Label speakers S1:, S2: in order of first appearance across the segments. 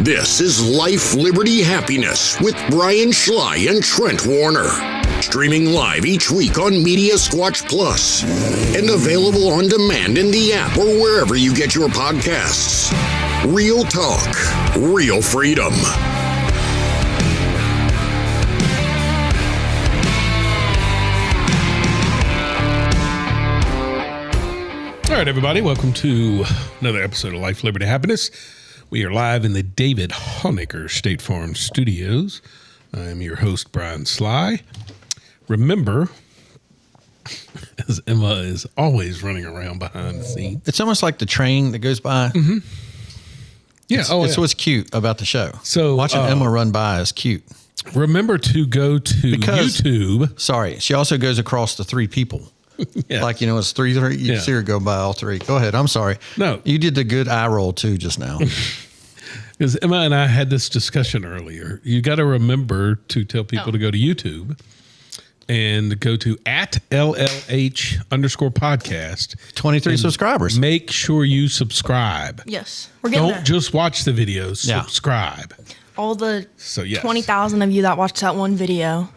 S1: This is Life, Liberty, Happiness with Brian Schley and Trent Warner. Streaming live each week on Media Squatch Plus and available on demand in the app or wherever you get your podcasts. Real talk, real freedom.
S2: All right, everybody, welcome to another episode of Life, Liberty, Happiness. We are live in the David Honaker State Farm Studios. I'm your host, Brian Schley. Remember, as Emma is always running around behind the scenes.
S3: It's almost like the train that goes by.
S2: Mm-hmm. Yeah,
S3: it's what's cute about the show.
S2: So
S3: watching Emma run by is cute.
S2: Remember to go to YouTube.
S3: Sorry, she also goes across the three people.
S2: Yeah.
S3: Like, it's three. You see her go by all three. Go ahead. I'm sorry.
S2: No.
S3: You did the good eye roll too just now.
S2: Because Emma and I had this discussion earlier. You got to remember to tell people to go to YouTube and go to @LLH_podcast.
S3: 23 subscribers.
S2: Make sure you subscribe.
S4: Yes. We're getting
S2: Don't just watch the videos.
S3: Yeah.
S2: Subscribe.
S4: all the
S2: yes.
S4: 20,000 of you that watched that one video.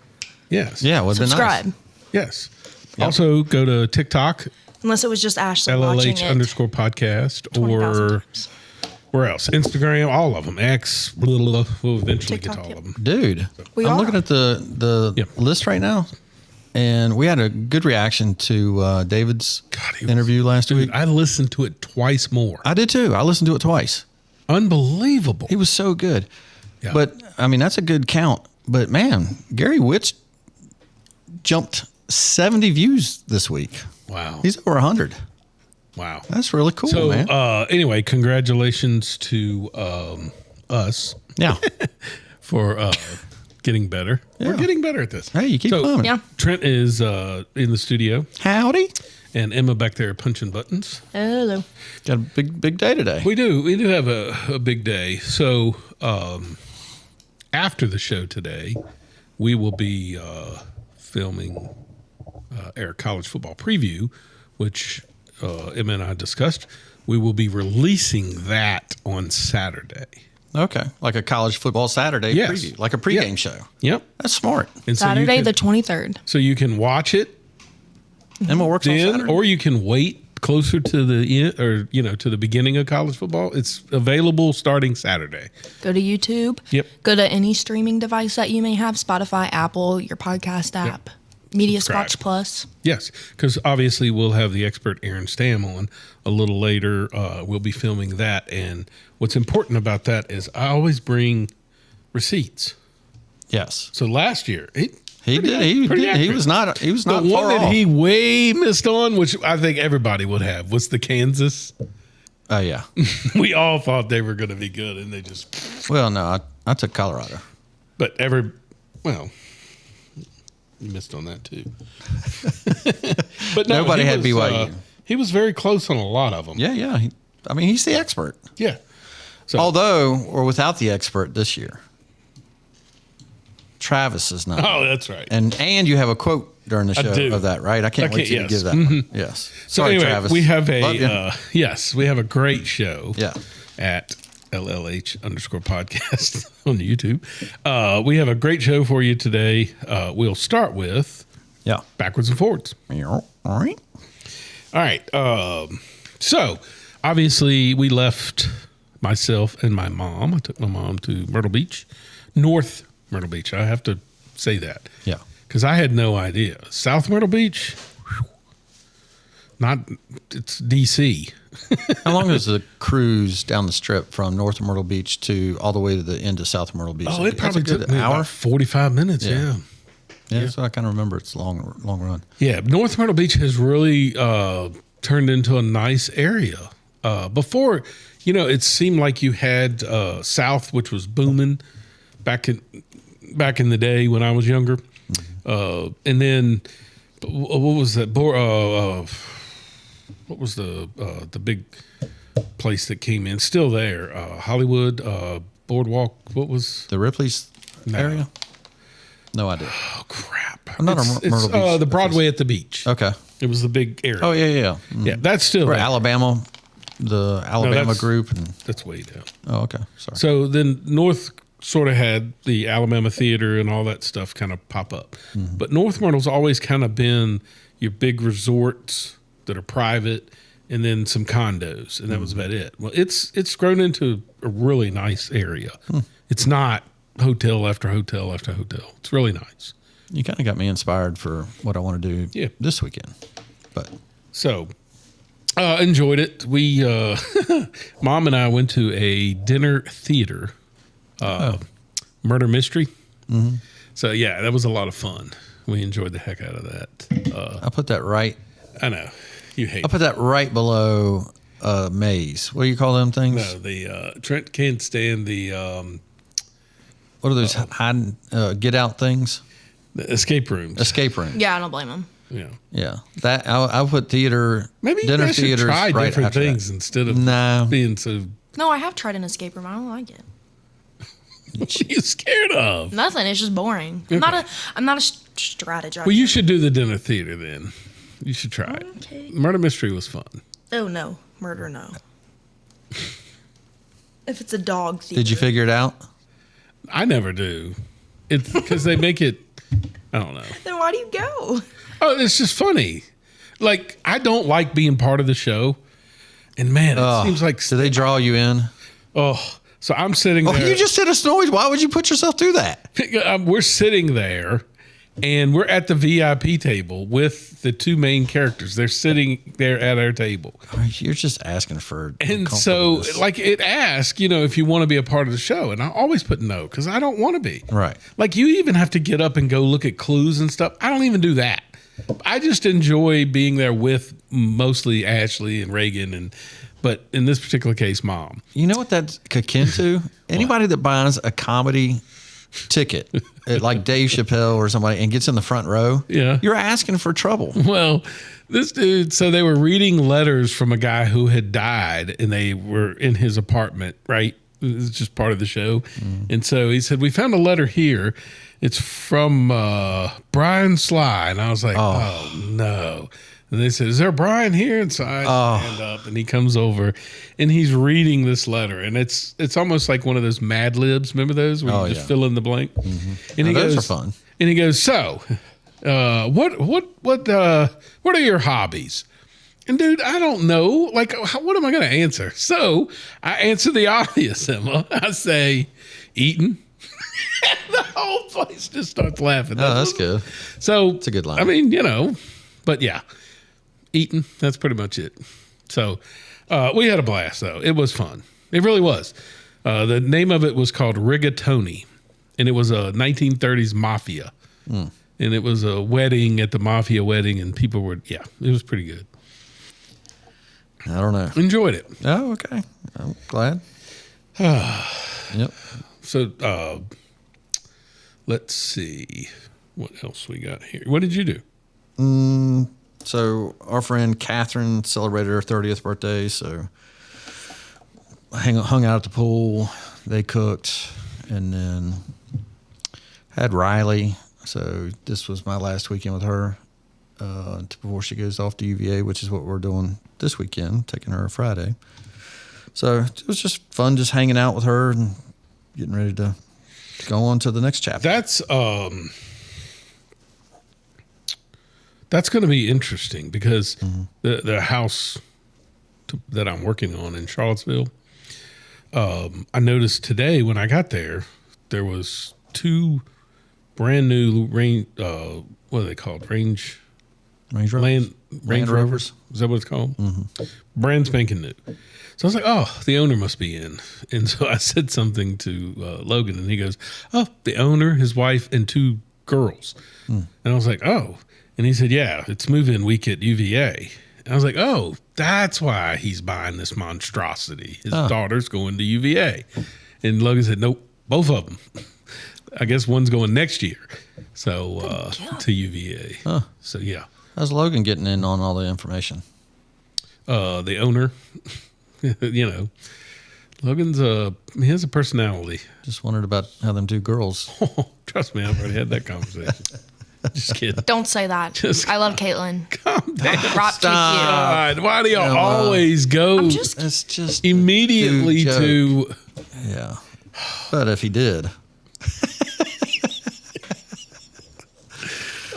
S2: Yes.
S3: Yeah, it would have been
S4: Subscribe.
S3: nice.
S2: Yes. Yep. Also, go to TikTok.
S4: Unless it was just Ashley watching it.
S2: LLH_podcast
S4: 20,000
S2: or
S4: times.
S2: where else? Instagram, all of them. X, we'll eventually
S4: TikTok,
S2: get to all of them.
S3: Dude,
S4: We
S3: I'm
S4: are.
S3: looking at the list right now, and we had a good reaction to David's interview last week.
S2: I listened to it twice more.
S3: I did too. I listened to it twice.
S2: Unbelievable.
S3: He was so good.
S2: Yeah.
S3: But, I mean, that's a good count. But, man, Gary Witt's jumped 70 views this week.
S2: Wow.
S3: He's over 100.
S2: Wow.
S3: That's really cool,
S2: So,
S3: man.
S2: anyway, congratulations to us.
S3: Yeah.
S2: For getting better.
S3: Yeah.
S2: We're getting better at this.
S3: Hey, you keep climbing.
S4: Yeah.
S2: Trent is in the studio.
S3: Howdy.
S2: And Emma back there punching buttons.
S4: Hello.
S3: Got a big day today.
S2: We do have a big day. So after the show today, we will be filming our college football preview, which Emma and I discussed. We will be releasing that on Saturday.
S3: Okay. Like a college football Saturday preview. Like a pregame show.
S2: Yep.
S3: That's smart.
S2: And
S4: Saturday the 23rd.
S2: So you can watch it
S3: Emma works on
S2: then,
S3: Saturday.
S2: or you can wait closer to the end, or to the beginning of college football. It's available starting Saturday.
S4: Go to YouTube.
S2: Yep.
S4: Go to any streaming device that you may have, Spotify, Apple, your podcast app, Media
S2: Subscribe.
S4: Squatch Plus.
S2: Yes, because obviously we'll have the expert Aaron Stamm on a little later. We'll be filming that, and what's important about that is I always bring receipts.
S3: Yes.
S2: So last year
S3: He did. He was not
S2: the
S3: far
S2: one that
S3: off.
S2: he way missed on, which I think everybody would have, was the Kansas.
S3: Oh, yeah.
S2: We all thought they were going to be good, and they just.
S3: Well, no, I took Colorado.
S2: But you missed on that too. But no,
S3: Nobody had BYU.
S2: He was very close on a lot of them.
S3: Yeah. He's the expert.
S2: Yeah. So,
S3: Although, or without the expert this year. Travis is not.
S2: Oh, that's right.
S3: And you have a quote during the show
S2: do.
S3: of that, right? I can't wait to give that one. Yes.
S2: So
S3: Sorry,
S2: anyway,
S3: Travis.
S2: we have
S3: Love you.
S2: we have a great show.
S3: Yeah.
S2: At LLH_podcast on YouTube. We have a great show for you today. We'll start with backwards and forwards.
S3: All right.
S2: All right. So obviously we left myself and my mom. I took my mom to Myrtle Beach, North Myrtle Beach. I have to say that.
S3: Yeah.
S2: Because I had no idea. South Myrtle Beach, it's D.C.
S3: How long is the cruise down the strip from North Myrtle Beach to all the way to the end of South Myrtle Beach?
S2: Oh, it probably
S3: took
S2: took me about 45 minutes. Yeah.
S3: Yeah, so I kind of remember it's a long run.
S2: Yeah, North Myrtle Beach has really turned into a nice area. Before, it seemed like you had South, which was booming back in the day when I was younger. And then what was that? What was the big place that came in? Still there. Hollywood, Boardwalk. What was
S3: the Ripley's area? No idea.
S2: Oh crap!
S3: I'm not on Myrtle Beach.
S2: The Broadway at the beach.
S3: Okay.
S2: It was the big area.
S3: Oh yeah.
S2: Yeah, that's still
S3: Where
S2: there.
S3: Alabama the Alabama
S2: that's-
S3: group. And,
S2: That's way down.
S3: oh, okay. Sorry.
S2: So then North sort of had the Alabama Theater and all that stuff kind of pop up. But North Myrtle's always kind of been your big resorts that are private and then some condos, and that was about it. Well, it's grown into a really nice area. It's not hotel after hotel after hotel. It's really nice.
S3: You kind of got me inspired for what I want to do this weekend. But
S2: So, enjoyed it. We, Mom and I went to a dinner theater, murder mystery. So yeah, that was a lot of fun. We enjoyed the heck out of that.
S3: I put that right.
S2: I know you hate.
S3: I put that right below maze. What do you call them things?
S2: No, the Trent can't stand the
S3: What are those hide get out things?
S2: escape rooms.
S3: Escape room.
S4: Yeah, I don't blame him.
S2: Yeah,
S3: Yeah, that I put theater.
S2: maybe you
S3: dinner
S2: guys should
S3: theaters
S2: try
S3: right
S2: different
S3: after that.
S2: things instead of
S3: No.
S2: being so.
S4: No, I have tried an escape room. I don't like it.
S2: What are you scared of?
S4: Nothing. It's just boring.
S2: Okay.
S4: I'm not a strategist.
S2: Well, you should do the dinner theater then. You should try it.
S4: Okay.
S2: Murder mystery was fun.
S4: Oh no, murder no. If it's a dog theater.
S3: Did you figure it out?
S2: I never do. It's because they make it. I don't know.
S4: Then why do you go?
S2: Oh, it's just funny. Like I don't like being part of the show, and man, it seems like
S3: Do they draw you in?
S2: So I'm sitting
S3: Oh,
S2: there.
S3: you just did a noise. Why would you put yourself through that?
S2: We're sitting there, and we're at the VIP table with the two main characters. They're sitting there at our table.
S3: You're just asking for.
S2: And so,
S3: comfortableness.
S2: like, it asks, if you want to be a part of the show. And I always put no because I don't want to be.
S3: Right.
S2: Like, you even have to get up and go look at clues and stuff. I don't even do that. I just enjoy being there with mostly Ashley and Reagan, but in this particular case, Mom.
S3: You know what that's akin to? Anybody that buys a comedy ticket, like Dave Chappelle or somebody, and gets in the front row,
S2: Yeah.
S3: you're asking for trouble.
S2: Well, this dude, so they were reading letters from a guy who had died, and they were in his apartment, right? It's just part of the show. And so he said, we found a letter here. It's from Brian Sly. And I was like, oh no. And they said, is there Brian here? And so I stand up, and he comes over, and he's reading this letter. And it's almost like one of those Mad Libs. Remember those where you just fill in the blank? And he
S3: Those
S2: goes,
S3: are fun.
S2: And he goes, so what are your hobbies? And dude, I don't know. Like, what am I going to answer? So I answer the obvious, Emma. I say, eating. The whole place just starts laughing.
S3: Oh, that's good.
S2: So
S3: it's a good line.
S2: I mean, but yeah, eating. That's pretty much it. So we had a blast, though. It was fun. It really was. The name of it was called Rigatoni, and it was a 1930s mafia. And it was a wedding at the mafia wedding, and people were, it was pretty good.
S3: I don't know.
S2: Enjoyed it.
S3: Oh, okay. I'm glad. Yep.
S2: So let's see what else we got here. What did you do?
S3: So our friend Catherine celebrated her 30th birthday. So hung out at the pool. They cooked, and then had Riley. So this was my last weekend with her before she goes off to UVA, which is what we're doing this weekend, taking her Friday. So it was just fun, just hanging out with her and getting ready to go on to the next chapter.
S2: That's going to be interesting because the house that I'm working on in Charlottesville, I noticed today when I got there, there was two brand new what are they called? Range
S3: Rovers.
S2: Range Rovers. Is that what it's called? Brand spanking new. So I was like, oh, the owner must be in. And so I said something to Logan, and he goes, oh, the owner, his wife, and two girls. And I was like, oh. And he said, yeah, it's move-in week at UVA. And I was like, oh, that's why he's buying this monstrosity. His daughter's going to UVA. And Logan said, nope, both of them. I guess one's going next year. So to UVA. So, yeah.
S3: How's Logan getting in on all the information?
S2: The owner, Logan's he has a personality.
S3: Just wondered about how them two girls.
S2: Trust me, I've already had that conversation. Just kidding.
S4: Don't say that. I love Caitlin.
S2: Calm down.
S4: Drop kick you.
S2: God, why do y'all always go
S3: It's just
S2: immediately to...
S3: Yeah. But if he did.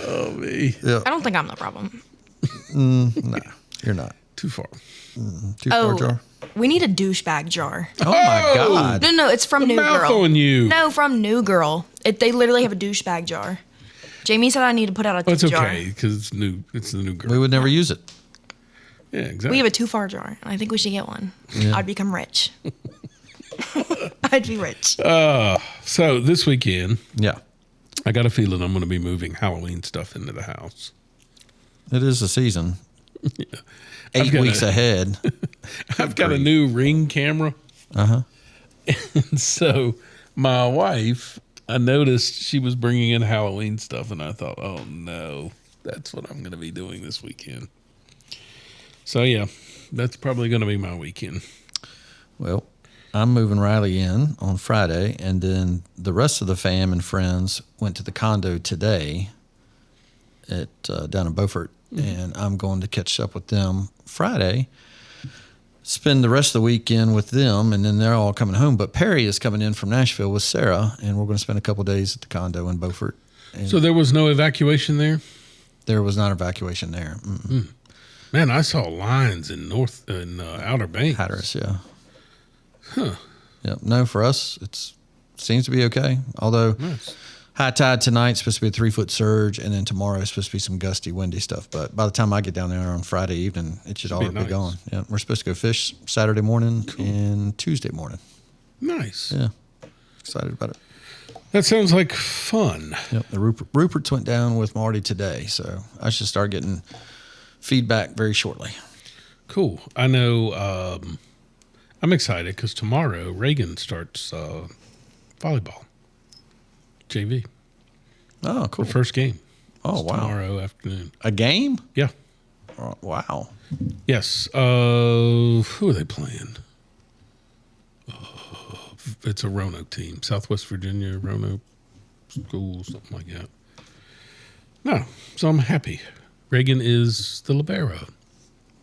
S2: Oh, me.
S3: Yeah.
S4: I don't think I'm the problem.
S3: No, you're not.
S2: Too far.
S3: Too far, jar.
S4: We need a douchebag jar.
S3: Oh, my God.
S4: No, it's from New
S2: Mouth
S4: Girl.
S2: on you.
S4: No, from New Girl. They literally have a douchebag jar. Jamie said I need to put out a
S2: Well, it's
S4: tip jar.
S2: okay, because it's new. It's the new girl.
S3: We would never use it.
S2: Yeah, exactly.
S4: We have a too far jar, and I think we should get one.
S3: Yeah.
S4: I'd become rich. I'd be rich.
S2: So this weekend,
S3: Yeah.
S2: I got a feeling I'm going to be moving Halloween stuff into the house.
S3: It is the season.
S2: I've
S3: 8
S2: got
S3: weeks ahead.
S2: I've got a new Ring camera.
S3: Uh-huh.
S2: And so my wife, I noticed she was bringing in Halloween stuff, and I thought, oh, no, that's what I'm going to be doing this weekend. So, yeah, that's probably going to be my weekend.
S3: Well, I'm moving Riley in on Friday, and then the rest of the fam and friends went to the condo today at down in Beaufort, and I'm going to catch up with them Friday, spend the rest of the weekend with them, and then they're all coming home. But Perry is coming in from Nashville with Sarah, and we're going to spend a couple of days at the condo in Beaufort. And
S2: So there was no evacuation there?
S3: there was not evacuation there.
S2: Man, I saw lines in Outer Banks.
S3: Hatteras, yeah. Yep. No, for us, seems to be okay. Although
S2: Nice.
S3: high tide tonight's supposed to be a 3-foot surge, and then tomorrow is supposed to be some gusty, windy stuff. But by the time I get down there on Friday evening, it should already be
S2: nice.
S3: gone. Yeah, we're supposed to go fish Saturday morning and Tuesday morning.
S2: Nice.
S3: Yeah, excited about it.
S2: That sounds like fun.
S3: Yep. The Rupert's went down with Marty today, so I should start getting feedback very shortly.
S2: Cool. I know I'm excited because tomorrow Reagan starts volleyball. JV.
S3: Oh, cool.
S2: First game.
S3: Oh,
S2: It's
S3: wow.
S2: Tomorrow afternoon.
S3: A game?
S2: Yeah.
S3: Oh, wow.
S2: Yes. Who are they playing? It's a Roanoke team. Southwest Virginia, Roanoke School, something like that. No. So I'm happy. Reagan is the libero.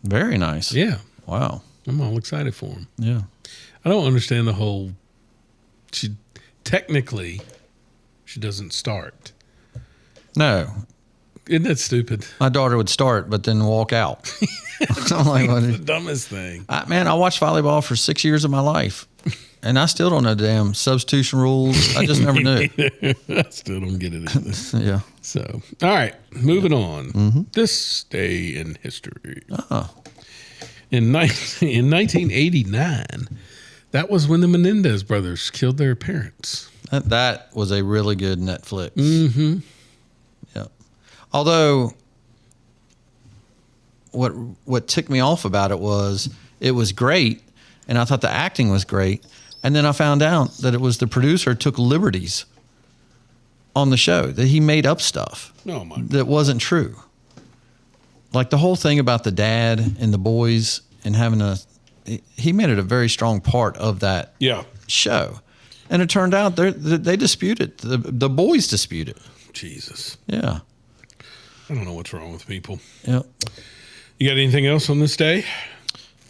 S3: Very nice.
S2: Yeah.
S3: Wow.
S2: I'm all excited for him.
S3: Yeah.
S2: I don't understand the whole. Technically, she doesn't start.
S3: No,
S2: Isn't that stupid?
S3: my daughter would start, but then walk out. I'm like, what
S2: The
S3: is-
S2: dumbest thing.
S3: Man, I watched volleyball for 6 years of my life, and I still don't know the damn substitution rules. I just never knew.
S2: I still don't get it either.
S3: Yeah.
S2: So, all right, moving on. This day in history. In 1989, that was when the Menendez brothers killed their parents.
S3: That was a really good Netflix. Mm-hmm. Yeah. Although, what ticked me off about it was great, and I thought the acting was great, and then I found out that it was the producer took liberties on the show, that he made up stuff
S2: Oh my!
S3: that wasn't true. Like the whole thing about the dad and the boys and he made it a very strong part of that
S2: Yeah.
S3: show. And it turned out they disputed. The boys disputed.
S2: Jesus.
S3: Yeah.
S2: I don't know what's wrong with people.
S3: Yep.
S2: You got anything else on this day?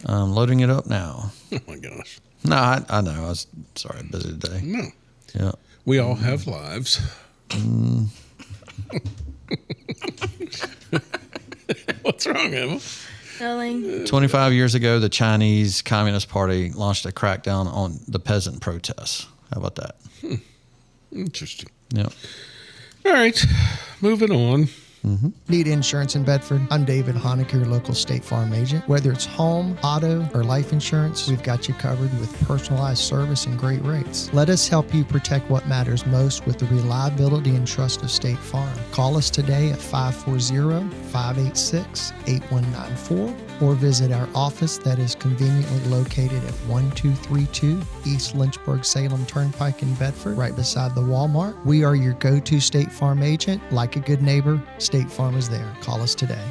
S3: I'm loading it up now.
S2: Oh my gosh.
S3: No, I know. I was sorry, busy today.
S2: No.
S3: Yeah.
S2: We all have lives. What's wrong, Emma?
S4: Nothing.
S3: 25 years ago, the Chinese Communist Party launched a crackdown on the peasant protests. How about that?
S2: Interesting.
S3: Yeah.
S2: All right, moving on.
S5: Need insurance in Bedford? I'm David Honecker, your local State Farm agent. Whether it's home, auto, or life insurance, we've got you covered with personalized service and great rates. Let us help you protect what matters most with the reliability and trust of State Farm. Call us today at 540-586-8194 or visit our office that is conveniently located at 1232 East Lynchburg-Salem Turnpike in Bedford, right beside the Walmart. We are your go-to State Farm agent. Like a good neighbor, State Farm is there. Call us today.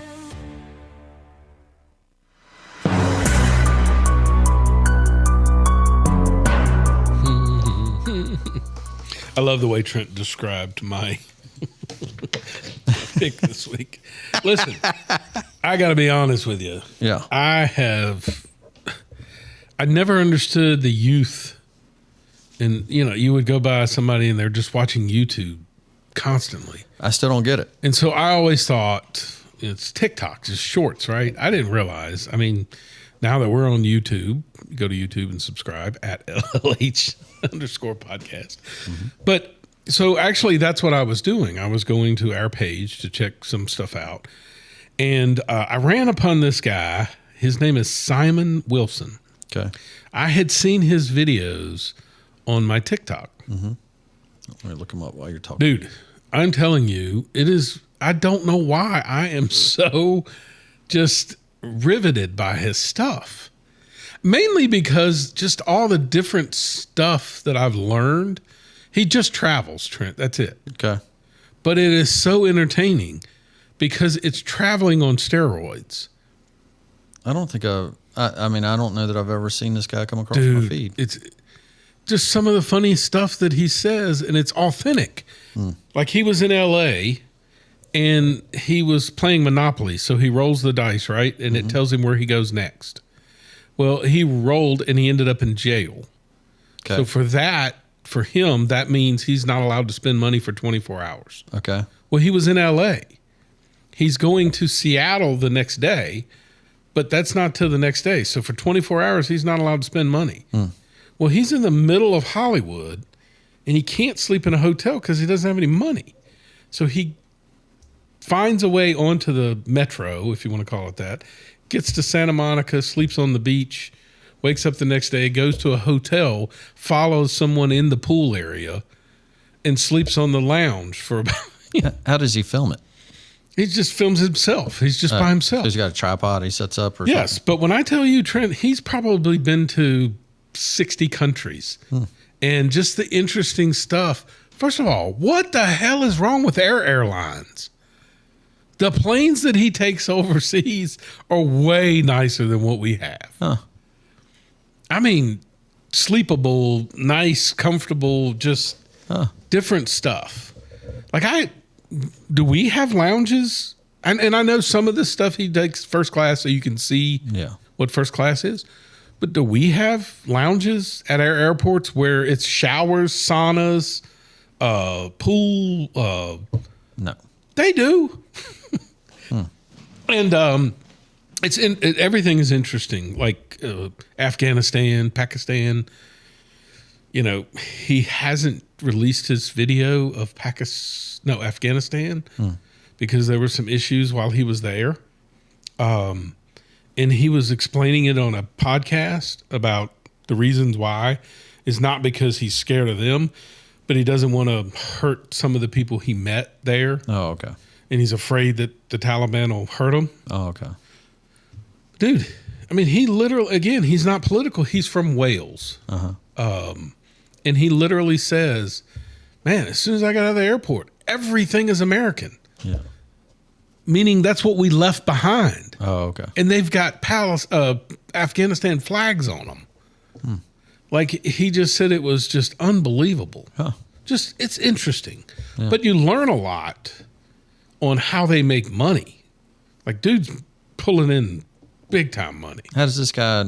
S2: I love the way Trent described my pick this week. Listen, I got to be honest with you.
S3: Yeah.
S2: I never understood the youth. And, you would go by somebody and they're just watching YouTube constantly.
S3: I still don't get it.
S2: And so I always thought it's TikTok, just shorts, right? I didn't realize. I mean, now that we're on YouTube, go to YouTube and subscribe at LLH_podcast. Mm-hmm. But so actually that's what I was doing. I was going to our page to check some stuff out. And I ran upon this guy. His name is Simon Wilson.
S3: Okay.
S2: I had seen his videos on my TikTok.
S3: Mm-hmm. Let me look him up while you're talking.
S2: Dude, I'm telling you, I don't know why I am so just riveted by his stuff. Mainly because just all the different stuff that I've learned. He just travels, Trent. That's it.
S3: Okay.
S2: But it is so entertaining because it's traveling on steroids.
S3: I don't think I don't know that I've ever seen this guy come across
S2: Dude,
S3: my feed.
S2: It's just some of the funny stuff that he says, and it's authentic. Like he was in L.A., and he was playing Monopoly, so he rolls the dice, right? And it tells him where he goes next. Well, he rolled, and he ended up in jail.
S3: Okay.
S2: So for him, that means he's not allowed to spend money for 24 hours.
S3: Okay.
S2: Well, he was in L.A. He's going to Seattle the next day, but that's not till the next day. So for 24 hours, he's not allowed to spend money. Well, he's in the middle of Hollywood, and he can't sleep in a hotel because he doesn't have any money. So he finds a way onto the metro, if you want to call it that, gets to Santa Monica, sleeps on the beach, wakes up the next day, goes to a hotel, follows someone in the pool area, and sleeps on the lounge for about...
S3: How does he film it?
S2: He just films himself. He's just by himself.
S3: So he's got a tripod he sets up or
S2: Yes,
S3: something?
S2: but when I tell you, Trent, he's probably been to 60 countries. And just the interesting stuff. First of all, what the hell is wrong with airlines? The planes that he takes overseas are way nicer than what we have.
S3: Huh.
S2: I mean, sleepable, nice, comfortable, just different stuff. Like do we have lounges? And I know some of this stuff he takes first class so you can see what first class is. But do we have lounges at our airports where it's showers, saunas, pool?
S3: No.
S2: They do. And everything is interesting, like Afghanistan, Pakistan. He hasn't released his video of Afghanistan because there were some issues while he was there. And he was explaining it on a podcast about the reasons why. It's not because he's scared of them, but he doesn't want to hurt some of the people he met there.
S3: Oh, okay.
S2: And he's afraid that the Taliban will hurt him.
S3: Oh, okay.
S2: Dude, I mean, he literally, again, he's not political. He's from Wales. And he literally says, man, as soon as I got out of the airport, everything is American.
S3: Yeah.
S2: Meaning that's what we left behind.
S3: Oh, okay.
S2: And they've got Afghanistan flags on them. Like he just said it was just unbelievable.
S3: Huh.
S2: Just, it's interesting. Yeah. But you learn a lot on how they make money. Like dude's pulling in big time money.
S3: How does this guy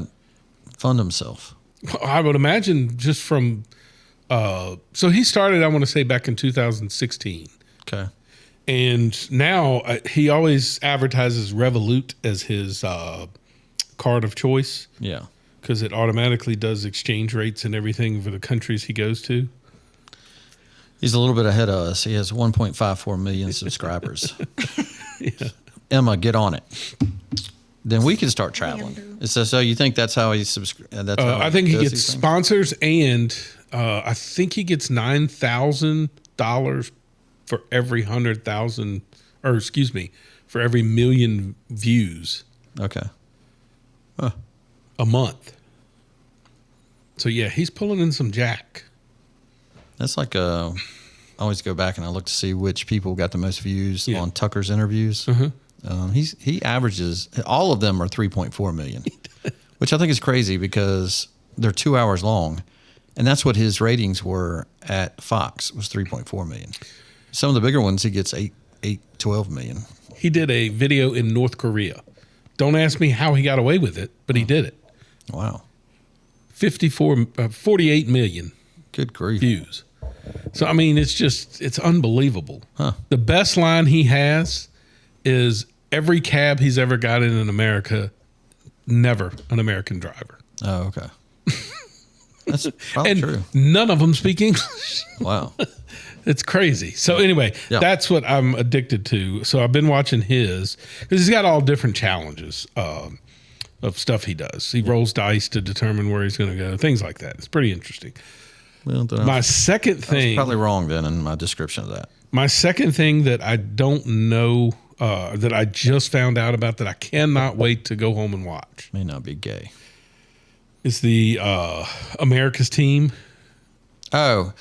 S3: fund himself?
S2: I would imagine just from, so he started, I want to say back in 2016.
S3: Okay.
S2: And now he always advertises Revolut as his card of choice.
S3: Yeah.
S2: Because it automatically does exchange rates and everything for the countries he goes to.
S3: He's a little bit ahead of us. He has 1.54 million subscribers.
S2: Yeah.
S3: Emma, get on it. Then we can start traveling. So you think that's how he subscribes?
S2: I think he gets sponsors, and I think he gets $9,000 for every 100,000, or excuse me, for every million views.
S3: Okay.
S2: A month. So yeah, he's pulling in some jack.
S3: That's like I always go back and I look to see which people got the most views on Tucker's interviews. He averages, all of them are 3.4 million, which I think is crazy because they're 2 hours long, and that's what his ratings were at Fox, was 3.4 million. Some of the bigger ones he gets 12 million.
S2: He did a video in North Korea. Don't ask me how he got away with it, but he did it.
S3: Wow.
S2: 48 million
S3: Good grief.
S2: views. So, I mean, it's unbelievable.
S3: Huh.
S2: The best line he has is every cab he's ever got in America, never an American driver.
S3: Oh, okay. That's probably
S2: And
S3: true.
S2: none of them speak English.
S3: Wow.
S2: It's crazy. So anyway,
S3: Yeah.
S2: that's what I'm addicted to. So I've been watching his because he's got all different challenges of stuff he does. He rolls dice to determine where he's going to go, things like that. It's pretty interesting.
S3: Well, then
S2: My second
S3: I was
S2: thing,
S3: probably wrong then in my description of that.
S2: my second thing that I don't know that I just found out about that I cannot wait to go home and watch
S3: May not be gay.
S2: is the America's Team.
S3: Oh,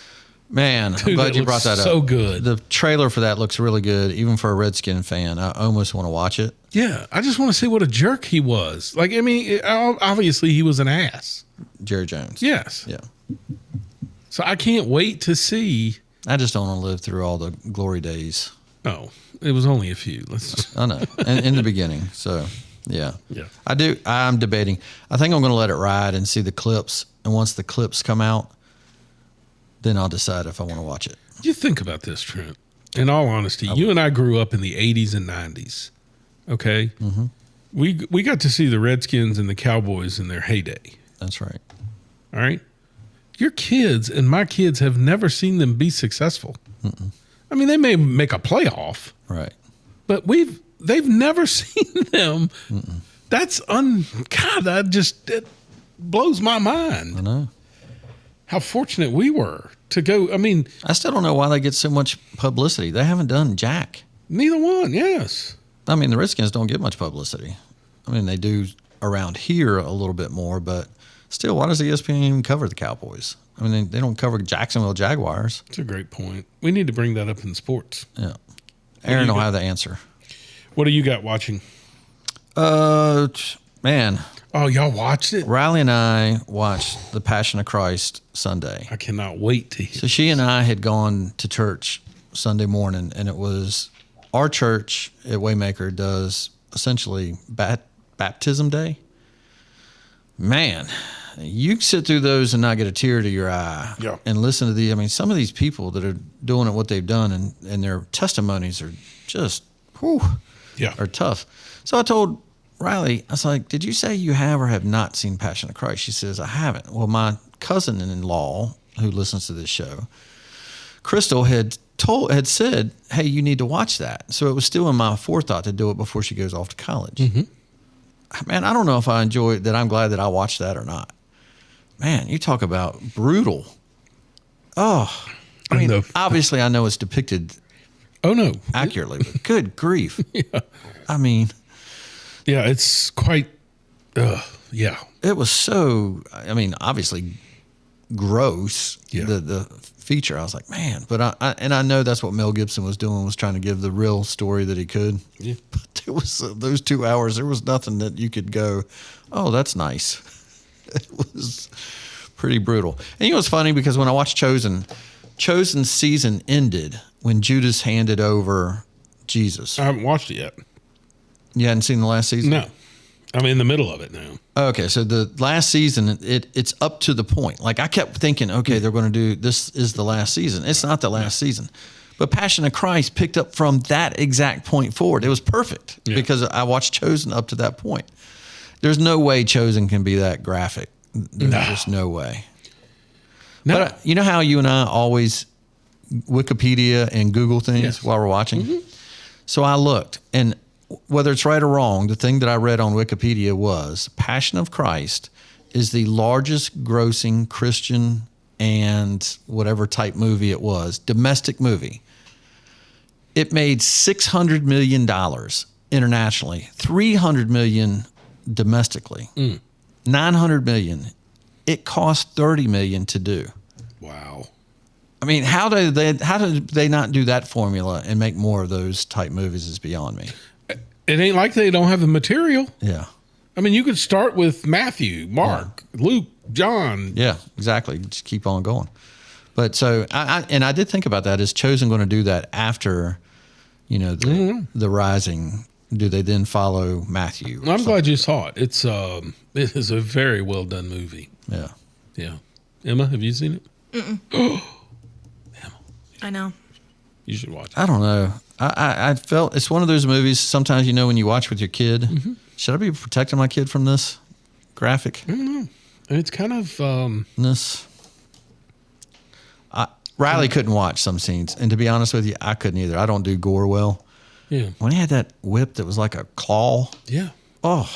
S3: man. I'm
S2: Dude,
S3: glad
S2: that
S3: you brought
S2: looks
S3: that up.
S2: so good.
S3: The trailer for that looks really good, even for a Redskin fan. I almost want to watch it.
S2: Yeah, I just want to see what a jerk he was. Like, I mean, obviously he was an ass.
S3: Jerry Jones.
S2: Yes.
S3: Yeah.
S2: So I can't wait to see.
S3: I just don't want to live through all the glory days.
S2: Oh, it was only a few.
S3: I know. in the beginning. So, yeah.
S2: Yeah.
S3: I'm debating. I think I'm going to let it ride and see the clips. And once the clips come out, then I'll decide if I want to watch it.
S2: You think about this, Trent. In all honesty, you and I grew up in the 80s and 90s. Okay? Mm-hmm. We got to see the Redskins and the Cowboys in their heyday.
S3: That's right.
S2: All right? Your kids and my kids have never seen them be successful. I mean, they may make a playoff,
S3: Right.
S2: but they've never seen them. That's God, it blows my mind.
S3: I know.
S2: How fortunate we were to go. I mean,
S3: I still don't know why they get so much publicity. They haven't done jack.
S2: neither one. Yes.
S3: I mean, the Redskins don't get much publicity. I mean, they do around here a little bit more, but still, why does ESPN even cover the Cowboys? I mean, they don't cover Jacksonville Jaguars.
S2: That's a great point. We need to bring that up in sports.
S3: Yeah. Aaron
S2: you
S3: will
S2: got?
S3: have the answer.
S2: What do you got watching?
S3: Man,
S2: Oh, y'all watched it?
S3: Riley and I watched The Passion of Christ Sunday.
S2: I cannot wait to hear.
S3: So she and I had gone to church Sunday morning, and it was our church at Waymaker does essentially baptism day. Man, you sit through those and not get a tear to your eye.
S2: Yeah.
S3: And listen to some of these people that are doing it, what they've done, and their testimonies are just,
S2: Yeah.
S3: are tough. So I told Riley, I was like, did you say you have or have not seen Passion of Christ? She says, I haven't. Well, my cousin-in-law who listens to this show, Crystal, had said, hey, you need to watch that. So it was still in my forethought to do it before she goes off to college. Man, I don't know if I enjoy it, that I'm glad that I watched that or not. Man, you talk about brutal. Oh, I mean, obviously I know it's depicted
S2: Oh, no.
S3: accurately, but good grief.
S2: Yeah.
S3: I mean,
S2: Yeah, it's quite, yeah.
S3: it was so, obviously gross,
S2: Yeah.
S3: the feature. I was like, man, but I know that's what Mel Gibson was doing, was trying to give the real story that he could.
S2: Yeah.
S3: But there was those 2 hours, there was nothing that you could go, oh, that's nice. It was pretty brutal. And you know what's funny? Because when I watched Chosen's season ended when Judas handed over Jesus.
S2: I haven't watched it yet.
S3: You hadn't seen the last season?
S2: No. I'm in the middle of it now.
S3: Okay, so the last season, it's up to the point. Like, I kept thinking, okay, they're going to do, this is the last season. It's not the last season. But Passion of Christ picked up from that exact point forward. It was perfect because I watched Chosen up to that point. There's no way Chosen can be that graphic. There's just no way.
S2: No.
S3: But you know how you and I always Wikipedia and Google things while we're watching? So I looked, and whether it's right or wrong, the thing that I read on Wikipedia was Passion of Christ is the largest grossing Christian and whatever type movie it was, domestic movie. It made $600 million internationally, $300 million domestically, $900 million. It cost $30 million to do.
S2: Wow.
S3: I mean, how did they not do that formula and make more of those type movies is beyond me.
S2: It ain't like they don't have the material.
S3: Yeah.
S2: I mean, you could start with Matthew, Mark, Luke, John.
S3: Yeah, exactly. Just keep on going. But so I did think about that. Is Chosen going to do that after, the rising. Do they then follow Matthew?
S2: I'm glad you saw it. It is a very well done movie.
S3: Yeah.
S2: Yeah. Emma, have you seen it? Emma,
S4: I know.
S2: you should watch it.
S3: I don't know. I felt it's one of those movies. Sometimes when you watch with your kid, should I be protecting my kid from this graphic?
S2: I don't know. And it's kind of
S3: This. Riley couldn't watch some scenes, and to be honest with you, I couldn't either. I don't do gore well.
S2: yeah.
S3: When he had that whip that was like a claw,
S2: Yeah.
S3: oh,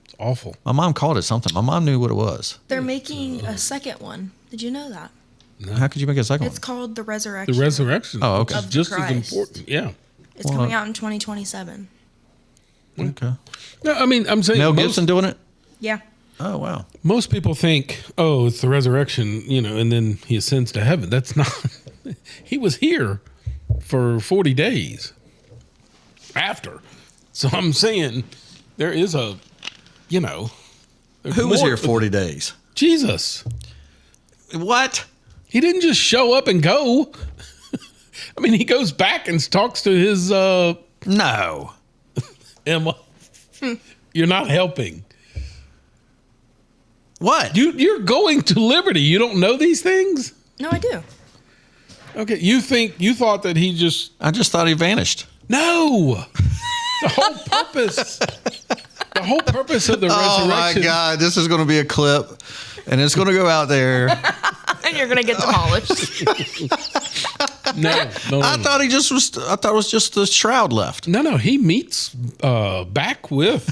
S2: It's awful.
S3: my mom called it something. My mom knew what it was.
S4: They're making a second one. Did you know that?
S3: How could you make a second
S4: It's
S3: one?
S4: called The Resurrection.
S2: The resurrection.
S3: Oh, okay.
S2: Which is
S4: Of
S2: just as
S4: Christ.
S2: important. Yeah.
S4: It's coming out in 2027.
S3: Okay.
S2: No, I mean, I'm saying
S3: Mel
S2: most,
S3: Gibson doing it?
S4: Yeah.
S3: Oh, wow.
S2: most people think, oh, it's the resurrection, and then he ascends to heaven. That's not. He was here for 40 days after. So I'm saying there is a, there's
S3: Who was
S2: more
S3: here
S2: to
S3: 40 days?
S2: Jesus.
S3: What?
S2: He didn't just show up and go. I mean, he goes back and talks to his
S3: No.
S2: Emma. You're not helping.
S3: What?
S2: You're going to Liberty. You don't know these things?
S4: No, I do.
S2: Okay, you thought that he just
S3: I just thought he vanished.
S2: no. The whole purpose of the
S3: Oh, my
S2: resurrection.
S3: God. This is going to be a clip, and it's going to go out there.
S4: And you're going to get demolished.
S2: No.
S3: I thought it was just the shroud left.
S2: No. He meets back with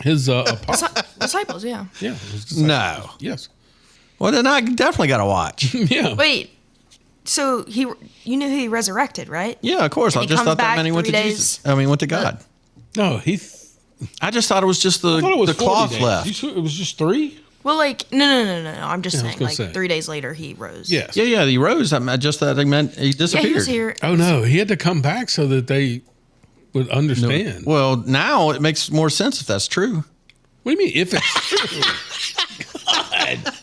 S2: his apostles.
S4: Disciples, yeah.
S2: Yeah. his disciples.
S3: No.
S2: Yes.
S3: Well, then I definitely got to watch.
S2: Yeah.
S4: Wait. So you knew he resurrected, right?
S3: Yeah, of course.
S4: And
S3: I
S4: he
S3: just
S4: comes
S3: thought that
S4: back
S3: meant he went to
S4: 3
S3: Jesus.
S4: days.
S3: Went to God.
S2: No.
S3: I just thought it was just
S2: I thought it was
S3: the
S2: 40
S3: cloth
S2: days.
S3: left.
S2: You sure it was just 3?
S4: Well, no. I'm just
S2: I was
S4: saying,
S2: gonna
S4: like,
S2: say.
S4: 3 days later, he rose.
S2: Yes.
S3: Yeah, he rose. I just thought it meant he
S4: Yeah,
S3: disappeared.
S4: he was here.
S2: Oh no, he had to come back so that they would understand.
S3: Well, now it makes more sense if that's true.
S2: What do you mean if it's true? God.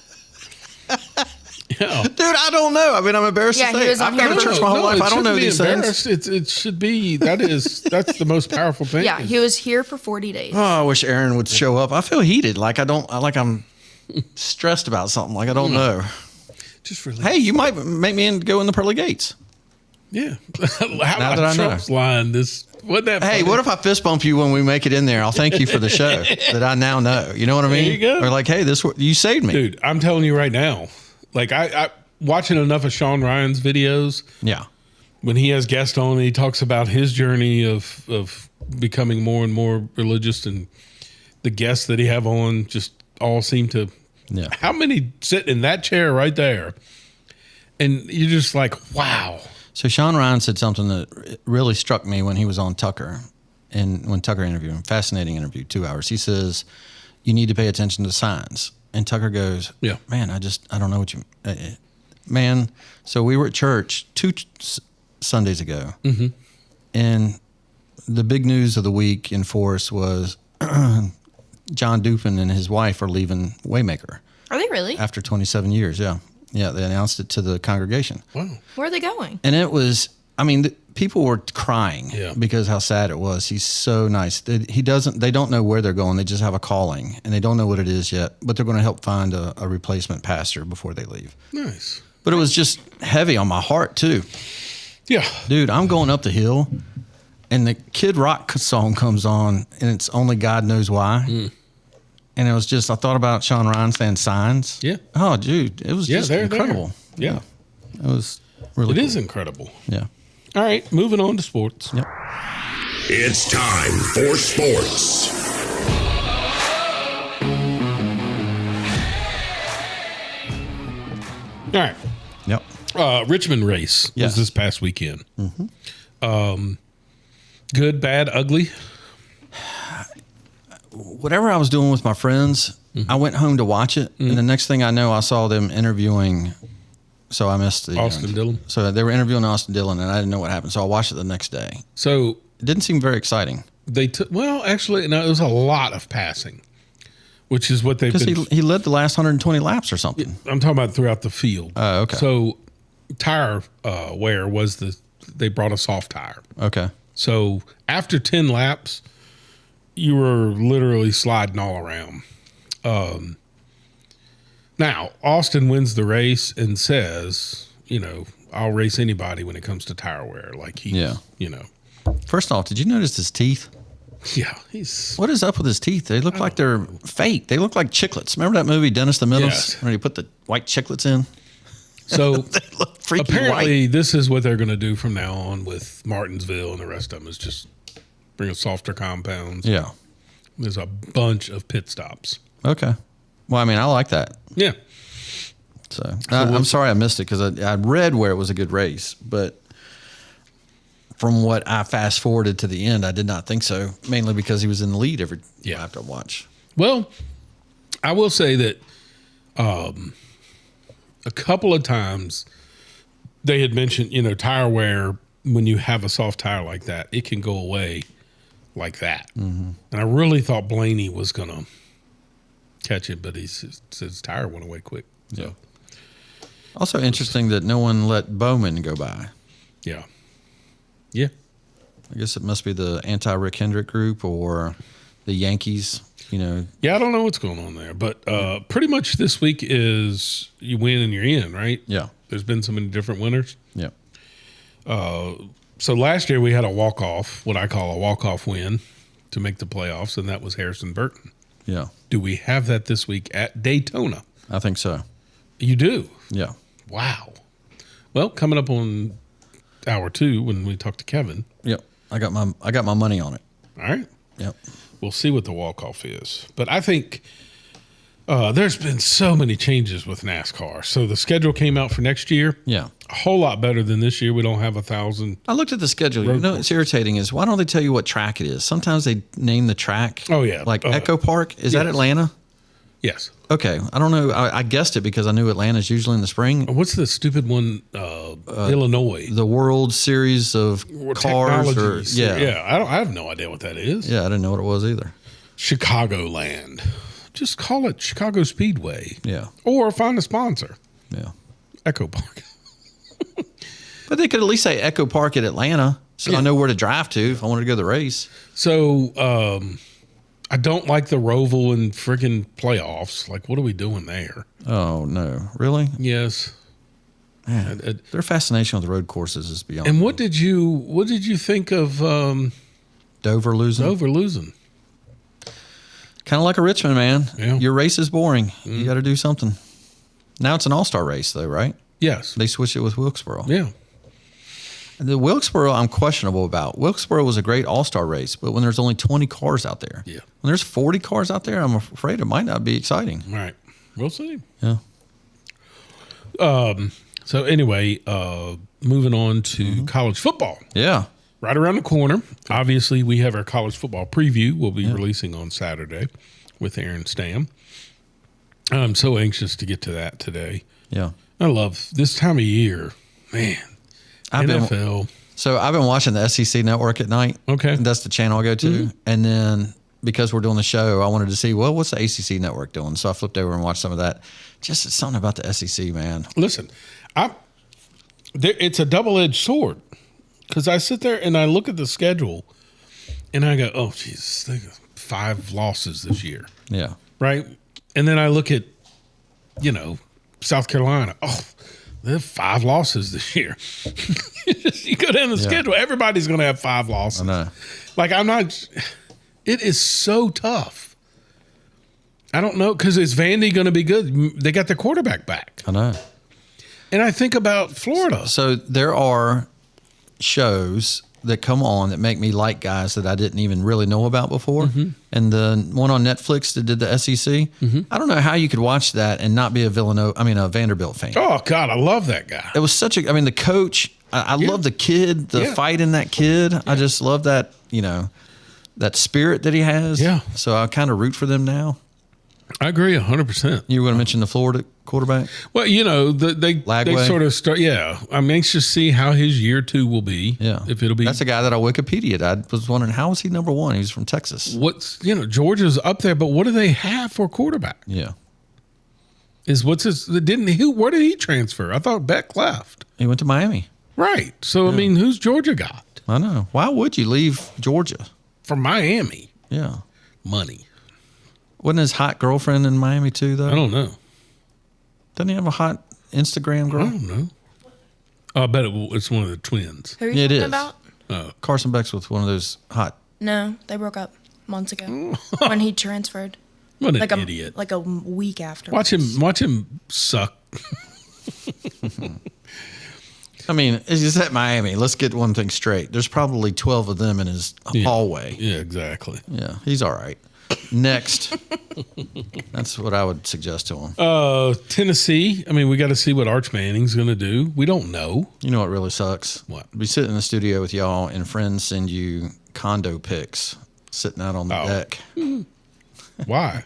S2: Yeah.
S3: Dude, I don't know. I mean, I'm embarrassed
S4: Yeah,
S3: to
S4: he
S3: say.
S4: was on
S3: I've been
S4: here
S3: to
S4: for-
S3: church my whole life.
S2: it
S3: I don't know
S2: shouldn't be
S3: these things.
S2: embarrassed. It should be. That's the most powerful thing.
S4: Yeah, he was here for 40 days.
S3: Oh, I wish Aaron would show up. I feel heated. Like I'm stressed about something. Like I don't know.
S2: Just really.
S3: Hey, you might make me go in the pearly gates.
S2: Yeah. How
S3: that I
S2: about
S3: know.
S2: Trump's line? Wasn't that
S3: Hey,
S2: funny?
S3: what if I fist bump you when we make it in there? I'll thank you for the show that I now know. You know what I mean?
S2: you go.
S3: Or like, hey, you saved me.
S2: Dude, I'm telling you right now. Like I watching enough of Sean Ryan's videos.
S3: Yeah.
S2: When he has guests on, he talks about his journey of becoming more and more religious, and the guests that he have on just all seem to.
S3: Yeah.
S2: How many sit in that chair right there, and you're just like, wow.
S3: So Sean Ryan said something that really struck me when he was on Tucker, and when Tucker interviewed him. Fascinating interview, 2 hours. He says, "You need to pay attention to signs." And Tucker goes,
S2: Yeah.
S3: Man, I don't know what you, man. So we were at church 2 Sundays ago, and the big news of the week in Forest was John Dupin and his wife are leaving Waymaker
S4: Are they really?
S3: after 27 years. Yeah, they announced it to the congregation,
S2: Wow.
S4: Where are they going?
S3: and it was. I mean, people were crying
S2: Yeah.
S3: because how sad it was. He's so nice. They don't know where they're going. They just have a calling, and they don't know what it is yet. But they're going to help find a replacement pastor before they leave.
S2: Nice.
S3: But it was just heavy on my heart too,
S2: Yeah.
S3: dude. I'm going up the hill, and the Kid Rock song comes on, and it's Only God Knows Why. And it was just I thought about Sean Ryan saying signs.
S2: Yeah.
S3: Oh, dude, it was
S2: Yeah,
S3: just
S2: they're there.
S3: incredible.
S2: Yeah.
S3: It was really.
S2: It
S3: cool.
S2: is incredible.
S3: Yeah.
S2: All right, moving on to sports.
S3: Yep.
S1: It's time for sports.
S2: All right.
S3: Yep.
S2: Richmond race
S3: Yes.
S2: was this past weekend. Good, bad, ugly.
S3: Whatever I was doing with my friends, I went home to watch it, and the next thing I know, I saw them interviewing. So I missed the
S2: Austin Dillon.
S3: So they were interviewing Austin Dillon, and I didn't know what happened. So I watched it the next day.
S2: So
S3: It didn't seem very exciting
S2: they took. Well, actually, no. It was a lot of passing, which is what they've
S3: because
S2: been.
S3: he led the last 120 laps or something.
S2: I'm talking about throughout the field.
S3: Oh, okay.
S2: So tire wear was they brought a soft tire.
S3: Okay.
S2: So after 10 laps, you were literally sliding all around. Now, Austin wins the race and says, I'll race anybody when it comes to tire wear. Like
S3: First off, did you notice his teeth?
S2: Yeah.
S3: What is up with his teeth? They look like they're fake. They look like chiclets. Remember that movie, Dennis the Menace,
S2: Yes.
S3: where he put the white chiclets in?
S2: So
S3: They look freaky
S2: apparently
S3: white.
S2: this is what they're going to do from now on with Martinsville and the rest of them is just bring a softer compounds.
S3: Yeah.
S2: There's a bunch of pit stops.
S3: Okay. Well, I mean, I like that.
S2: Yeah.
S3: So I'm sorry I missed it because I read where it was a good race, but from what I fast forwarded to the end, I did not think so. Mainly because he was in the lead every lap to watch.
S2: Well, I will say that a couple of times they had mentioned, tire wear, when you have a soft tire like that, it can go away like that. Mm-hmm. And I really thought Blaney was going to catch it, but his tire went away quick. So.
S3: Yeah. Also interesting that no one let Bowman go by.
S2: Yeah. Yeah.
S3: I guess it must be the anti-Rick Hendrick group or the Yankees,
S2: Yeah, I don't know what's going on there, but pretty much this week is you win and you're in, right?
S3: Yeah.
S2: There's been so many different winners.
S3: Yeah.
S2: So last year we had a walk-off, what I call a walk-off win to make the playoffs, and that was Harrison Burton.
S3: Yeah.
S2: Do we have that this week at Daytona?
S3: I think so.
S2: You do?
S3: Yeah.
S2: Wow. Well, coming up on hour 2 when we talk to Kevin.
S3: Yep. I got my money on it.
S2: All right.
S3: Yep.
S2: We'll see what the walk-off is. But I think there's been so many changes with NASCAR. So the schedule came out for next year.
S3: Yeah.
S2: A whole lot better than this year. We don't have 1,000.
S3: I looked at the schedule. What's irritating is why don't they tell you what track it is? Sometimes they name the track.
S2: Oh, yeah.
S3: Like Echo Park. Is that
S2: yes.
S3: Atlanta?
S2: Yes.
S3: Okay. I don't know. I guessed it because I knew Atlanta's usually in the spring.
S2: What's the stupid one? Illinois.
S3: The World Series of Cars.
S2: Technologies. Yeah. I have no idea what that is.
S3: Yeah, I didn't know what it was either.
S2: Chicagoland. Just call it Chicago Speedway.
S3: Yeah.
S2: Or find a sponsor.
S3: Yeah.
S2: Echo Park.
S3: But they could at least say Echo Park at Atlanta, so I know where to drive to if I wanted to go to the race.
S2: So I don't like the Roval and friggin' playoffs. Like, what are we doing there?
S3: Oh no, really?
S2: Yes.
S3: Man, their fascination with road courses is beyond.
S2: And what did you think of
S3: Dover losing?
S2: Dover losing?
S3: Kind of like a Richmond, man.
S2: Yeah.
S3: Your race is boring. You got to do something. Now it's an all-star race, though, right?
S2: Yes.
S3: They switched it with Wilkesboro.
S2: Yeah.
S3: The Wilkesboro, I'm questionable about. Wilkesboro was a great all-star race, but when there's only 20 cars out there,
S2: Yeah.
S3: when there's 40 cars out there, I'm afraid it might not be exciting.
S2: All right. We'll see.
S3: Yeah.
S2: So anyway, moving on to college football.
S3: Yeah.
S2: Right around the corner. Obviously, we have our college football preview we'll be releasing on Saturday with Aaron Stam. I'm so anxious to get to that today.
S3: Yeah.
S2: I love this time of year. Man, NFL.
S3: So I've been watching the SEC Network at night.
S2: Okay.
S3: And that's the channel I go to. And then because we're doing the show, I wanted to see, well, what's the ACC Network doing? So I flipped over and watched some of that. Just something about the SEC, man.
S2: Listen, it's a double-edged sword because I sit there and I look at the schedule and I go, oh, Jesus, 5 losses this year.
S3: Yeah.
S2: Right? And then I look at, South Carolina. Oh, they have 5 losses this year. You go down the schedule, everybody's going to have 5 losses.
S3: I know.
S2: Like, it is so tough. I don't know, because is Vandy going to be good? They got their quarterback back.
S3: I know.
S2: And I think about Florida.
S3: So there are shows that come on that make me like guys that I didn't even really know about before. Mm-hmm. And the one on Netflix that did the SEC, I don't know how you could watch that and not be a Vanderbilt fan.
S2: Oh, God, I love that guy.
S3: It was the coach, I love the kid, the fight in that kid. I just love that, that spirit that he has.
S2: Yeah.
S3: So I kind of root for them now.
S2: I agree 100%.
S3: You were going to mention the Florida quarterback?
S2: Well, they sort of start. Yeah, I'm anxious to see how his year 2 will be.
S3: Yeah,
S2: if it'll be.
S3: That's a guy that I Wikipedia'd. I was wondering how was he number 1? He was from Texas.
S2: Georgia's up there, but what do they have for quarterback?
S3: Yeah,
S2: where did he transfer? I thought Beck left.
S3: He went to Miami.
S2: Right. So I mean, who's Georgia got?
S3: I know. Why would you leave Georgia?
S2: From Miami.
S3: Yeah.
S2: Money.
S3: Wasn't his hot girlfriend in Miami too, though?
S2: I don't know.
S3: Doesn't he have a hot Instagram girl?
S2: I don't know. I bet it's one of the twins.
S4: Who are
S3: Yeah,
S4: you
S3: it
S4: talking
S3: is.
S4: about?
S3: Carson Beck's with one of those hot.
S4: No, they broke up months ago when he transferred.
S2: What an
S4: Like
S2: idiot.
S4: Like a week after.
S2: Watch him suck.
S3: I mean, he's at Miami. Let's get one thing straight. There's probably 12 of them in his hallway.
S2: Yeah, exactly.
S3: Yeah, he's all right. Next. That's what I would suggest to him.
S2: Tennessee. I mean, we got to see what Arch Manning's going to do. We don't know.
S3: You know what really sucks?
S2: What?
S3: Be sitting in the studio with y'all and friends send you condo pics sitting out on the deck.
S2: Why?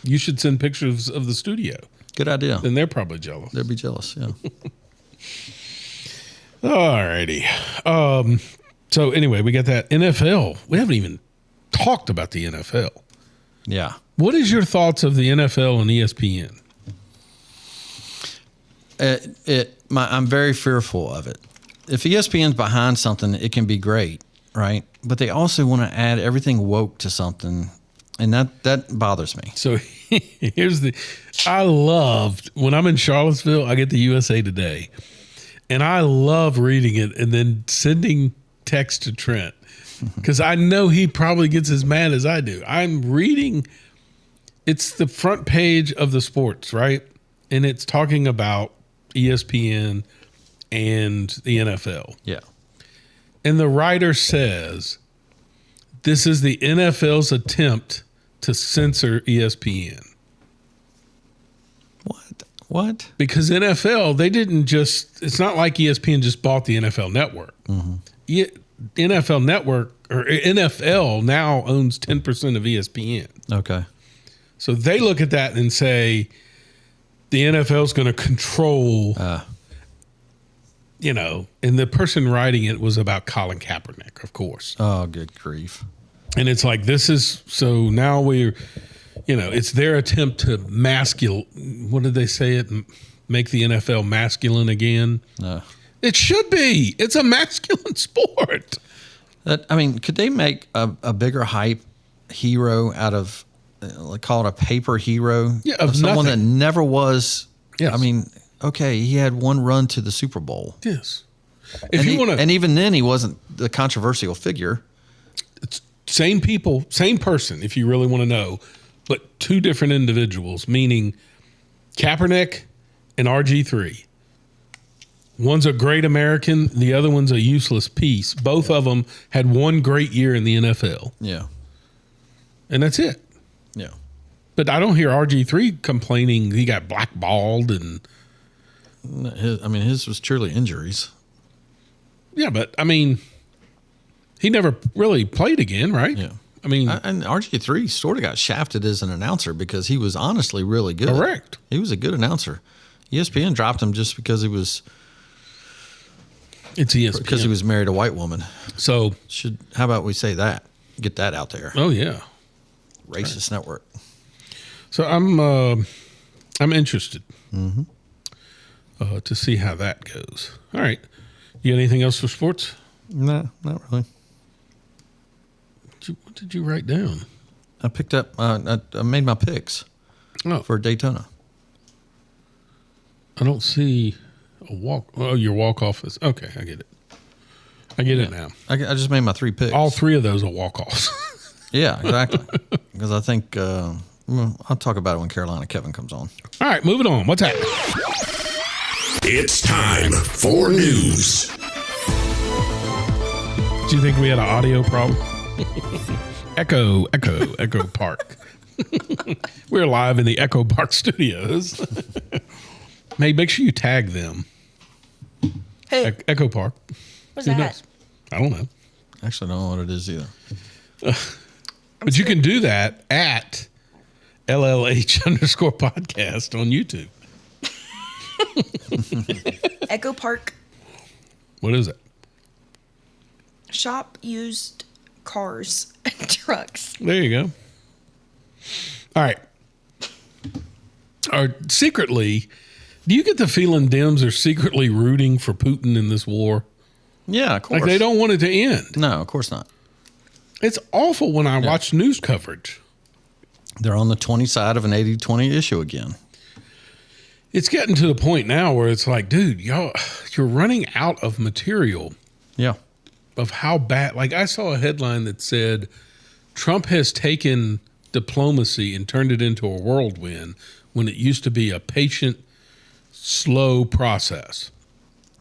S2: You should send pictures of the studio.
S3: Good idea.
S2: Then they're probably jealous.
S3: They'd be jealous, yeah.
S2: All righty. So anyway, we got that NFL. We haven't even talked about the NFL.
S3: Yeah.
S2: What is your thoughts of the NFL and ESPN?
S3: I'm very fearful of it. If ESPN's behind something, it can be great, right? But they also want to add everything woke to something, and that bothers me.
S2: So I loved when I'm in Charlottesville, I get the USA Today, and I love reading it and then sending text to Trent because I know he probably gets as mad as I do. I'm reading, it's the front page of the sports, right? And it's talking about ESPN and the NFL.
S3: Yeah.
S2: And the writer says, this is the NFL's attempt to censor ESPN.
S3: What?
S2: Because NFL, they didn't just, it's not like ESPN just bought the NFL network. NFL network, or NFL now owns 10% of ESPN.
S3: Okay.
S2: So they look at that and say, the NFL is going to control, and the person writing it was about Colin Kaepernick, of course.
S3: Oh, good grief.
S2: And it's like, so now it's their attempt to what did they say it? Make the NFL masculine again? No. It should be. It's a masculine sport.
S3: Could they make a bigger hype hero out of, call it a paper hero?
S2: Yeah, of
S3: someone
S2: nothing.
S3: that never was.
S2: Yes.
S3: Okay, he had one run to the Super Bowl.
S2: Yes.
S3: And even then, he wasn't the controversial figure.
S2: It's same people, same person, if you really want to know, but two different individuals, meaning Kaepernick and RG3. One's a great American, the other one's a useless piece. Both of them had one great year in the NFL.
S3: Yeah.
S2: And that's it.
S3: Yeah.
S2: But I don't hear RG3 complaining he got blackballed and
S3: his was truly injuries.
S2: yeah, but he never really played again, right?
S3: Yeah.
S2: And
S3: RG3 sort of got shafted as an announcer because he was honestly really good.
S2: Correct.
S3: He was a good announcer. ESPN dropped him just because
S2: it's ESPN.
S3: Because he was married to a white woman.
S2: So
S3: how about we say that? Get that out there.
S2: Oh yeah.
S3: Racist network.
S2: So I'm interested to see how that goes. All right. You got anything else for sports?
S3: No, not really.
S2: What did you write down?
S3: I picked up. I made my picks for Daytona.
S2: I don't see a walk. Oh, your walk off is okay. I get it. I get it now.
S3: I just made my 3 picks.
S2: All 3 of those are walk offs.
S3: Yeah, exactly. Because I think I'll talk about it when Carolina Kevin comes on.
S2: All right, moving on. What's happening?
S1: It's time for news.
S2: Do you think we had an audio problem? Echo Park. We're live in the Echo Park studios. Hey, make sure you tag them.
S4: Hey,
S2: Echo Park.
S4: what's that?
S2: knows? I don't know.
S3: Actually, I don't know what it is either.
S2: But you can do that at LLH_podcast on YouTube.
S4: Echo Park
S2: What is it?
S4: shop used cars and trucks.
S2: There you go. All right. Secretly, do you get the feeling Dems are secretly rooting for Putin in this war?
S3: Yeah, of course.
S2: Like they don't want it to end.
S3: No, of course not.
S2: It's awful when I watch news coverage.
S3: They're on the 20 side of an 80-20 issue again.
S2: It's getting to the point now where it's like, dude, you're running out of material.
S3: Yeah.
S2: Of how bad. Like I saw a headline that said Trump has taken diplomacy and turned it into a whirlwind when it used to be a patient, slow process.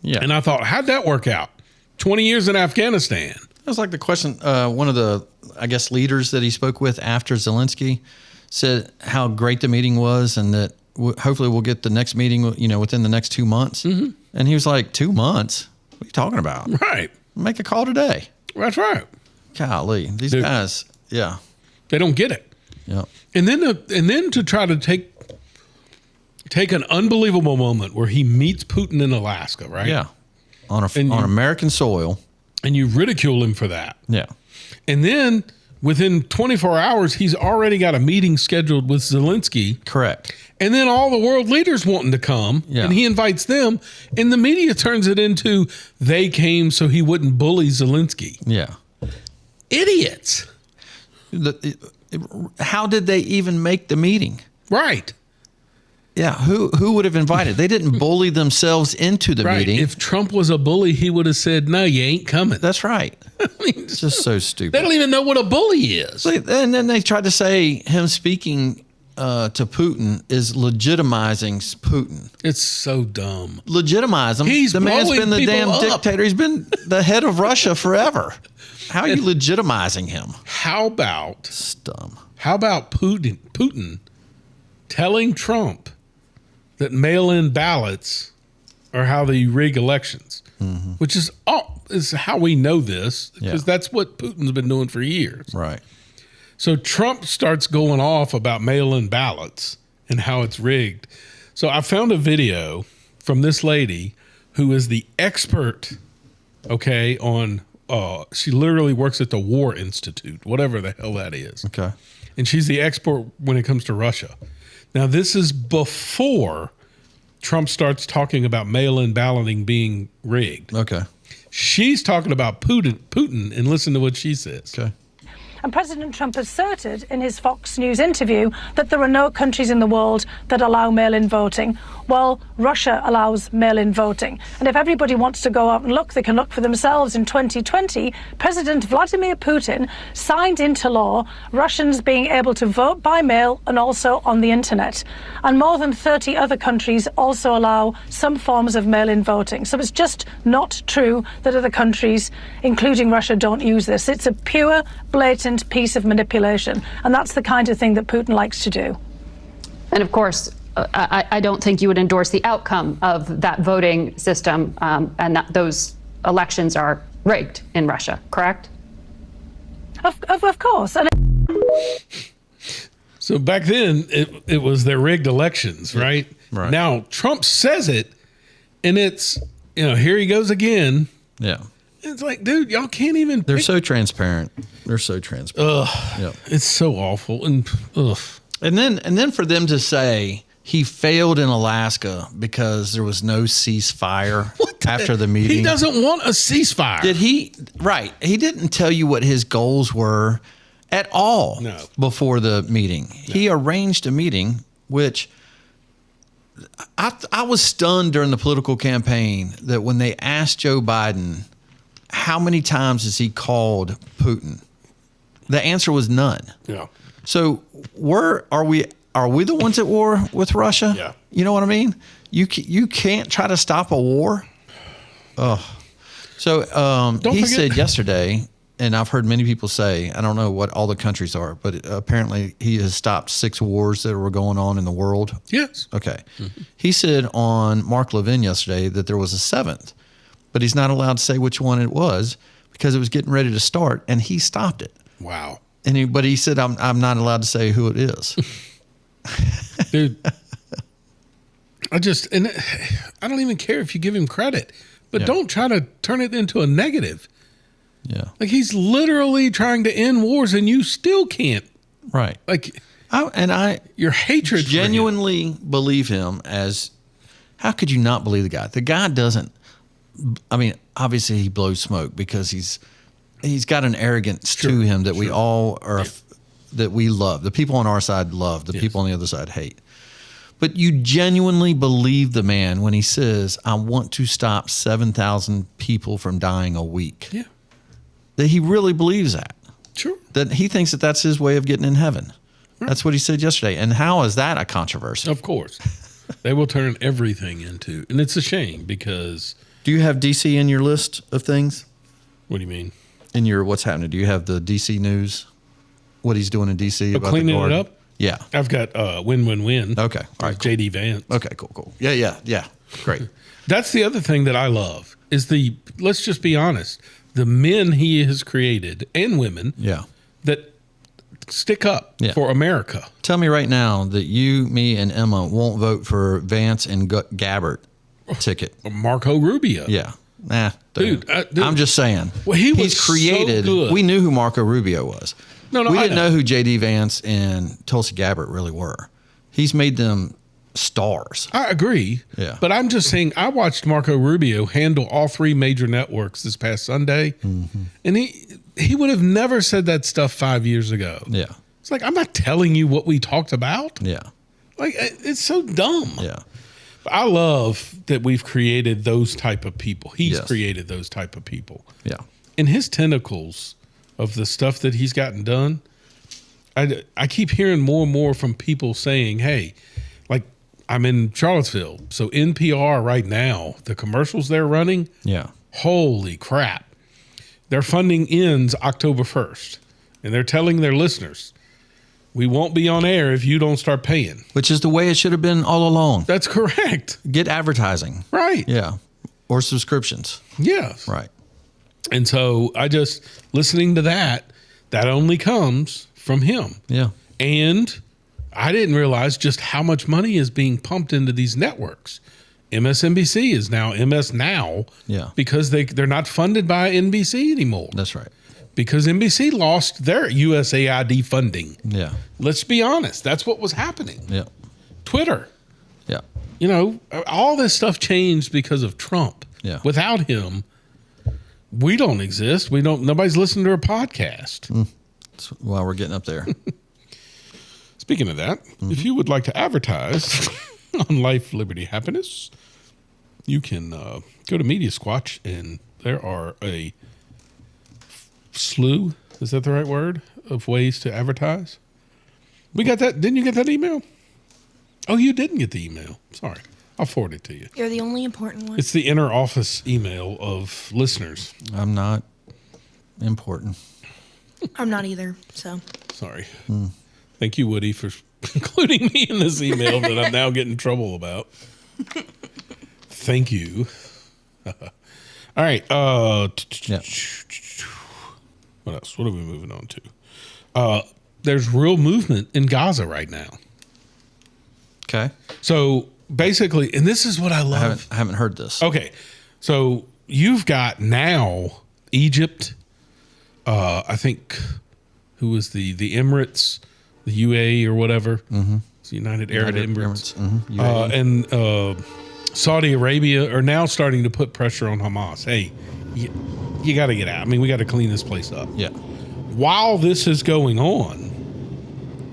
S3: Yeah.
S2: And I thought, how'd that work out? 20 years in Afghanistan.
S3: That was like the question. One of the, I guess, leaders that he spoke with after Zelensky said how great the meeting was, and that hopefully we'll get the next meeting, within the next 2 months. Mm-hmm. And he was like, 2 months? What are you talking about?
S2: Right.
S3: Make a call today.
S2: That's right.
S3: Golly, these guys, yeah,
S2: they don't get it.
S3: Yeah.
S2: And then to try to take an unbelievable moment where he meets Putin in Alaska, right?
S3: Yeah, on American soil,
S2: and you ridicule him for that.
S3: Yeah.
S2: And then within 24 hours, he's already got a meeting scheduled with Zelensky.
S3: Correct.
S2: And then all the world leaders wanting to come, and he invites them, and the media turns it into they came so he wouldn't bully Zelensky.
S3: Yeah.
S2: Idiots.
S3: How did they even make the meeting?
S2: Right.
S3: Yeah, who would have invited? They didn't bully themselves into the meeting.
S2: If Trump was a bully, he would have said, no, you ain't coming.
S3: That's right.
S2: I mean,
S3: It's just so stupid.
S2: They don't even know what a bully is.
S3: And then they tried to say him speaking to Putin is legitimizing Putin.
S2: It's so dumb.
S3: Legitimize him. The man's been the damn dictator. He's been the head of Russia forever. How are you legitimizing him?
S2: How about
S3: it's dumb.
S2: How about Putin telling Trump that mail-in ballots are how they rig elections, which is how we know this, because that's what Putin's been doing for years.
S3: Right.
S2: So Trump starts going off about mail-in ballots and how it's rigged. So I found a video from this lady who is the expert, on, she literally works at the War Institute, whatever the hell that is.
S3: Okay.
S2: And she's the expert when it comes to Russia. Now, this is before Trump starts talking about mail-in balloting being rigged.
S3: Okay.
S2: She's talking about Putin, and listen to what she says.
S3: Okay.
S6: And President Trump asserted in his Fox News interview that there are no countries in the world that allow mail-in voting. Well, Russia allows mail-in voting. And if everybody wants to go out and look, they can look for themselves. In 2020, President Vladimir Putin signed into law Russians being able to vote by mail and also on the internet. And more than 30 other countries also allow some forms of mail-in voting. So it's just not true that other countries, including Russia, don't use this. It's a pure, blatant piece of manipulation. And that's the kind of thing that Putin likes to do.
S7: And of course, I don't think you would endorse the outcome of that voting system, and that those elections are rigged in Russia, correct?
S6: Of course. And
S2: so back then, it was their rigged elections, right?
S3: Right.
S2: Now, Trump says it, and it's, here he goes again.
S3: Yeah.
S2: It's like, dude, y'all can't even.
S3: They're so transparent. They're so transparent.
S2: Ugh.
S3: Yep.
S2: It's so awful. And ugh.
S3: And then for them to say he failed in Alaska because there was no ceasefire after the meeting.
S2: He doesn't want a ceasefire.
S3: Did he? Right. He didn't tell you what his goals were at all before the meeting. No. He arranged a meeting, which I was stunned during the political campaign that when they asked Joe Biden, how many times has he called Putin? The answer was none.
S2: Yeah. So
S3: are we the ones at war with Russia?
S2: Yeah.
S3: You know what I mean? You can't try to stop a war. Oh. So he said yesterday, and I've heard many people say, I don't know what all the countries are, but apparently he has stopped 6 wars that were going on in the world.
S2: Yes.
S3: Okay. Mm-hmm. He said on Mark Levin yesterday that there was a 7th, but he's not allowed to say which one it was because it was getting ready to start, and he stopped it.
S2: Wow.
S3: But he said, I'm not allowed to say who it is.
S2: Dude, I don't even care if you give him credit, but don't try to turn it into a negative.
S3: Yeah.
S2: Like he's literally trying to end wars and you still can't.
S3: Right.
S2: Like,
S3: your
S2: hatred
S3: genuinely believe him as, how could you not believe the guy? The guy doesn't I mean, obviously he blows smoke because he's got an arrogance to him that we all are, that we love. The people on our side love. The people on the other side hate. But you genuinely believe the man when he says, I want to stop 7,000 people from dying a week.
S2: Yeah.
S3: That he really believes that.
S2: Sure.
S3: That he thinks that that's his way of getting in heaven. Right. That's what he said yesterday. And how is that a controversy?
S2: Of course. They will turn everything into, and it's a shame because.
S3: Do you have DC in your list of things?
S2: What do you mean?
S3: In your what's happening? Do you have the DC news? What he's doing in DC about
S2: cleaning
S3: the
S2: it up?
S3: Yeah.
S2: I've got win-win-win.
S3: Okay. All right.
S2: Cool. JD Vance.
S3: Okay, cool. Yeah. Great.
S2: That's the other thing that I love is let's just be honest, the men he has created and women that stick up for America.
S3: Tell me right now that you, me, and Emma won't vote for Vance and Gabbard ticket.
S2: Marco Rubio.
S3: Yeah. Nah.
S2: Dude,
S3: I'm just saying.
S2: Well, he's
S3: created.
S2: So good.
S3: We knew who Marco Rubio was.
S2: No,
S3: we didn't know who J.D. Vance and Tulsi Gabbard really were. He's made them stars.
S2: I agree.
S3: Yeah.
S2: But I'm just saying, I watched Marco Rubio handle all 3 major networks this past Sunday, and he would have never said that stuff 5 years ago.
S3: Yeah.
S2: It's like, I'm not telling you what we talked about.
S3: Yeah.
S2: Like, it's so dumb.
S3: Yeah.
S2: But I love that we've created those type of people. He's created those type of people.
S3: Yeah.
S2: And his tentacles of the stuff that he's gotten done, I keep hearing more and more from people saying, hey, like I'm in Charlottesville, so NPR right now, the commercials they're running, holy crap. Their funding ends October 1st, and they're telling their listeners, we won't be on air if you don't start paying.
S3: Which is the way it should have been all along.
S2: That's correct.
S3: Get advertising.
S2: Right.
S3: Yeah. Or subscriptions.
S2: Yes.
S3: Right.
S2: And so listening to that only comes from him.
S3: Yeah.
S2: And I didn't realize just how much money is being pumped into these networks. MSNBC is now MS Now.
S3: Yeah.
S2: Because they're not funded by NBC anymore.
S3: That's right.
S2: Because NBC lost their USAID funding.
S3: Yeah.
S2: Let's be honest. That's what was happening.
S3: Yeah.
S2: Twitter.
S3: Yeah.
S2: You know, all this stuff changed because of Trump.
S3: Yeah.
S2: Without him, we don't exist. Nobody's listening to our podcast.
S3: That's why we're getting up there.
S2: Speaking of that, if you would like to advertise on Life, Liberty, Happiness, you can go to Media Squatch, and there are a slew, is that the right word, of ways to advertise. We got that. Didn't you get that email? Oh, you didn't get the email. Sorry. I'll forward it to you.
S4: You're the only important one.
S2: It's the inner office email of listeners.
S3: I'm not important.
S4: I'm not either, so.
S2: Sorry. Thank you, Woody, for including me in this email that I'm now getting in trouble about. Thank you. All right. What else? What are we moving on to? There's real movement in Gaza right now.
S3: Okay.
S2: So basically, and this is what I love.
S3: I haven't heard this.
S2: Okay. So you've got now Egypt, I think, who was the Emirates, the UAE or whatever. It's United Arab Emirates. And Saudi Arabia are now starting to put pressure on Hamas. Hey, you got to get out. I mean, we got to clean this place up.
S3: Yeah.
S2: While this is going on,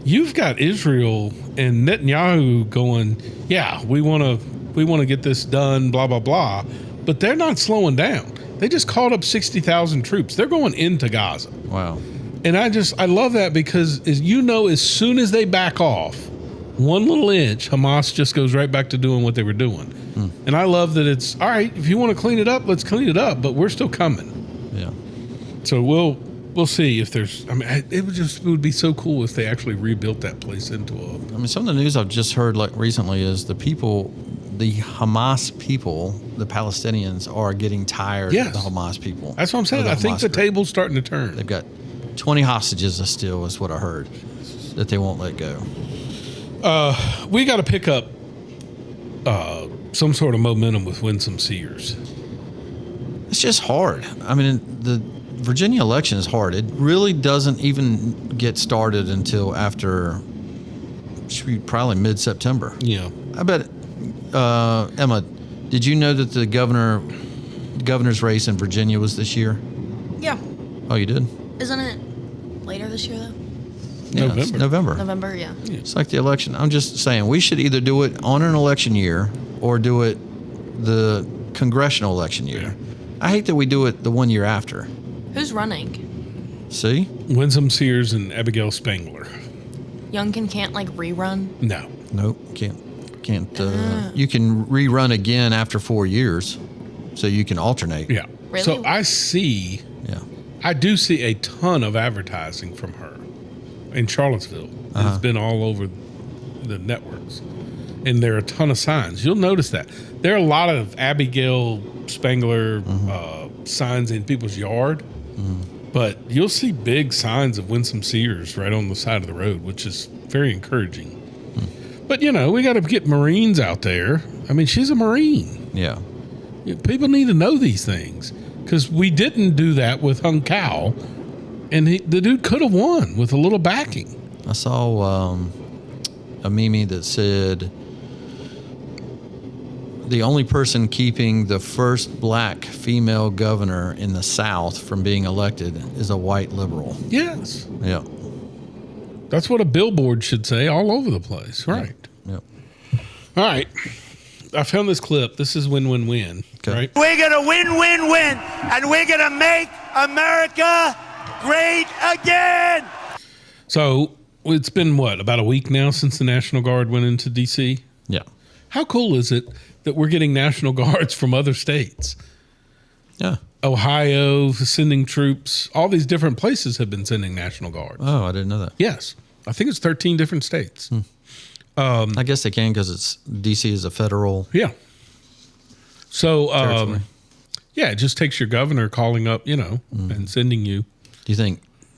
S2: you've got Israel and Netanyahu going, yeah, we want to get this done, blah, blah, blah. But they're not slowing down. They just called up 60,000 troops. They're going into Gaza.
S3: Wow.
S2: And I love that because, as soon as they back off, one little inch, Hamas just goes right back to doing what they were doing. And I love that it's, all right, if you want to clean it up, let's clean it up, but we're still coming.
S3: Yeah.
S2: So we'll see if there's, I mean, it would be so cool if they actually rebuilt that place into a.
S3: I mean, some of the news I've just heard recently is the Hamas people, the Palestinians, are getting tired of the Hamas people.
S2: That's what I'm saying. I think the table's starting to turn.
S3: They've got 20 hostages still, is what I heard, that they won't let go.
S2: We got to pick up some sort of momentum with Winsome Sears.
S3: It's just hard. I mean, the Virginia election is hard. It really doesn't even get started until after, probably mid-September.
S2: Yeah.
S3: I bet, Emma, did you know that the governor governor's race in Virginia was this year?
S4: Yeah.
S3: Oh, you did?
S4: Isn't it later this year, though?
S3: Yeah, it's November.
S4: November, yeah.
S3: It's like the election. I'm just saying we should either do it on an election year or do it the congressional election year. I hate that we do it the 1 year after.
S4: Who's running?
S3: See?
S2: Winsome Sears and Abigail Spangler.
S4: Youngkin can't, like, rerun?
S2: No.
S3: Nope, can't. You can rerun again after 4 years, so you can alternate.
S2: Yeah.
S4: Really?
S2: So I do see a ton of advertising from her in Charlottesville. It's been all over the networks. And there are a ton of signs. You'll notice that. There are a lot of Abigail Spangler signs in people's yard, but you'll see big signs of Winsome Sears right on the side of the road, which is very encouraging. But, we got to get Marines out there. I mean, she's a Marine.
S3: Yeah.
S2: People need to know these things because we didn't do that with Hung Cao, and the dude could have won with a little backing.
S3: I saw a meme that said the only person keeping the first black female governor in the South from being elected is a white liberal.
S2: Yes.
S3: Yeah.
S2: That's what a billboard should say all over the place. Right.
S3: Yep.
S2: All right. I found this clip. This is win-win-win.
S3: Okay.
S2: Right?
S8: We're going to win-win-win, and we're going to make America great again.
S2: So it's been, about a week now since the National Guard went into D.C.?
S3: Yeah.
S2: How cool is it that we're getting National Guards from other states?
S3: Yeah.
S2: Ohio sending troops. All these different places have been sending National Guards.
S3: Oh, I didn't know that.
S2: Yes. I think it's 13 different states.
S3: I guess they can because D.C. is a federal.
S2: Yeah. So,
S3: territory.
S2: it just takes your governor calling up, and sending you.
S3: Do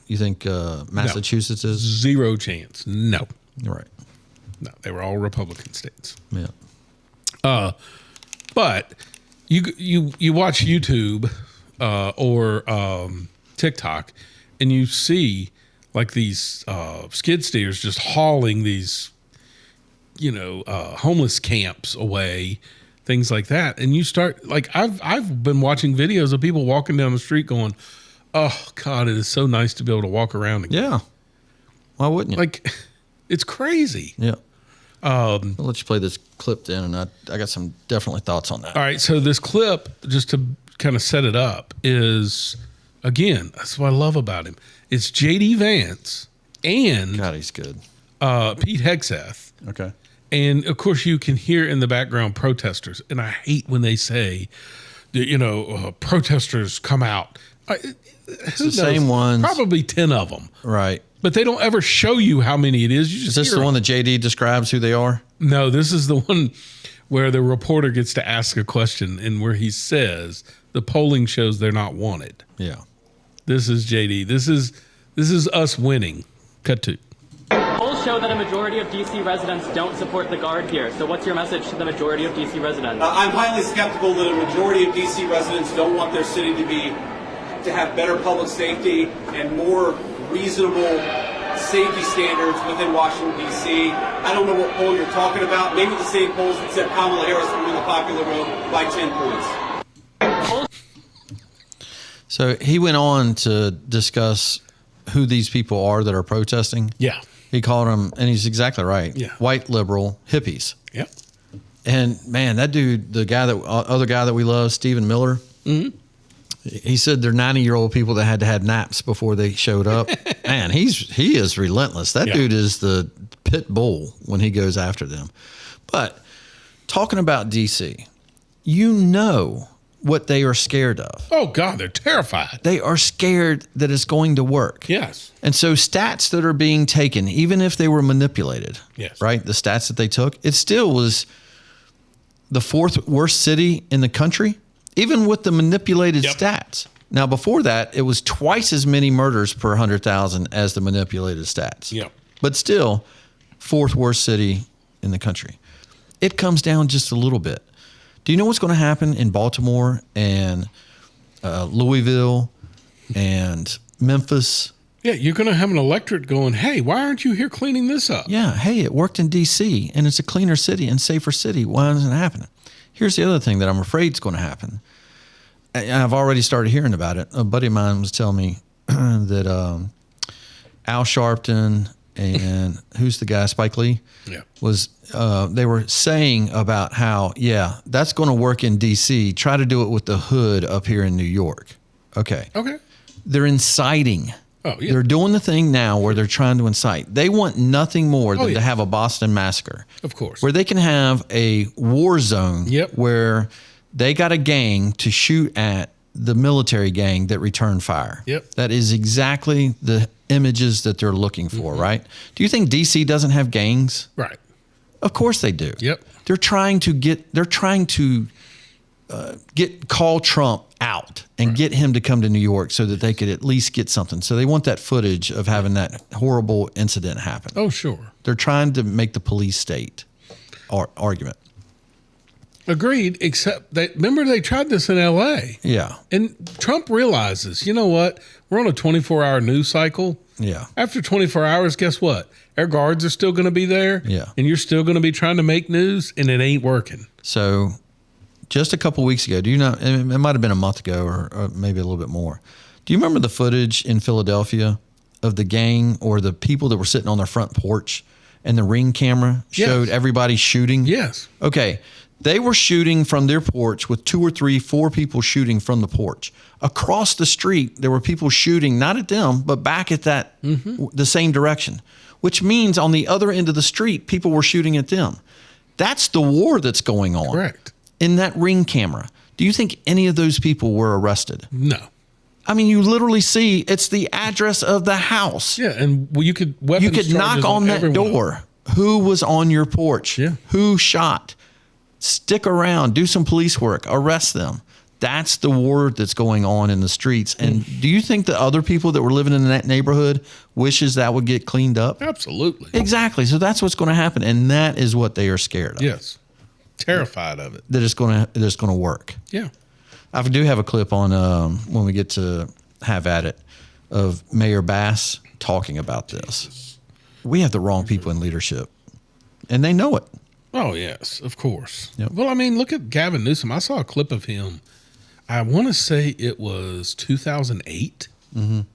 S3: you think Massachusetts is?
S2: Zero chance. No.
S3: Right.
S2: No, they were all Republican states.
S3: Yeah.
S2: But you watch YouTube or TikTok, and you see like these skid steers just hauling these, homeless camps away, things like that. And you start I've been watching videos of people walking down the street going, "Oh God, it is so nice to be able to walk around again."
S3: Yeah. Why wouldn't you?
S2: It's crazy.
S3: Yeah. I'll let you play this clip then, and I got some definitely thoughts on that.
S2: All right, so this clip, just to kind of set it up, is, again, that's what I love about him. It's J.D. Vance and
S3: God, he's good.
S2: Pete Hegseth.
S3: Okay.
S2: And, of course, you can hear in the background protesters. And I hate when they say, protesters come out.
S3: It's the same ones.
S2: Probably 10 of them.
S3: Right.
S2: But they don't ever show you how many it is. You just
S3: Is this
S2: hear
S3: the one
S2: them.
S3: that JD describes who they are?
S2: No, this is the one where the reporter gets to ask a question and where he says the polling shows they're not wanted.
S3: Yeah.
S2: This is JD. This is us winning. Cut to.
S9: Polls show that a majority of D.C. residents don't support the Guard here. So what's your message to the majority of D.C. residents?
S10: I'm highly skeptical that a majority of D.C. residents don't want their city to have better public safety and more reasonable safety standards within Washington, D.C. I don't know what poll you're talking about. Maybe the same polls that said Kamala Harris would win the popular vote by 10 points.
S3: So he went on to discuss who these people are that are protesting.
S2: Yeah.
S3: He called them, and he's exactly right.
S2: Yeah.
S3: White liberal hippies.
S2: Yep.
S3: And man, that dude, the guy other guy that we love, Stephen Miller.
S2: Mm-hmm.
S3: He said they're 90-year-old people that had to have naps before they showed up. Man, he is relentless. That dude is the pit bull when he goes after them. But talking about DC, what they are scared of.
S2: Oh God, they're terrified.
S3: They are scared that it's going to work.
S2: Yes.
S3: And so stats that are being taken, even if they were manipulated,
S2: yes,
S3: right? The stats that they took, it still was the fourth worst city in the country, even with the manipulated stats. Now, before that, it was twice as many murders per 100,000 as the manipulated stats.
S2: Yep.
S3: But still, fourth worst city in the country. It comes down just a little bit. Do you know what's going to happen in Baltimore and Louisville and Memphis?
S2: Yeah, you're going to have an electorate going, hey, why aren't you here cleaning this up?
S3: Yeah, hey, it worked in D.C., and it's a cleaner city and safer city. Why isn't it happening? Here's the other thing that I'm afraid is going to happen. I've already started hearing about it. A buddy of mine was telling me that Al Sharpton and who's the guy, Spike Lee, was they were saying about how, that's going to work in D.C. Try to do it with the hood up here in New York. Okay. They're inciting. Oh, yeah. They're doing the thing now where they're trying to incite. They want nothing more than to have a Boston massacre.
S2: Of course.
S3: Where they can have a war zone where they got a gang to shoot at the military gang that returned fire. That is exactly the images that they're looking for, right? Do you think DC doesn't have gangs?
S2: Right.
S3: Of course they do. They're trying to call Trump out and get him to come to New York so that they could at least get something. So they want that footage of having that horrible incident happen.
S2: Oh, sure.
S3: They're trying to make the police state argument.
S2: Agreed, except remember they tried this in L.A.
S3: Yeah.
S2: And Trump realizes, you know what? We're on a 24-hour news cycle.
S3: Yeah.
S2: After 24 hours, guess what? Our guards are still going to be there.
S3: Yeah.
S2: And you're still going to be trying to make news, and it ain't working.
S3: So just a couple weeks ago, do you know, it might have been a month ago or maybe a little bit more. Do you remember the footage in Philadelphia of the gang or the people that were sitting on their front porch and the Ring camera showed everybody shooting?
S2: Yes.
S3: Okay. They were shooting from their porch with 2 or 3, 4 people shooting from the porch. Across the street, there were people shooting, not at them, but back at that, the same direction, which means on the other end of the street, people were shooting at them. That's the war that's going on.
S2: Correct.
S3: In that Ring camera. Do you think any of those people were arrested?
S2: No.
S3: I mean, you literally see it's the address of the house.
S2: Yeah, and you could
S3: knock on that door. Who was on your porch?
S2: Yeah.
S3: Who shot? Stick around, do some police work, arrest them. That's the war that's going on in the streets. And do you think the other people that were living in that neighborhood wishes that would get cleaned up?
S2: Absolutely.
S3: Exactly. So that's what's going to happen. And that is what they are scared of.
S2: Yes. Terrified of it.
S3: That it's going to work.
S2: Yeah.
S3: I do have a clip on when we get to have at it of Mayor Bass talking about this. We have the wrong people in leadership, and they know it.
S2: Oh, yes, of course.
S3: Yep.
S2: Well, I mean, look at Gavin Newsom. I saw a clip of him. I want to say it was 2008. And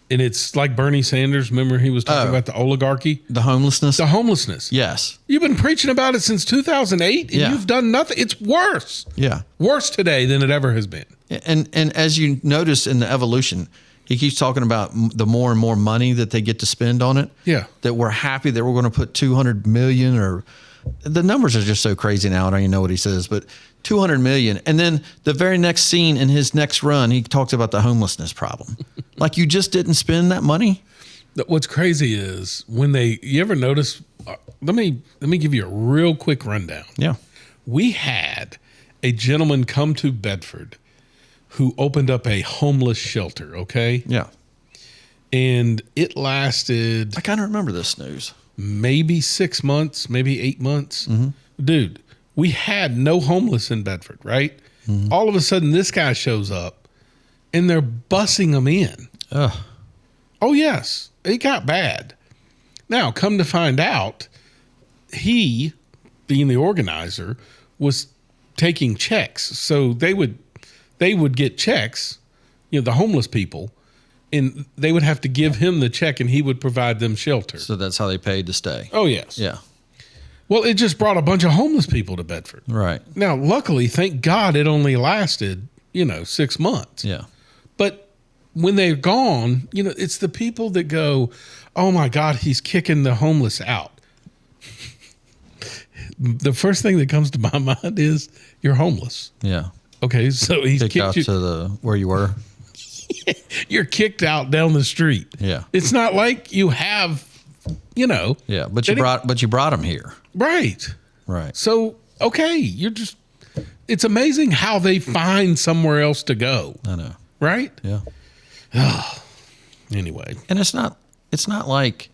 S2: it's like Bernie Sanders. Remember he was talking about the oligarchy?
S3: The homelessness?
S2: The homelessness.
S3: Yes.
S2: You've been preaching about it since 2008, and you've done nothing. It's worse.
S3: Yeah.
S2: Worse today than it ever has been.
S3: And as you notice in the evolution, he keeps talking about the more and more money that they get to spend on it.
S2: Yeah.
S3: That we're happy that we're going to put $200 million or the numbers are just so crazy now. I don't even know what he says, but 200 million. And then the very next scene in his next run, he talks about the homelessness problem. Like you just didn't spend that money.
S2: What's crazy is you ever notice, let me give you a real quick rundown.
S3: Yeah.
S2: We had a gentleman come to Bedford who opened up a homeless shelter. Okay.
S3: Yeah.
S2: And it lasted.
S3: I kind of remember this news.
S2: Maybe 6 months, maybe 8 months. Dude, we had no homeless in Bedford, right? All of a sudden, this guy shows up, and they're bussing him in.
S3: Ugh.
S2: Oh, yes. It got bad. Now, come to find out, he, being the organizer, was taking checks. So they would get checks, the homeless people, and they would have to give him the check and he would provide them shelter.
S3: So that's how they paid to stay.
S2: Oh, yes.
S3: Yeah.
S2: Well, it just brought a bunch of homeless people to Bedford.
S3: Right.
S2: Now, luckily, thank God it only lasted, 6 months.
S3: Yeah.
S2: But when they're gone, it's the people that go, oh my God, he's kicking the homeless out. The first thing that comes to my mind is you're homeless.
S3: Yeah.
S2: Okay, so he's
S3: kicked out
S2: you
S3: to where you were.
S2: You're kicked out down the street.
S3: Yeah.
S2: It's not like you have,
S3: Yeah, but you brought him here.
S2: Right.
S3: Right.
S2: So, okay, it's amazing how they find somewhere else to go.
S3: I know.
S2: Right?
S3: Yeah.
S2: Anyway.
S3: And it's not like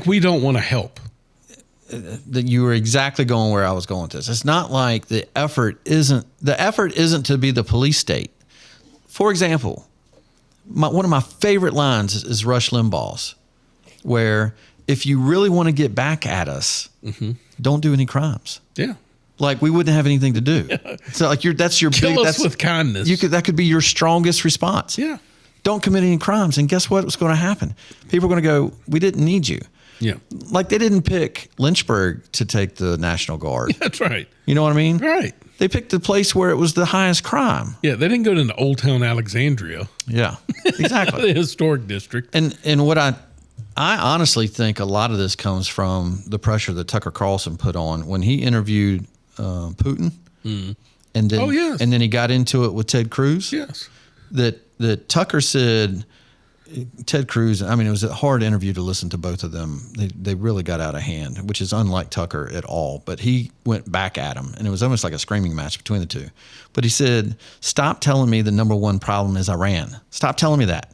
S2: we don't want to help.
S3: That you were exactly going where I was going with this. It's not like the effort isn't to be the police state. For example, one of my favorite lines is Rush Limbaugh's, where if you really want to get back at us, don't do any crimes.
S2: Yeah.
S3: like we wouldn't have anything to do. So like that's your
S2: Kill
S3: big,
S2: us with kindness.
S3: That could be your strongest response.
S2: Yeah.
S3: Don't commit any crimes. And guess what was going to happen? People are going to go, we didn't need you.
S2: Yeah.
S3: Like they didn't pick Lynchburg to take the National Guard.
S2: That's right.
S3: You know what I mean?
S2: Right.
S3: They picked the place where it was the highest crime.
S2: Yeah, they didn't go to Old Town Alexandria.
S3: Yeah, exactly.
S2: The historic district.
S3: And what I honestly think a lot of this comes from the pressure that Tucker Carlson put on when he interviewed Putin. And then and then he got into it with Ted Cruz.
S2: Yes.
S3: That Tucker said Ted Cruz, I mean, it was a hard interview to listen to both of them. They really got out of hand, which is unlike Tucker at all. But he went back at him, and it was almost like a screaming match between the two. But he said, stop telling me the number one problem is Iran. Stop telling me that.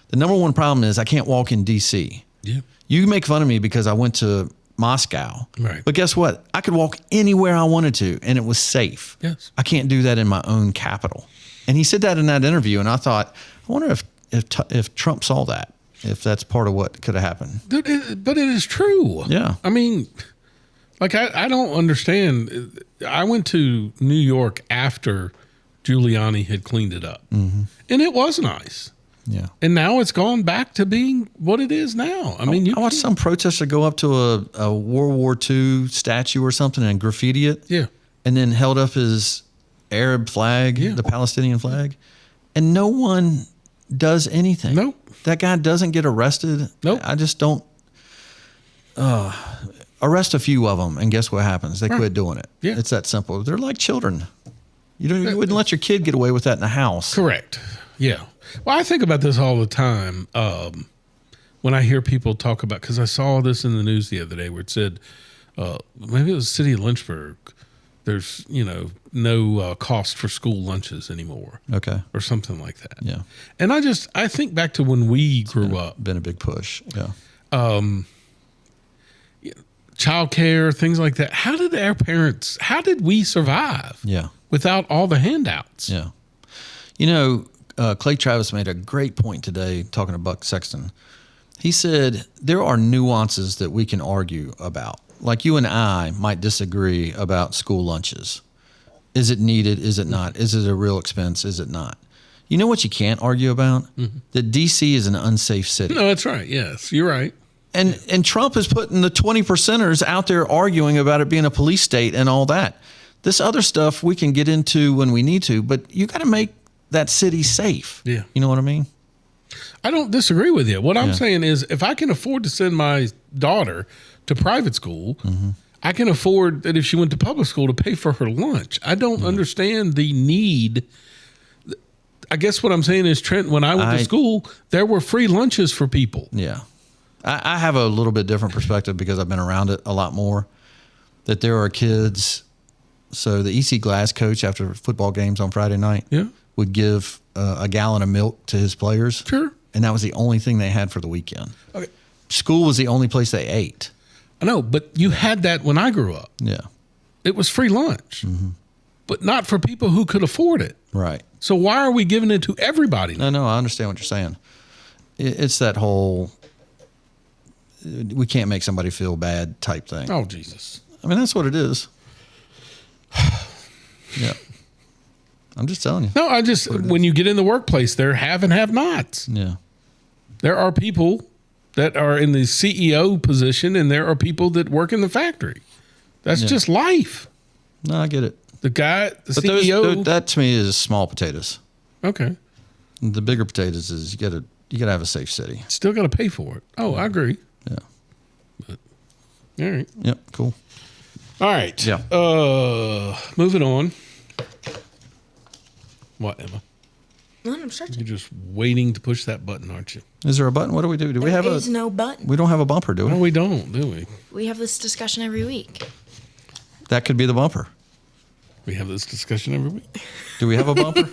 S3: The number one problem is I can't walk in D.C.
S2: Yeah.
S3: You make fun of me because I went to Moscow.
S2: Right.
S3: But guess what? I could walk anywhere I wanted to, and it was safe.
S2: Yes.
S3: I can't do that in my own capital. And he said that in that interview, and I thought, I wonder if Trump saw that, if that's part of what could have happened.
S2: But it is true.
S3: Yeah.
S2: I mean, like, I don't understand. I went to New York after Giuliani had cleaned it up. Mm-hmm. And it was nice.
S3: Yeah.
S2: And now it's gone back to being what it is now. I mean,
S3: I watched some protester go up to a World War II statue or something and graffiti it.
S2: Yeah.
S3: And then held up his Arab flag, the Palestinian flag. And no one does anything.
S2: Nope.
S3: That guy doesn't get arrested.
S2: Nope.
S3: I just don't arrest a few of them, and guess what happens? They quit doing it.
S2: Yeah.
S3: It's that simple. They're like children. You wouldn't let your kid get away with that in the house.
S2: Correct. Yeah. Well, I think about this all the time when I hear people talk about, because I saw this in the news the other day where it said, maybe it was the city of Lynchburg, there's, no cost for school lunches anymore.
S3: Okay.
S2: Or something like that.
S3: Yeah.
S2: And I think back to when we grew up.
S3: Been a big push. Yeah.
S2: Childcare, things like that. How did we survive?
S3: Yeah.
S2: Without all the handouts?
S3: Yeah. Clay Travis made a great point today talking to Buck Sexton. He said there are nuances that we can argue about. Like you and I might disagree about school lunches. Is it needed? Is it not? Is it a real expense? Is it not? You know what you can't argue about? Mm-hmm. That D.C. is an unsafe city.
S2: No, that's right. Yes, you're right.
S3: And Trump is putting the 20%ers out there arguing about it being a police state and all that. This other stuff we can get into when we need to, but you got to make that city safe.
S2: Yeah.
S3: You know what I mean?
S2: I don't disagree with you. What I'm saying is if I can afford to send my daughter to private school, mm-hmm. I can afford that if she went to public school to pay for her lunch. I don't understand the need. I guess what I'm saying is, Trent, when I went to school, there were free lunches for people.
S3: Yeah. I have a little bit different perspective because I've been around it a lot more, that there are kids. So the EC Glass coach after football games on Friday night would give a gallon of milk to his players.
S2: Sure.
S3: And that was the only thing they had for the weekend.
S2: Okay.
S3: School was the only place they ate.
S2: I know, but you had that when I grew up.
S3: Yeah.
S2: It was free lunch, mm-hmm. but not for people who could afford it.
S3: Right.
S2: So why are we giving it to everybody now?
S3: No, I understand what you're saying. It's that whole, we can't make somebody feel bad type thing.
S2: Oh, Jesus.
S3: I mean, that's what it is. Yeah. I'm just telling you.
S2: No, when you get in the workplace, there have and have nots.
S3: Yeah.
S2: There are people that are in the CEO position, and there are people that work in the factory. That's just life.
S3: No, I get it.
S2: The CEO.
S3: That to me is small potatoes.
S2: Okay.
S3: The bigger potatoes is you gotta have a safe city.
S2: Still got to pay for it. Oh, I agree.
S3: Yeah.
S2: But, all right.
S3: Yep. Cool.
S2: All right.
S3: Yeah.
S2: Moving on. What, Emma?
S4: No, I'm searching.
S2: You're just waiting to push that button, aren't you?
S3: Is there a button? What do we do?
S4: There is no button.
S3: We don't have a bumper, do we?
S2: No, we don't, do we?
S4: We have this discussion every week.
S3: That could be the bumper.
S2: We have this discussion every week.
S3: Do we have a bumper?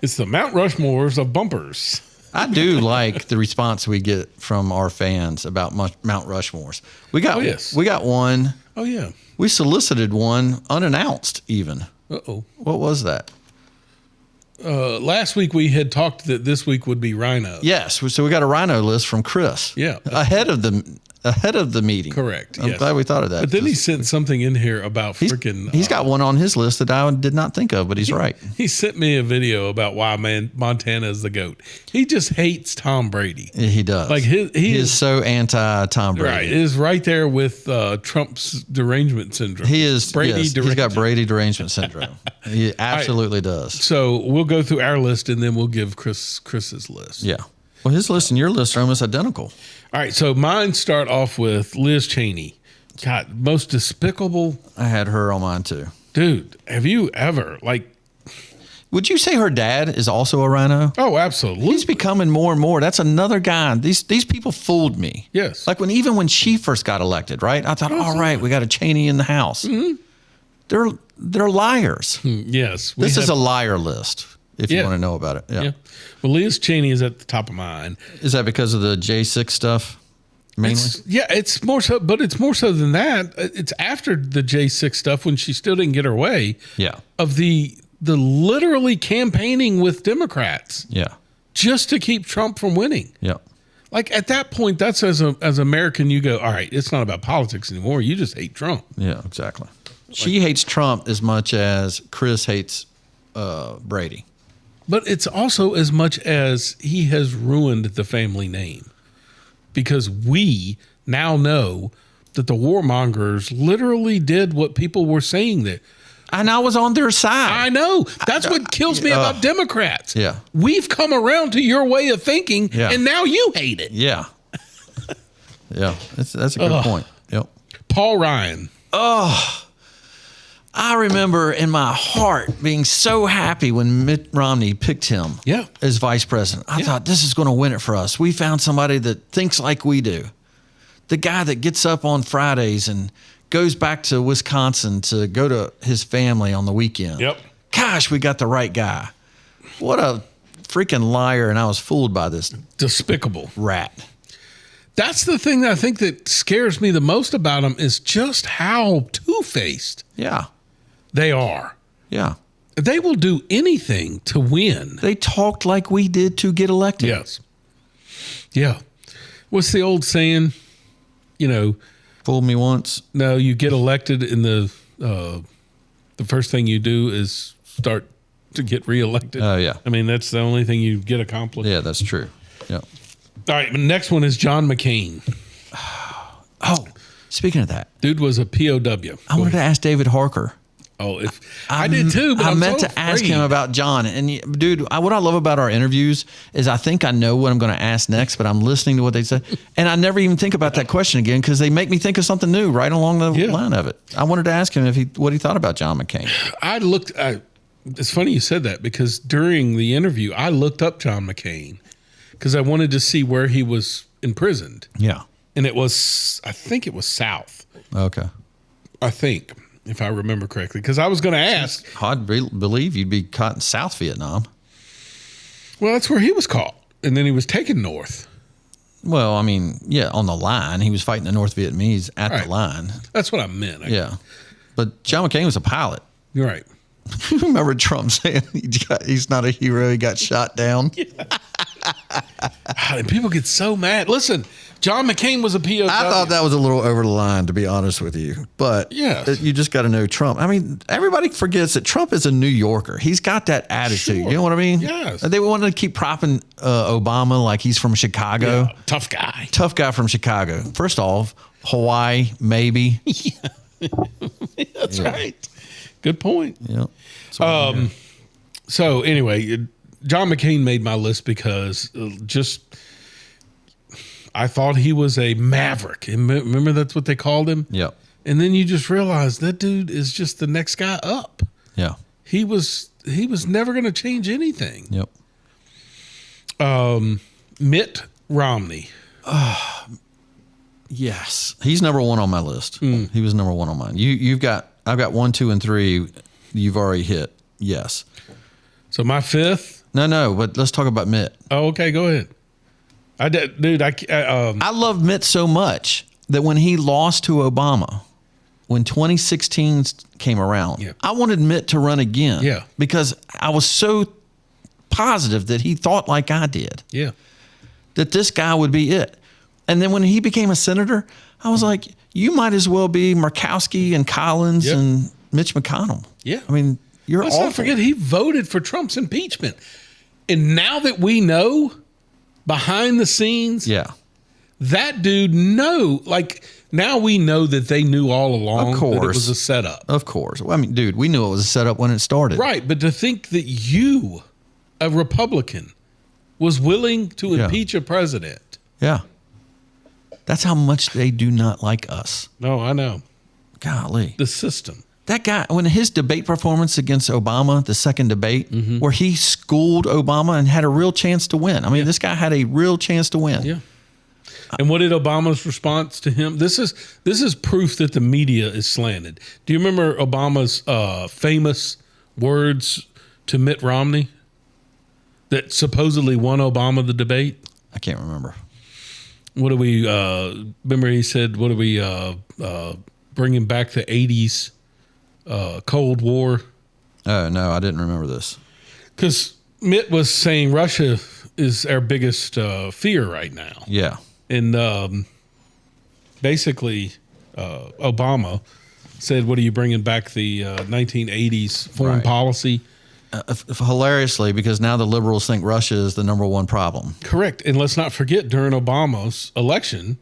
S2: It's the Mount Rushmores of bumpers.
S3: I do like the response we get from our fans about Mount Rushmores. We got one.
S2: Oh, yeah.
S3: We solicited one unannounced even.
S2: Uh-oh.
S3: What was that?
S2: Last week we had talked that this week would be rhino.
S3: Yes. So we got a rhino list from Chris.
S2: Yeah.
S3: Ahead of the ahead of the meeting.
S2: Correct.
S3: I'm glad we thought of that.
S2: But then he sent something in here about freaking.
S3: He's got one on his list that I did not think of, but he's right.
S2: He sent me a video about why Montana is the GOAT. He just hates Tom Brady.
S3: He does.
S2: Like he
S3: is so anti Tom Brady.
S2: Right. It is right there with Trump's derangement syndrome.
S3: He is.
S2: Brady
S3: He's got Brady derangement syndrome. He absolutely does.
S2: So we'll go through our list and then we'll give Chris's list.
S3: Yeah. Well, his list and your list are almost identical.
S2: All right, so mine start off with Liz Cheney. God, most despicable.
S3: I had her on mine too.
S2: Dude, have you ever,
S3: would you say her dad is also a rhino?
S2: Oh, absolutely.
S3: He's becoming more and more. That's another guy. These people fooled me.
S2: Yes.
S3: Like even when she first got elected, right? I thought, all right, we got a Cheney in the House. Mm-hmm. They're liars.
S2: Yes.
S3: This is a liar list. If you want to know about it. Yeah.
S2: Well, Liz Cheney is at the top of mine.
S3: Is that because of the J6 stuff mainly?
S2: It's more so, but it's more so than that. It's after the J6 stuff when she still didn't get her way.
S3: Yeah.
S2: Of the literally campaigning with Democrats.
S3: Yeah.
S2: Just to keep Trump from winning.
S3: Yeah.
S2: Like at that point, that's as American, you go, all right, it's not about politics anymore. You just hate Trump.
S3: Yeah, exactly. She hates Trump as much as Chris hates Brady.
S2: But it's also as much as he has ruined the family name, because we now know that the warmongers literally did what people were saying that.
S3: And I was on their side.
S2: I know. That's what kills me about Democrats.
S3: Yeah.
S2: We've come around to your way of thinking, and now you hate it.
S3: Yeah. Yeah. That's a good point. Yep.
S2: Paul Ryan.
S3: I remember in my heart being so happy when Mitt Romney picked him as vice president. I thought, this is going to win it for us. We found somebody that thinks like we do. The guy that gets up on Fridays and goes back to Wisconsin to go to his family on the weekend.
S2: Yep.
S3: Gosh, we got the right guy. What a freaking liar. And I was fooled by this
S2: despicable
S3: rat.
S2: That's the thing that I think that scares me the most about him is just how two-faced.
S3: Yeah.
S2: They are.
S3: Yeah.
S2: They will do anything to win.
S3: They talked like we did to get elected.
S2: Yes. Yeah. What's the old saying?
S3: Fooled me once.
S2: No, you get elected and the first thing you do is start to get reelected.
S3: Oh, yeah.
S2: I mean, that's the only thing you get accomplished.
S3: Yeah, that's true. Yeah.
S2: All right. The next one is John McCain.
S3: Oh, speaking of that.
S2: Dude was a POW.
S3: I wanted to ask David Harker.
S2: Oh, I did too, but
S3: I meant to ask him about John. And dude, what I love about our interviews is I think I know what I'm going to ask next, but I'm listening to what they say. And I never even think about that question again because they make me think of something new right along the line of it. I wanted to ask him what he thought about John McCain.
S2: It's funny you said that because during the interview, I looked up John McCain because I wanted to see where he was imprisoned.
S3: Yeah.
S2: And I think it was South.
S3: Okay.
S2: I think. If I remember correctly, because I was going to ask.
S3: I'd believe you'd be caught in South Vietnam.
S2: Well, that's where he was caught, and then he was taken north.
S3: Well, I mean, yeah, on the line. He was fighting the North Vietnamese at the line.
S2: That's what I meant.
S3: Yeah. But John McCain was a pilot.
S2: You're right.
S3: Remember Trump saying he's not a hero, he got shot down?
S2: And people get so mad. Listen, John McCain was a POW.
S3: I thought that was a little over the line, to be honest with you. But you just got to know Trump. I mean, everybody forgets that Trump is a New Yorker. He's got that attitude. Sure. You know what I mean?
S2: Yes.
S3: They wanted to keep propping Obama like he's from Chicago.
S2: Yeah, tough guy.
S3: Tough guy from Chicago. First off, Hawaii, maybe.
S2: That's right. Good point.
S3: Yeah.
S2: So anyway, John McCain made my list because I thought he was a maverick. And remember that's what they called him?
S3: Yep.
S2: And then you just realize that dude is just the next guy up.
S3: Yeah.
S2: He was never going to change anything.
S3: Yep.
S2: Mitt Romney.
S3: Yes. He's number one on my list. He was number one on mine. I've got 1, 2, and 3 you've already hit. Yes.
S2: So my fifth?
S3: No, but let's talk about Mitt.
S2: Oh, okay, go ahead.
S3: I love Mitt so much that when he lost to Obama, when 2016 came around, I wanted Mitt to run again.
S2: Yeah.
S3: Because I was so positive that he thought like I did.
S2: Yeah.
S3: That this guy would be it. And then when he became a senator, I was like, you might as well be Murkowski and Collins and Mitch McConnell.
S2: Yeah.
S3: I mean,
S2: Let's not forget he voted for Trump's impeachment. And now that we know behind the scenes, that dude now we know that they knew all along that it was a setup.
S3: Of course. Well, I mean, dude, we knew it was a setup when it started.
S2: Right. But to think that you, a Republican, was willing to impeach a president.
S3: Yeah. That's how much they do not like us.
S2: No, I know.
S3: Golly.
S2: The system.
S3: That guy, when his debate performance against Obama, the second debate, where he schooled Obama and had a real chance to win. I mean, this guy had a real chance to win.
S2: Yeah. And what did Obama's response to him? This is proof that the media is slanted. Do you remember Obama's famous words to Mitt Romney that supposedly won Obama the debate?
S3: I can't remember.
S2: What do we remember? He said, "What do we bringing back the '80s Cold War?"
S3: Oh no, I didn't remember this.
S2: Because Mitt was saying Russia is our biggest fear right now.
S3: Yeah.
S2: And basically, Obama said, "What are you bringing back the 1980s foreign policy?"
S3: Hilariously, because now the liberals think Russia is the number one problem.
S2: Correct. And let's not forget, during Obama's election,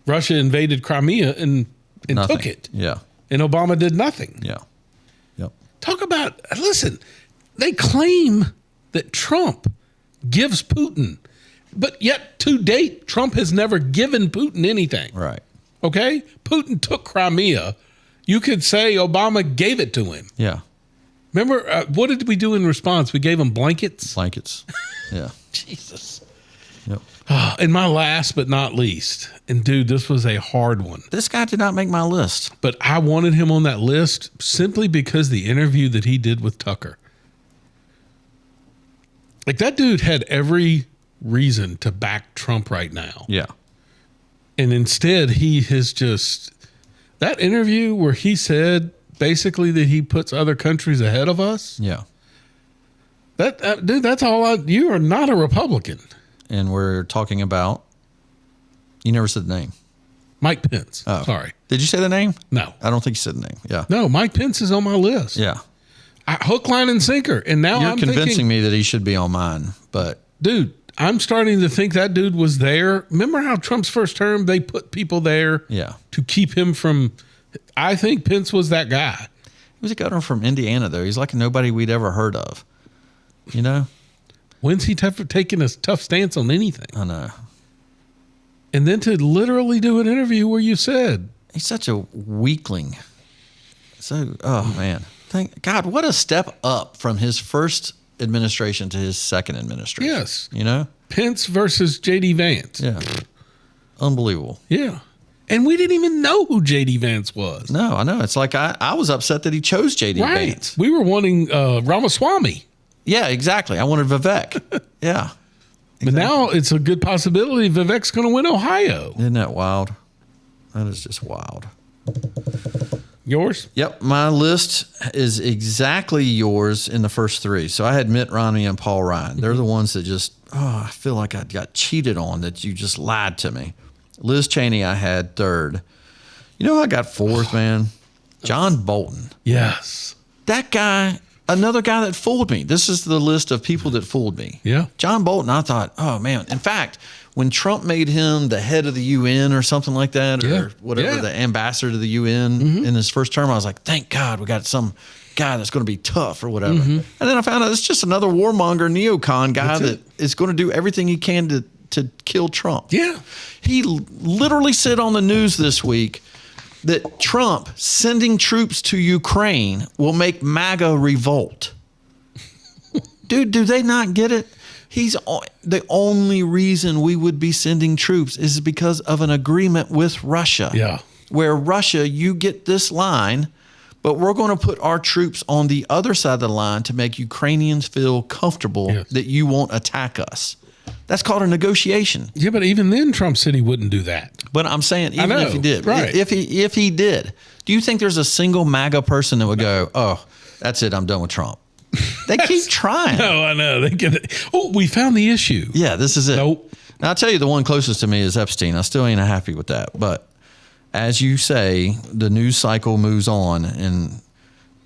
S2: Russia invaded Crimea and took it.
S3: Yeah.
S2: And Obama did nothing.
S3: Yeah. Yep.
S2: Talk about, listen, they claim that Trump gives Putin, but yet to date, Trump has never given Putin anything.
S3: Right.
S2: Okay? Putin took Crimea. You could say Obama gave it to him.
S3: Yeah.
S2: Remember, what did we do in response? We gave him blankets.
S3: Blankets. Yeah.
S2: Jesus.
S3: Yep.
S2: And my last but not least, and dude, this was a hard one.
S3: This guy did not make my list.
S2: But I wanted him on that list simply because the interview that he did with Tucker. Like, that dude had every reason to back Trump right now.
S3: Yeah.
S2: And instead, he has just, that interview where he said basically that he puts other countries ahead of us.
S3: Yeah.
S2: That dude, that's all you are not a Republican.
S3: And we're talking about, you never said the name.
S2: Mike Pence.
S3: Oh.
S2: Sorry.
S3: Did you say the name?
S2: No.
S3: I don't think you said the name. Yeah.
S2: No, Mike Pence is on my list.
S3: Yeah.
S2: Hook, line, and sinker. And now
S3: You're
S2: I'm
S3: convincing
S2: thinking,
S3: me that he should be on mine, but.
S2: Dude, I'm starting to think that dude was there. Remember how Trump's first term, they put people there to keep him from, I think Pence was that guy.
S3: He was a governor from Indiana, though. He's like nobody we'd ever heard of. You know?
S2: When's he taking a tough stance on anything?
S3: I know.
S2: And then to literally do an interview where you said.
S3: He's such a weakling. So, oh, man. Thank God, what a step up from his first administration to his second administration.
S2: Yes.
S3: You know?
S2: Pence versus J.D. Vance.
S3: Yeah. Unbelievable.
S2: Yeah. And we didn't even know who J.D. Vance was.
S3: No, I know. It's like I was upset that he chose J.D.
S2: Right.
S3: Vance.
S2: We were wanting Ramaswamy.
S3: Yeah, exactly. I wanted Vivek. Yeah.
S2: But now it's a good possibility Vivek's going to win Ohio.
S3: Isn't that wild? That is just wild.
S2: Yours?
S3: Yep. My list is exactly yours in the first three. So I had Mitt Romney and Paul Ryan. They're the ones that just, I feel like I got cheated on, that you just lied to me. Liz Cheney I had third. You know who I got fourth, man? John Bolton.
S2: Yes.
S3: That guy, another guy that fooled me. This is the list of people that fooled me.
S2: Yeah.
S3: John Bolton, I thought, oh, man. In fact, when Trump made him the head of the UN or something like that, or whatever, the ambassador to the UN in his first term, I was like, thank God we got some guy that's going to be tough or whatever. And then I found out it's just another warmonger neocon guy that is going to do everything he can to kill Trump.
S2: Yeah.
S3: He literally said on the news this week that Trump sending troops to Ukraine will make MAGA revolt. Dude, do they not get it? He's the only reason we would be sending troops is because of an agreement with Russia.
S2: Yeah.
S3: Where Russia, you get this line, but we're going to put our troops on the other side of the line to make Ukrainians feel comfortable that you won't attack us. That's called a negotiation.
S2: Yeah, but even then, Trump said he wouldn't do that.
S3: But I'm saying, even if he did,
S2: right.
S3: if he did, do you think there's a single MAGA person that would go, oh, that's it, I'm done with Trump? They keep trying.
S2: No, I know. They get it. Oh, we found the issue.
S3: Yeah, this is it.
S2: Nope.
S3: Now, I'll tell you, the one closest to me is Epstein. I still ain't happy with that. But as you say, the news cycle moves on, and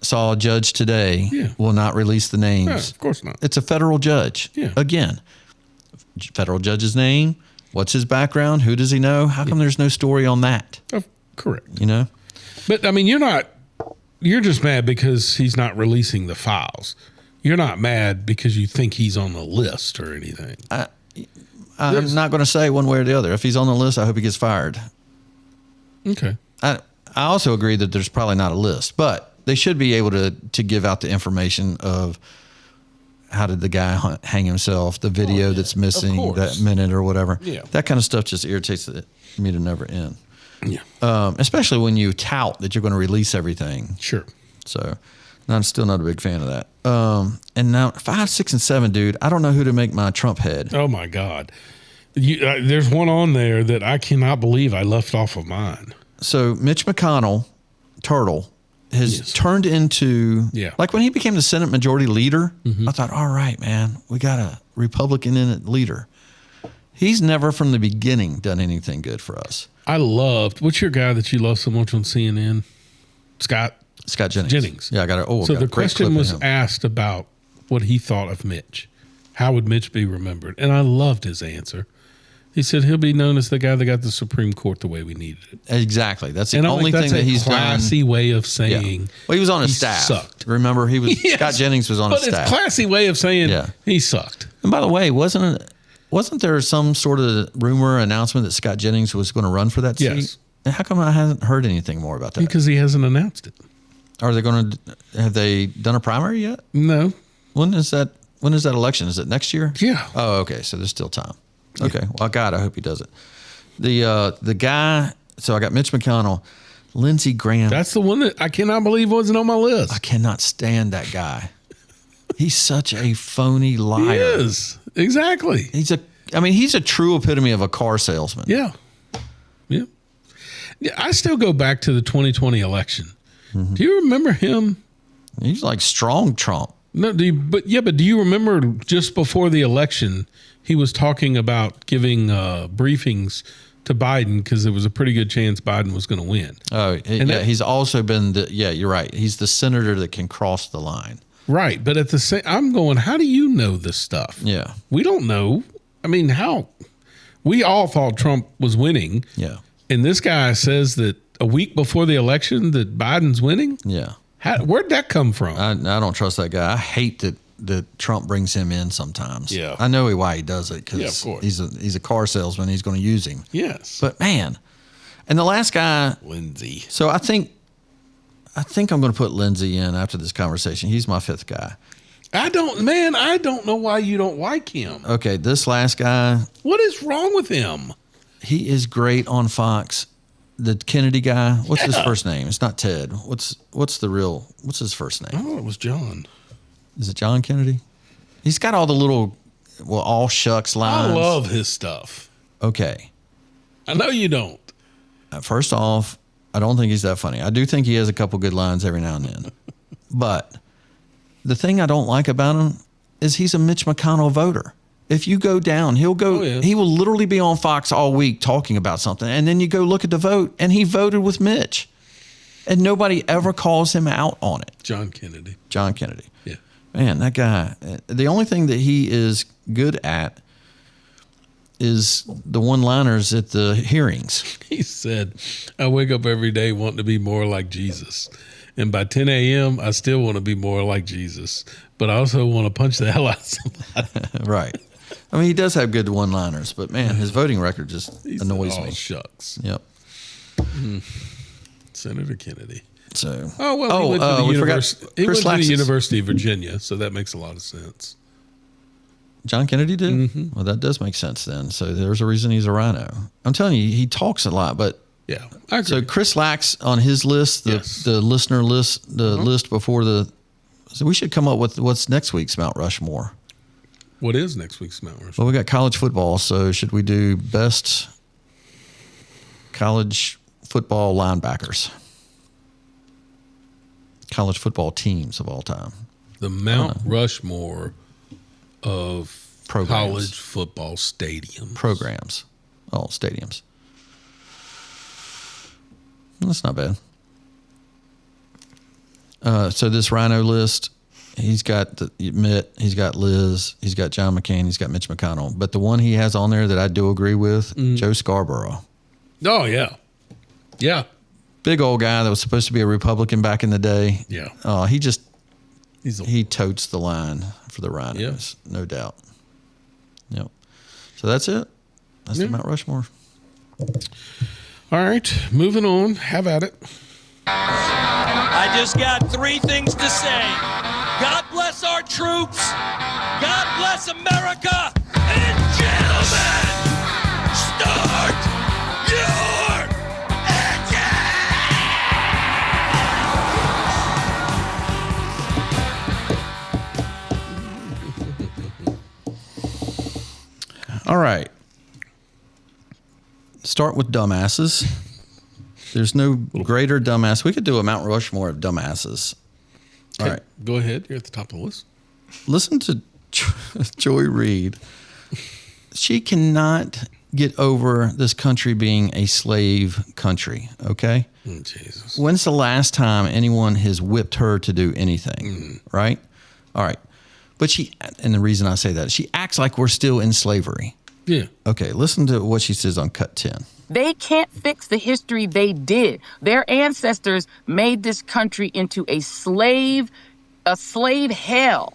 S3: saw a judge today will not release the names.
S2: Yeah, of course not.
S3: It's a federal judge.
S2: Yeah.
S3: Again, federal judge's name, what's his background, who does he know? How come there's no story on that?
S2: Oh, correct.
S3: You know?
S2: But, I mean, you're just mad because he's not releasing the files. You're not mad because you think he's on the list or anything.
S3: I'm not going to say one way or the other. If he's on the list, I hope he gets fired.
S2: Okay.
S3: I also agree that there's probably not a list, but they should be able to give out the information of how did the guy hang himself, the video that's missing, that minute or whatever.
S2: Yeah.
S3: That kind of stuff just irritates me to never end.
S2: Yeah.
S3: Especially when you tout that you're going to release everything.
S2: Sure.
S3: So I'm still not a big fan of that. And now 5, 6, and 7, dude, I don't know who to make my Trump head.
S2: Oh, my God. There's one on there that I cannot believe I left off of mine.
S3: So Mitch McConnell, Turtle, has turned into, like when he became the Senate Majority Leader, I thought, all right, man, we got a Republican in it leader. He's never from the beginning done anything good for us.
S2: What's your guy that you love so much on CNN? Scott Jennings.
S3: Yeah, I got it.
S2: So the question was asked about what he thought of Mitch. How would Mitch be remembered? And I loved his answer. He said he'll be known as the guy that got the Supreme Court the way we needed it.
S3: Exactly. That's the only thing that he's done.
S2: That's a classy way of saying.
S3: Yeah. Well, he was on his staff.
S2: Sucked.
S3: Remember, he was Scott Jennings was on his staff.
S2: But it's a classy way of saying he sucked.
S3: And by the way, wasn't there some sort of rumor announcement that Scott Jennings was going to run for that seat?
S2: Yes.
S3: And how come I haven't heard anything more about that?
S2: Because he hasn't announced it.
S3: Have they done a primary yet?
S2: No.
S3: When is that election? Is it next year?
S2: Yeah.
S3: Oh, okay. So there's still time. Okay. Well, God, I hope he does it. The guy, so I got Mitch McConnell, Lindsey Graham.
S2: That's the one that I cannot believe wasn't on my list.
S3: I cannot stand that guy. He's such a phony liar.
S2: He is. Exactly.
S3: He's a true epitome of a car salesman.
S2: Yeah. Yeah. I still go back to the 2020 election. Mm-hmm. Do you remember him?
S3: He's like strong Trump.
S2: No, do you remember just before the election, he was talking about giving briefings to Biden because there was a pretty good chance Biden was going to win.
S3: Oh, he's also been you're right. He's the senator that can cross the line.
S2: Right, but at the same, I'm going, how do you know this stuff?
S3: Yeah.
S2: We don't know. I mean, how? We all thought Trump was winning.
S3: Yeah.
S2: And this guy says that a week before the election that Biden's winning?
S3: Yeah.
S2: Where'd that come from?
S3: I don't trust that guy. I hate that Trump brings him in sometimes.
S2: Yeah.
S3: I know why he does it because
S2: of course.
S3: he's a car salesman. He's going to use him.
S2: Yes.
S3: But man, and the last guy,
S2: Lindsey.
S3: So I think I'm going to put Lindsey in after this conversation. He's my 5th guy.
S2: I don't know why you don't like him.
S3: Okay, this last guy.
S2: What is wrong with him?
S3: He is great on Fox. The Kennedy guy. What's his first name? It's not Ted. What's his first name?
S2: I thought it was John.
S3: Is it John Kennedy? He's got all the little, all shucks lines.
S2: I love his stuff.
S3: Okay.
S2: I know you don't.
S3: First off, I don't think he's that funny. I do think he has a couple good lines every now and then. But the thing I don't like about him is he's a Mitch McConnell voter. If you go down, he will literally be on Fox all week talking about something. And then you go look at the vote and he voted with Mitch. And nobody ever calls him out on it.
S2: John Kennedy.
S3: Yeah. Man, that guy, the only thing that he is good at is the one-liners at the hearings.
S2: He said, I wake up every day wanting to be more like Jesus. And by 10 a.m., I still want to be more like Jesus. But I also want to punch the hell out of somebody.
S3: Right. I mean, he does have good one-liners, but man, his voting record just annoys me.
S2: Shucks.
S3: Yep.
S2: Senator Kennedy.
S3: So.
S2: He went to the University of Virginia, so that makes a lot of sense.
S3: John Kennedy did?
S2: Mm-hmm.
S3: Well, that does make sense then. So there's a reason he's a rhino. I'm telling you, he talks a lot, but.
S2: Yeah, I agree.
S3: So Chris Lack's on his list, the listener list, the list before the. So we should come up with what's next week's Mount Rushmore.
S2: What is next week's Mount Rushmore?
S3: Well, we got college football, so should we do best college football linebackers? College football teams of all time.
S2: The Mount Rushmore of
S3: programs.
S2: College football stadiums.
S3: Programs. Oh, stadiums. That's not bad. So this Rhino list, he's got Mitt, he's got Liz, he's got John McCain, he's got Mitch McConnell. But the one he has on there that I do agree with, Joe Scarborough.
S2: Oh, yeah. Yeah.
S3: Big old guy that was supposed to be a Republican back in the day.
S2: Yeah.
S3: He totes the line for the Rhinos, no doubt. Yep. So that's it. That's the Mount Rushmore.
S2: All right, moving on. Have at it.
S11: I just got 3 things to say. God bless our troops. God bless America. And gentlemen, start your engine!
S3: All right. Start with dumbasses. There's no greater dumbass. We could do a Mount Rushmore of dumbasses. All right.
S2: Go ahead. You're at the top of the list.
S3: Listen to Joy Reid. She cannot get over this country being a slave country, okay?
S2: Oh, Jesus.
S3: When's the last time anyone has whipped her to do anything, right? All right. But and the reason I say that, she acts like we're still in slavery.
S2: Yeah.
S3: Okay, listen to what she says on Cut 10.
S12: They can't fix the history they did. Their ancestors made this country into a slave hell.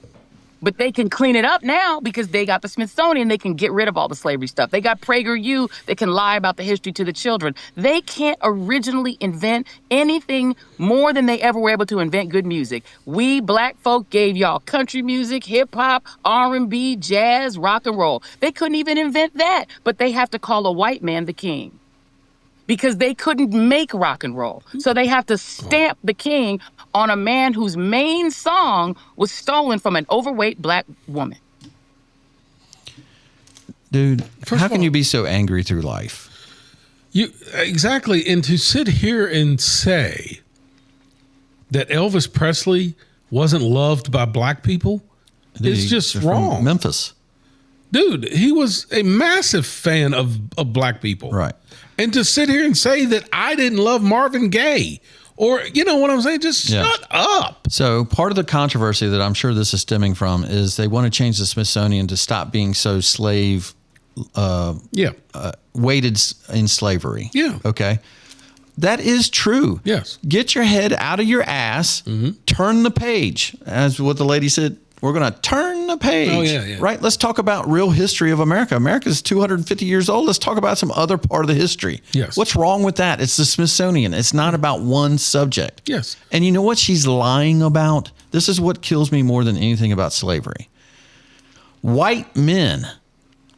S12: But they can clean it up now because they got the Smithsonian. They can get rid of all the slavery stuff. They got PragerU. They can lie about the history to the children. They can't originally invent anything more than they ever were able to invent good music. We black folk gave y'all country music, hip hop, R&B, jazz, rock and roll. They couldn't even invent that, but they have to call a white man the king because they couldn't make rock and roll. So they have to stamp the king on a man whose main song was stolen from an overweight black woman.
S3: Dude, how can you be so angry through life?
S2: Exactly. And to sit here and say that Elvis Presley wasn't loved by black people is just wrong.
S3: Memphis.
S2: Dude, he was a massive fan of black people.
S3: Right.
S2: And to sit here and say that I didn't love Marvin Gaye, or, you know what I'm saying? Just shut up.
S3: So part of the controversy that I'm sure this is stemming from is they want to change the Smithsonian to stop being so slave weighted in slavery.
S2: Yeah.
S3: Okay. That is true.
S2: Yes.
S3: Get your head out of your ass, turn the page, as what the lady said. We're going to turn the page.
S2: Oh, yeah.
S3: Right? Let's talk about real history of America. America's 250 years old. Let's talk about some other part of the history.
S2: Yes.
S3: What's wrong with that? It's the Smithsonian. It's not about one subject.
S2: Yes.
S3: And you know what she's lying about? This is what kills me more than anything about slavery. White men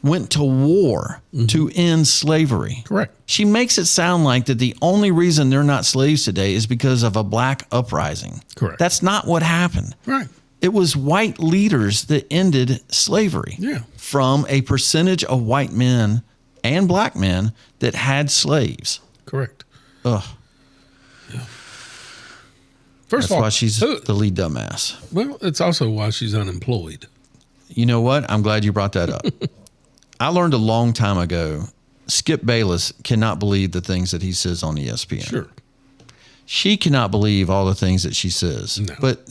S3: went to war to end slavery.
S2: Correct.
S3: She makes it sound like that the only reason they're not slaves today is because of a black uprising.
S2: Correct.
S3: That's not what happened.
S2: Right.
S3: It was white leaders that ended slavery from a percentage of white men and black men that had slaves.
S2: Correct.
S3: Ugh.
S2: Yeah. First
S3: That's
S2: of all,
S3: why she's the lead dumbass.
S2: Well, it's also why she's unemployed.
S3: You know what? I'm glad you brought that up. I learned a long time ago, Skip Bayless cannot believe the things that he says on ESPN.
S2: Sure.
S3: She cannot believe all the things that she says.
S2: No.
S3: But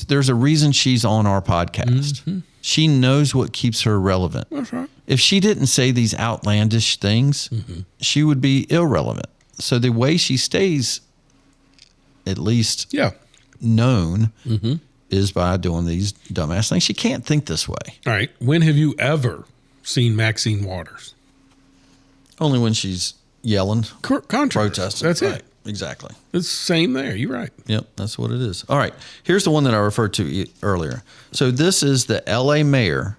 S3: there's a reason she's on our podcast. She knows what keeps her relevant.
S2: That's right.
S3: If she didn't say these outlandish things, she would be irrelevant. So the way she stays, at least known, is by doing these dumbass things. She can't think this way.
S2: All right. When have you ever seen Maxine Waters?
S3: Only when she's yelling, protesting.
S2: That's
S3: right.
S2: it.
S3: Exactly.
S2: It's the same there. You're right.
S3: Yep, that's what it is. All right. Here's the one that I referred to earlier. So this is the LA mayor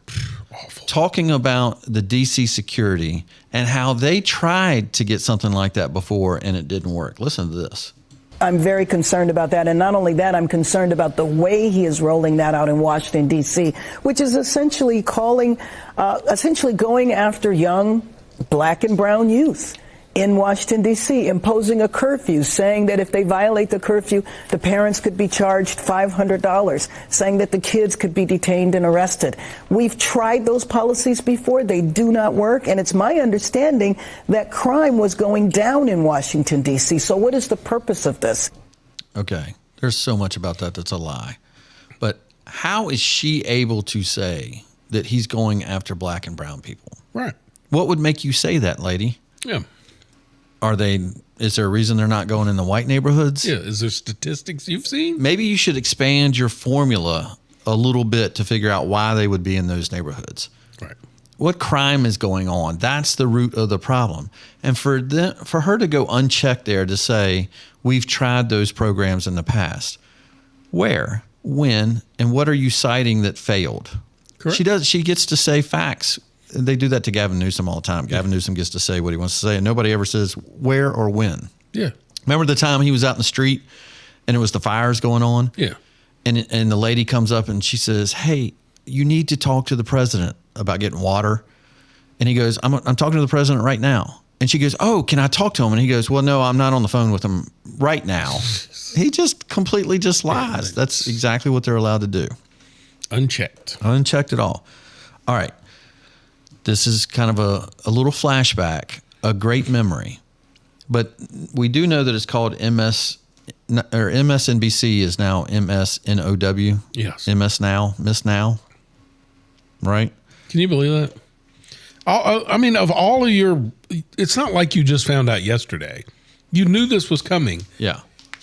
S3: talking about the DC security and how they tried to get something like that before and it didn't work. Listen to this.
S13: I'm very concerned about that. And not only that, I'm concerned about the way he is rolling that out in Washington, D.C., which is essentially going after young black and brown youth. in Washington, D.C., imposing a curfew, saying that if they violate the curfew, the parents could be charged $500, saying that the kids could be detained and arrested. We've tried those policies before. They do not work. And it's my understanding that crime was going down in Washington, D.C. So what is the purpose of this?
S3: Okay. There's so much about that that's a lie. But how is she able to say that he's going after black and brown people?
S2: Right.
S3: What would make you say that, lady?
S2: Yeah.
S3: Is there a reason they're not going in the white neighborhoods?
S2: Yeah. Is there statistics you've seen?
S3: Maybe you should expand your formula a little bit to figure out why they would be in those neighborhoods.
S2: Right.
S3: What crime is going on? That's the root of the problem. And for her to go unchecked there to say, we've tried those programs in the past. Where, when, and what are you citing that failed? Correct. She gets to say facts. They do that to Gavin Newsom all the time. Gavin Newsom gets to say what he wants to say, and nobody ever says where or when.
S2: Yeah.
S3: Remember the time he was out in the street and it was the fires going on?
S2: Yeah.
S3: And the lady comes up and she says, hey, you need to talk to the president about getting water. And he goes, I'm talking to the president right now. And she goes, oh, can I talk to him? And he goes, well, no, I'm not on the phone with him right now. He just completely just lies. That's exactly what they're allowed to do.
S2: Unchecked
S3: at all. All right. This is kind of a little flashback, a great memory. But we do know that it's called MSNBC is now MSNOW.
S2: Yes.
S3: MS Now, Miss Now. Right?
S2: Can you believe that? I mean, of all of it's not like you just found out yesterday. You knew this was coming.
S3: Yeah.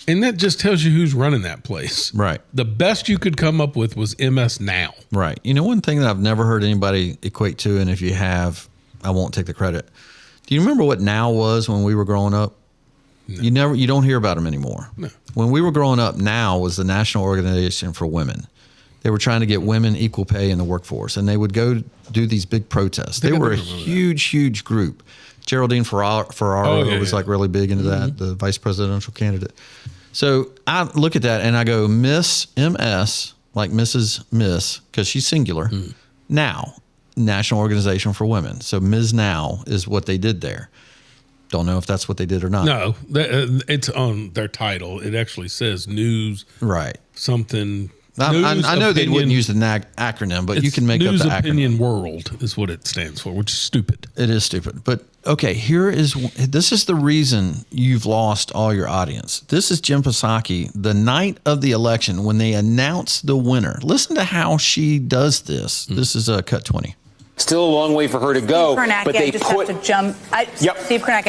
S2: And that just tells you who's running that place.
S3: Right.
S2: The best you could come up with was MS Now.
S3: Right. You know, one thing that I've never heard anybody equate to, and if you have, I won't take the credit. Do you remember what Now was when we were growing up? No. You don't hear about them anymore.
S2: No.
S3: When we were growing up, Now was the National Organization for Women. They were trying to get women equal pay in the workforce, and they would go do these big protests. They were a huge group. Geraldine Ferraro was like really big into that, the vice presidential candidate. So I look at that and I go, Miss MS, like Mrs. Miss, because she's singular. Now, National Organization for Women. So Ms. Now is what they did there. Don't know if that's what they did or not.
S2: No, it's on their title. It actually says news.
S3: Right.
S2: Something.
S3: I know they wouldn't use the acronym, but you can make up the acronym.
S2: News Opinion World is what it stands for, which is stupid.
S3: It is stupid. But, okay, this is the reason you've lost all your audience. This is Jen Psaki, the night of the election, when they announce the winner. Listen to how she does this. This is cut 20.
S14: Still a long way for her to go, but they
S15: Steve Kornacki, I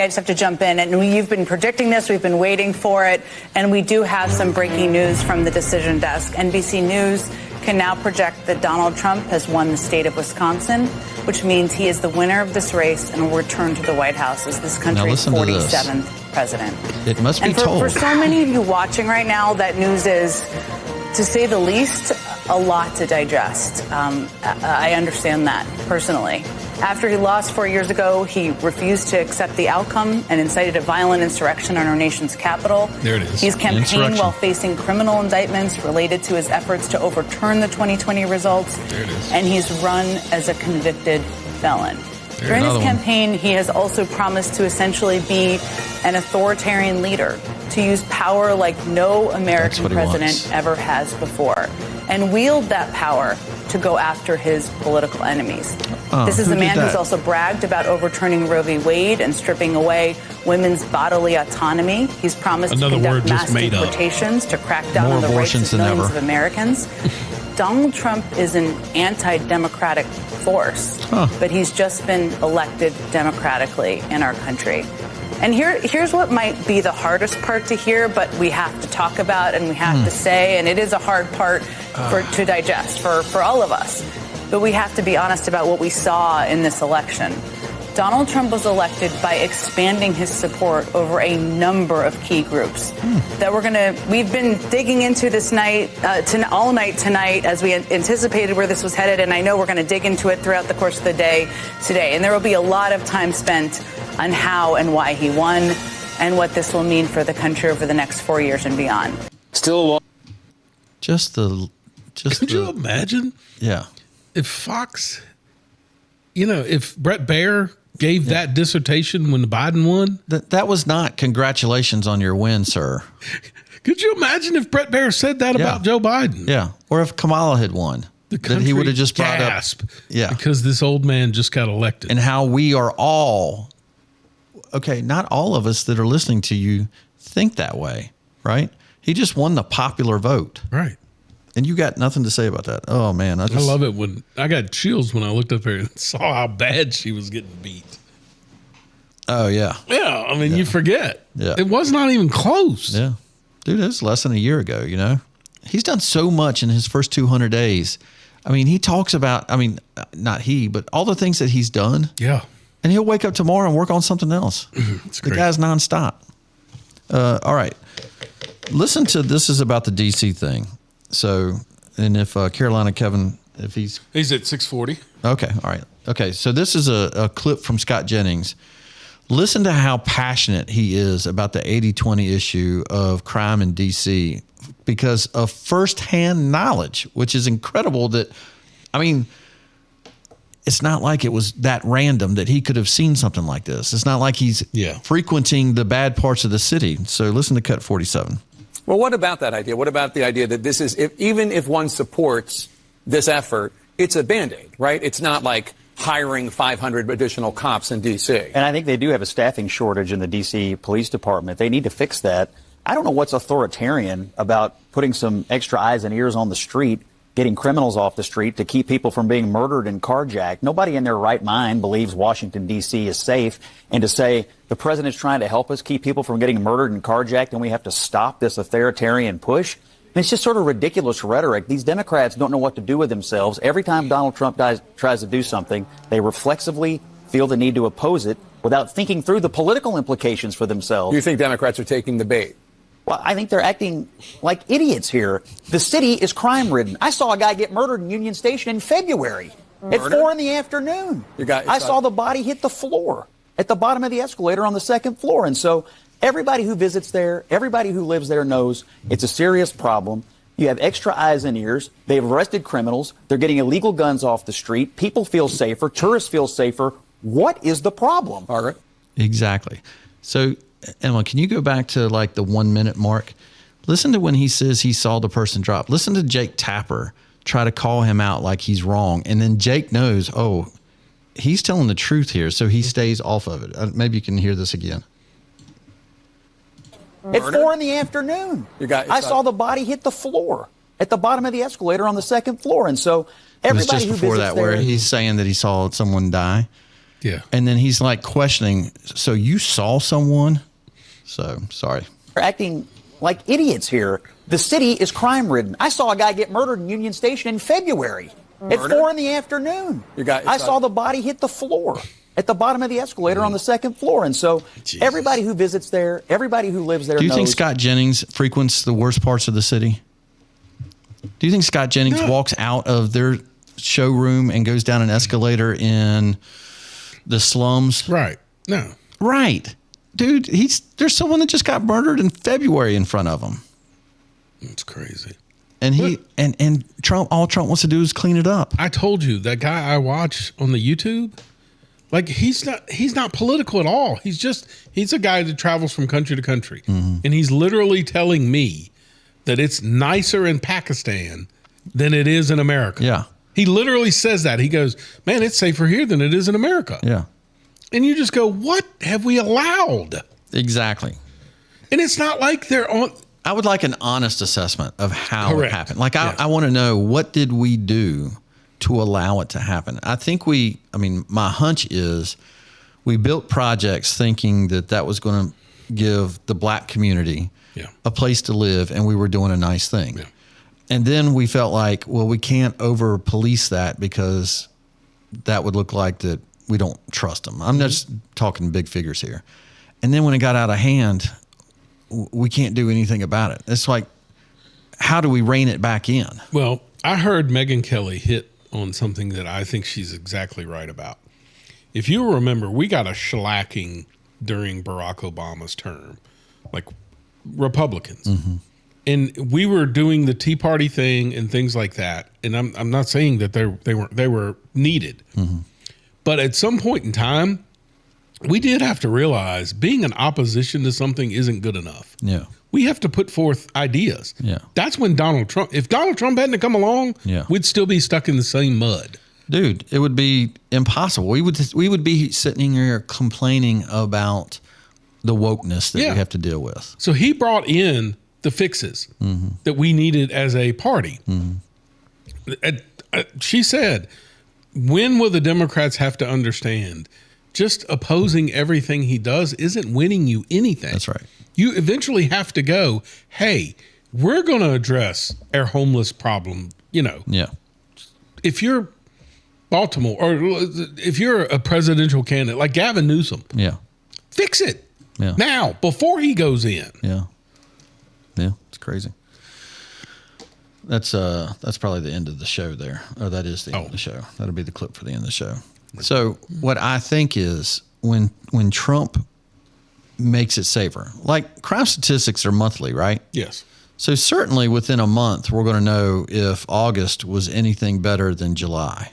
S15: just have to jump in. And you've been predicting this. We've been waiting for it. And we do have some breaking news from the decision desk. NBC News can now project that Donald Trump has won the state of Wisconsin, which means he is the winner of this race and will return to the White House as this country's 47th president.
S3: It must be told.
S15: For so many of you watching right now, that news is, to say the least, a lot to digest. I understand that personally. After he lost 4 years ago, he refused to accept the outcome and incited a violent insurrection on our nation's capital.
S2: There it is.
S15: He's campaigned while facing criminal indictments related to his efforts to overturn the 2020 results.
S2: There it is.
S15: And he's run as a convicted felon. During his campaign, he has also promised to essentially be an authoritarian leader, to use power like no American president ever has before, and wield that power to go after his political enemies. This is a man who's also bragged about overturning Roe v. Wade and stripping away women's bodily autonomy. He's promised to conduct mass deportations to crack down on the rights of millions of Americans. Donald Trump is an anti-democratic force, but he's just been elected democratically in our country. And here's what might be the hardest part to hear, but we have to talk about and we have to say, and it is a hard part to digest for all of us. But we have to be honest about what we saw in this election. Donald Trump was elected by expanding his support over a number of key groups that we've been digging into this night, all night tonight, as we anticipated where this was headed. And I know we're going to dig into it throughout the course of the day today. And there will be a lot of time spent on how and why he won and what this will mean for the country over the next 4 years and beyond.
S14: Still a long.
S2: Could you imagine?
S3: Yeah.
S2: If Fox, if Brett Baer gave that dissertation when Biden won.
S3: That was not congratulations on your win, sir.
S2: Could you imagine if Bret Baier said that about Joe Biden?
S3: Yeah. Or if Kamala had won. That he would have just brought up. Yeah.
S2: Because this old man just got elected.
S3: And how we are all, okay, not all of us that are listening to you think that way, right? He just won the popular vote.
S2: Right.
S3: And you got nothing to say about that. Oh, man. I
S2: love it when I got chills when I looked up there and saw how bad she was getting beat.
S3: Oh, yeah.
S2: Yeah. I mean, you forget.
S3: Yeah.
S2: It was not even close.
S3: Yeah. Dude, it was less than a year ago, you know? He's done so much in his first 200 days. I mean, he talks about, not he, but all the things that he's done.
S2: Yeah.
S3: And he'll wake up tomorrow and work on something else. The guy's nonstop. All right. Listen to, this is about the D.C. thing. So, and if Carolina Kevin, if he's
S2: at 640.
S3: Okay. All right. Okay. So this is a clip from Scott Jennings. Listen to how passionate he is about the 80-20 issue of crime in D.C. because of firsthand knowledge, which is incredible that, it's not like it was that random that he could have seen something like this. It's not like he's frequenting the bad parts of the city. So listen to cut 47.
S16: Well, what about that idea? What about the idea that this is, even if one supports this effort, it's a Band-Aid, right? It's not like hiring 500 additional cops in D.C.
S17: And I think they do have a staffing shortage in the D.C. Police Department. They need to fix that. I don't know what's authoritarian about putting some extra eyes and ears on the street, getting criminals off the street to keep people from being murdered and carjacked. Nobody in their right mind believes Washington, D.C. is safe. And to say the president's trying to help us keep people from getting murdered and carjacked and we have to stop this authoritarian push, it's just sort of ridiculous rhetoric. These Democrats don't know what to do with themselves. Every time Donald Trump tries to do something, they reflexively feel the need to oppose it without thinking through the political implications for themselves.
S16: You think Democrats are taking the bait?
S17: Well, I think they're acting like idiots here. The city is crime-ridden. I saw a guy get murdered in Union Station in February at 4 in the afternoon. I saw the body hit the floor at the bottom of the escalator on the second floor. And so everybody who visits there, everybody who lives there knows it's a serious problem. You have extra eyes and ears. They've arrested criminals. They're getting illegal guns off the street. People feel safer. Tourists feel safer. What is the problem?
S16: Margaret?
S3: Exactly. So, Emma, can you go back to like the 1 minute mark? Listen to when he says he saw the person drop. Listen to Jake Tapper try to call him out like he's wrong. And then Jake knows, oh, he's telling the truth here. So he stays off of it. Maybe you can hear this again.
S17: At 4 in the afternoon, I saw the body hit the floor at the bottom of the escalator on the second floor. And so everybody who visits there,
S3: it was just before that where he's saying that he saw someone die.
S2: Yeah.
S3: And then he's like questioning, so you saw someone? So, sorry.
S17: They're acting like idiots here. The city is crime-ridden. I saw a guy get murdered in Union Station in February at 4 in the afternoon. I saw the body hit the floor at the bottom of the escalator on the second floor. And so everybody who visits there, everybody who lives there knows.
S3: Do you think Scott Jennings frequents the worst parts of the city? Do you think Scott Jennings walks out of their showroom and goes down an escalator in the slums?
S2: Right. No.
S3: Right. Dude, there's someone that just got murdered in February in front of him.
S2: It's crazy.
S3: And and Trump, all Trump wants to do is clean it up.
S2: I told you, that guy I watch on the YouTube, like he's not political at all. He's a guy that travels from country to country. Mm-hmm. And he's literally telling me that it's nicer in Pakistan than it is in America.
S3: Yeah.
S2: He literally says that. He goes, man, it's safer here than it is in America.
S3: Yeah.
S2: And you just go, what have we allowed?
S3: Exactly.
S2: And it's not like they're on.
S3: I would like an honest assessment of how it happened. Like, I want to know, what did we do to allow it to happen? I think my hunch is we built projects thinking that was going to give the black community a place to live, and we were doing a nice thing. Yeah. And then we felt like, well, we can't over police that because that would look like that we don't trust them. I'm just talking big figures here. And then when it got out of hand, we can't do anything about it. It's like, how do we rein it back in?
S2: Well, I heard Megyn Kelly hit on something that I think she's exactly right about. If you remember, we got a shellacking during Barack Obama's term, like Republicans. Mm-hmm. And we were doing the Tea Party thing and things like that. And I'm not saying that they were needed. Mm-hmm. But at some point in time, we did have to realize being an opposition to something isn't good enough.
S3: Yeah.
S2: We have to put forth ideas.
S3: Yeah.
S2: That's when if Donald Trump hadn't come along, we'd still be stuck in the same mud.
S3: Dude, it would be impossible. We would be sitting here complaining about the wokeness that we have to deal with.
S2: So he brought in the fixes that we needed as a party. She said, when will the Democrats have to understand just opposing everything he does isn't winning you anything?
S3: That's right.
S2: You eventually have to go, hey, we're going to address our homeless problem.
S3: Yeah.
S2: If you're Baltimore or if you're a presidential candidate like Gavin Newsom, fix it now before he goes in.
S3: Yeah. It's crazy. That's probably the end of the show there. Or that is the end of the show. That'll be the clip for the end of the show. So what I think is when Trump makes it safer, like crime statistics are monthly, right?
S2: Yes.
S3: So certainly within a month, we're going to know if August was anything better than July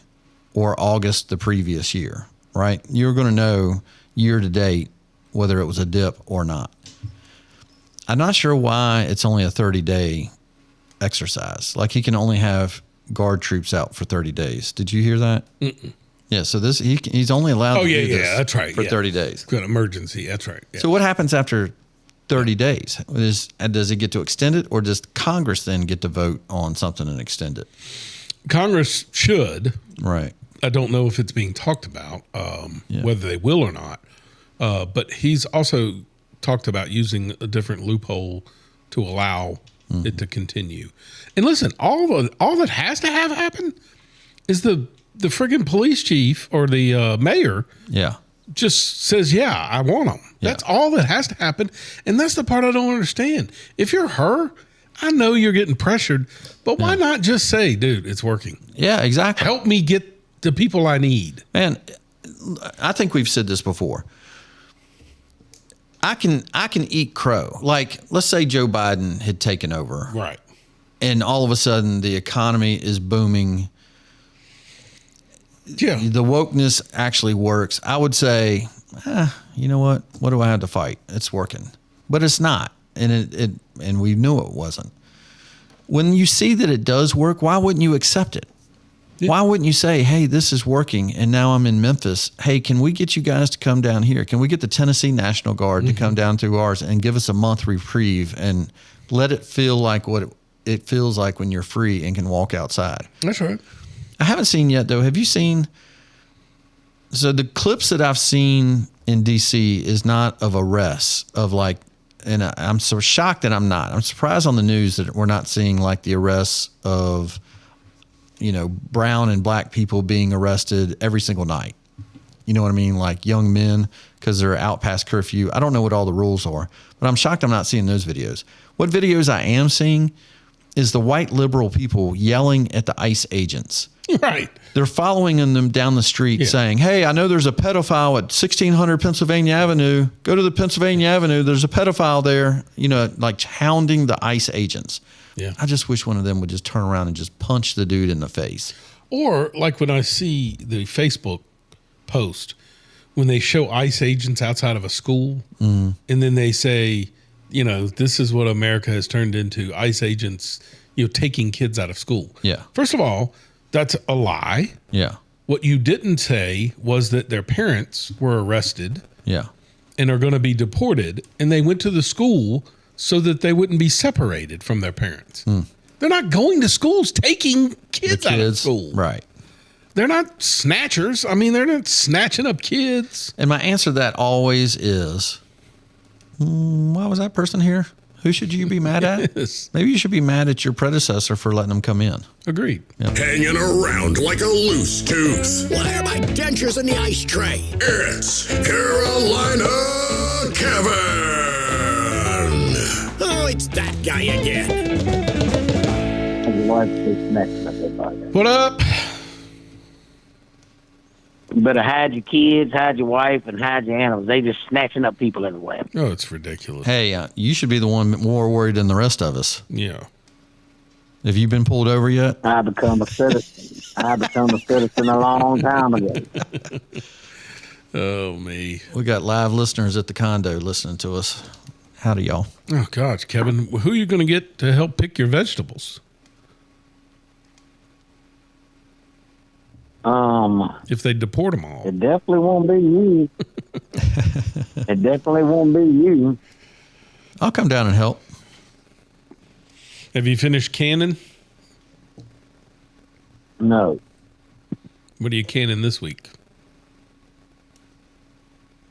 S3: or August the previous year, right? You're going to know year to date whether it was a dip or not. I'm not sure why it's only a 30-day exercise. Like he can only have guard troops out for 30 days. Did you hear that?
S2: Mm-mm.
S3: Yeah, so he's only allowed to do this
S2: that's right.
S3: for 30 days.
S2: It's an emergency. That's right. Yeah.
S3: So what happens after 30 days? Does he get to extend it, or does Congress then get to vote on something and extend it?
S2: Congress should.
S3: Right.
S2: I don't know if it's being talked about, whether they will or not. But he's also talked about using a different loophole to allow it to continue. And listen, all that has to have happen is the friggin' police chief or the mayor just says, I want them. That's all that has to happen. And that's the part I don't understand. If you're her, I know you're getting pressured, but why not just say, dude, it's working?
S3: Yeah, exactly.
S2: Help me get the people I need.
S3: Man, I think we've said this before. I can eat crow. Like, let's say Joe Biden had taken over.
S2: Right.
S3: And all of a sudden the economy is booming.
S2: Yeah.
S3: The wokeness actually works. I would say, you know what? What do I have to fight? It's working. But it's not. And and we knew it wasn't. When you see that it does work, why wouldn't you accept it? Yeah. Why wouldn't you say, hey, this is working, and now I'm in Memphis. Hey, can we get you guys to come down here? Can we get the Tennessee National Guard to come down through ours and give us a month reprieve and let it feel like what it feels like when you're free and can walk outside?
S2: That's right.
S3: I haven't seen yet, though. Have you seen? So the clips that I've seen in D.C. is not of arrests of like, and I'm so shocked that I'm not. I'm surprised on the news that we're not seeing like the arrests of, brown and black people being arrested every single night. You know what I mean? Like young men because they're out past curfew. I don't know what all the rules are, but I'm shocked I'm not seeing those videos. What videos I am seeing is the white liberal people yelling at the ICE agents.
S2: Right.
S3: They're following them down the street saying, hey, I know there's a pedophile at 1600 Pennsylvania Avenue. Go to the Pennsylvania Avenue. There's a pedophile there, like hounding the ICE agents.
S2: Yeah.
S3: I just wish one of them would just turn around and just punch the dude in the face.
S2: Or like when I see the Facebook post, when they show ICE agents outside of a school and then they say, this is what America has turned into, ICE agents, taking kids out of school.
S3: Yeah.
S2: First of all, that's a lie.
S3: Yeah.
S2: What you didn't say was that their parents were arrested.
S3: Yeah.
S2: And are going to be deported. And they went to the school so that they wouldn't be separated from their parents. They're not going to schools taking kids out of school.
S3: Right.
S2: They're not snatchers. I mean, they're not snatching up kids.
S3: And my answer to that always is, why was that person here? Who should you be mad at? Maybe you should be mad at your predecessor for letting them come in.
S2: Agreed.
S3: Yeah.
S1: Hanging around like a loose tooth. Why are my dentures in the ice tray? It's Carolina Kevin. Oh, it's that guy again.
S2: What up?
S18: You better hide your kids, hide your wife, and hide your animals. They just snatching up people everywhere.
S2: Oh, it's ridiculous.
S3: Hey, you should be the one more worried than the rest of us.
S2: Yeah.
S3: Have you been pulled over yet?
S18: I become a citizen. I become a citizen a long time ago.
S2: Oh, me.
S3: We got live listeners at the condo listening to us. Howdy, y'all.
S2: Oh, gosh, Kevin, who are you going to get to help pick your vegetables?
S18: If
S2: they deport them all.
S18: It definitely won't be you. It definitely won't be you.
S3: I'll come down and help.
S2: Have you finished canning?
S18: No.
S2: What are you canning this week?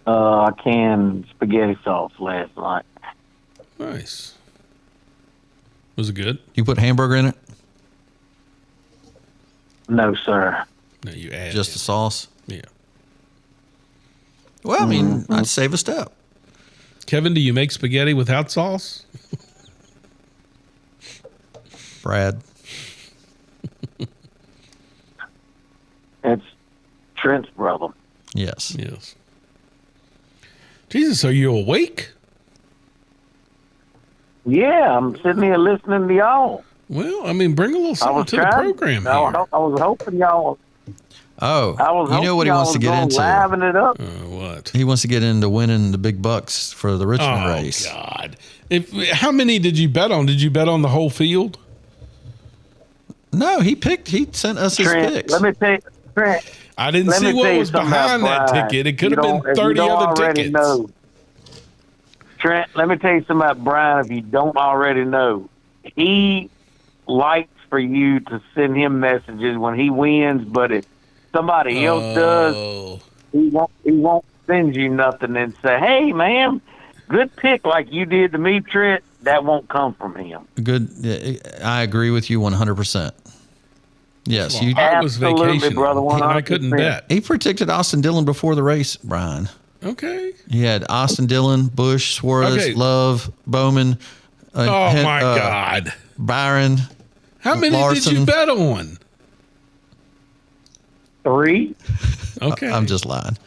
S18: I canned spaghetti sauce last night.
S2: Nice. Was it good?
S3: You put hamburger in it?
S18: No, sir.
S2: No, you add
S3: just the sauce?
S2: Yeah.
S3: Well, I mean, I'd save a step.
S2: Kevin, do you make spaghetti without sauce?
S3: Brad.
S18: It's Trent's brother.
S3: Yes.
S2: Yes. Jesus, are you awake?
S18: Yeah, I'm sitting here listening to y'all.
S2: Well, I mean, bring a little something to the program
S18: I
S2: here.
S18: was hoping y'all.
S3: Oh,
S18: I was
S3: you know what he
S18: hoping
S3: wants to
S18: y'all
S3: get
S18: was
S3: into?
S18: gonna liven it up.
S2: What?
S3: He wants to get into winning the big bucks for the Richmond
S2: Oh,
S3: race.
S2: God. How many did you bet on? Did you bet on the whole field?
S3: No, he sent us his
S18: Trent,
S3: picks.
S18: let me tell you, Trent.
S2: I didn't
S18: let
S2: see
S18: me
S2: what
S18: tell you
S2: was
S18: something
S2: behind
S18: about
S2: that
S18: Brian.
S2: ticket. It could
S18: You
S2: have been
S18: don't- if you
S2: 30
S18: don't
S2: other
S18: already
S2: tickets.
S18: know. Trent, let me tell you something about Brian if you don't already know. He likes for you to send him messages when he wins, but if somebody else does, he won't send you nothing and say, "Hey, man, good pick," like you did to me, Trent. That won't come from him.
S3: Good. I agree with you 100%. Yes,
S2: Well,
S3: you.
S2: I was vacationing,
S18: brother,
S2: and I couldn't
S18: 100%.
S2: bet.
S3: He predicted Austin Dillon before the race, Brian.
S2: Okay.
S3: He had Austin Dillon, Bush, Suarez,
S2: Okay.
S3: Love, Bowman.
S2: Oh, my God.
S3: Byron.
S2: How many did you bet on?
S18: 3.
S2: Okay.
S3: I'm just lying.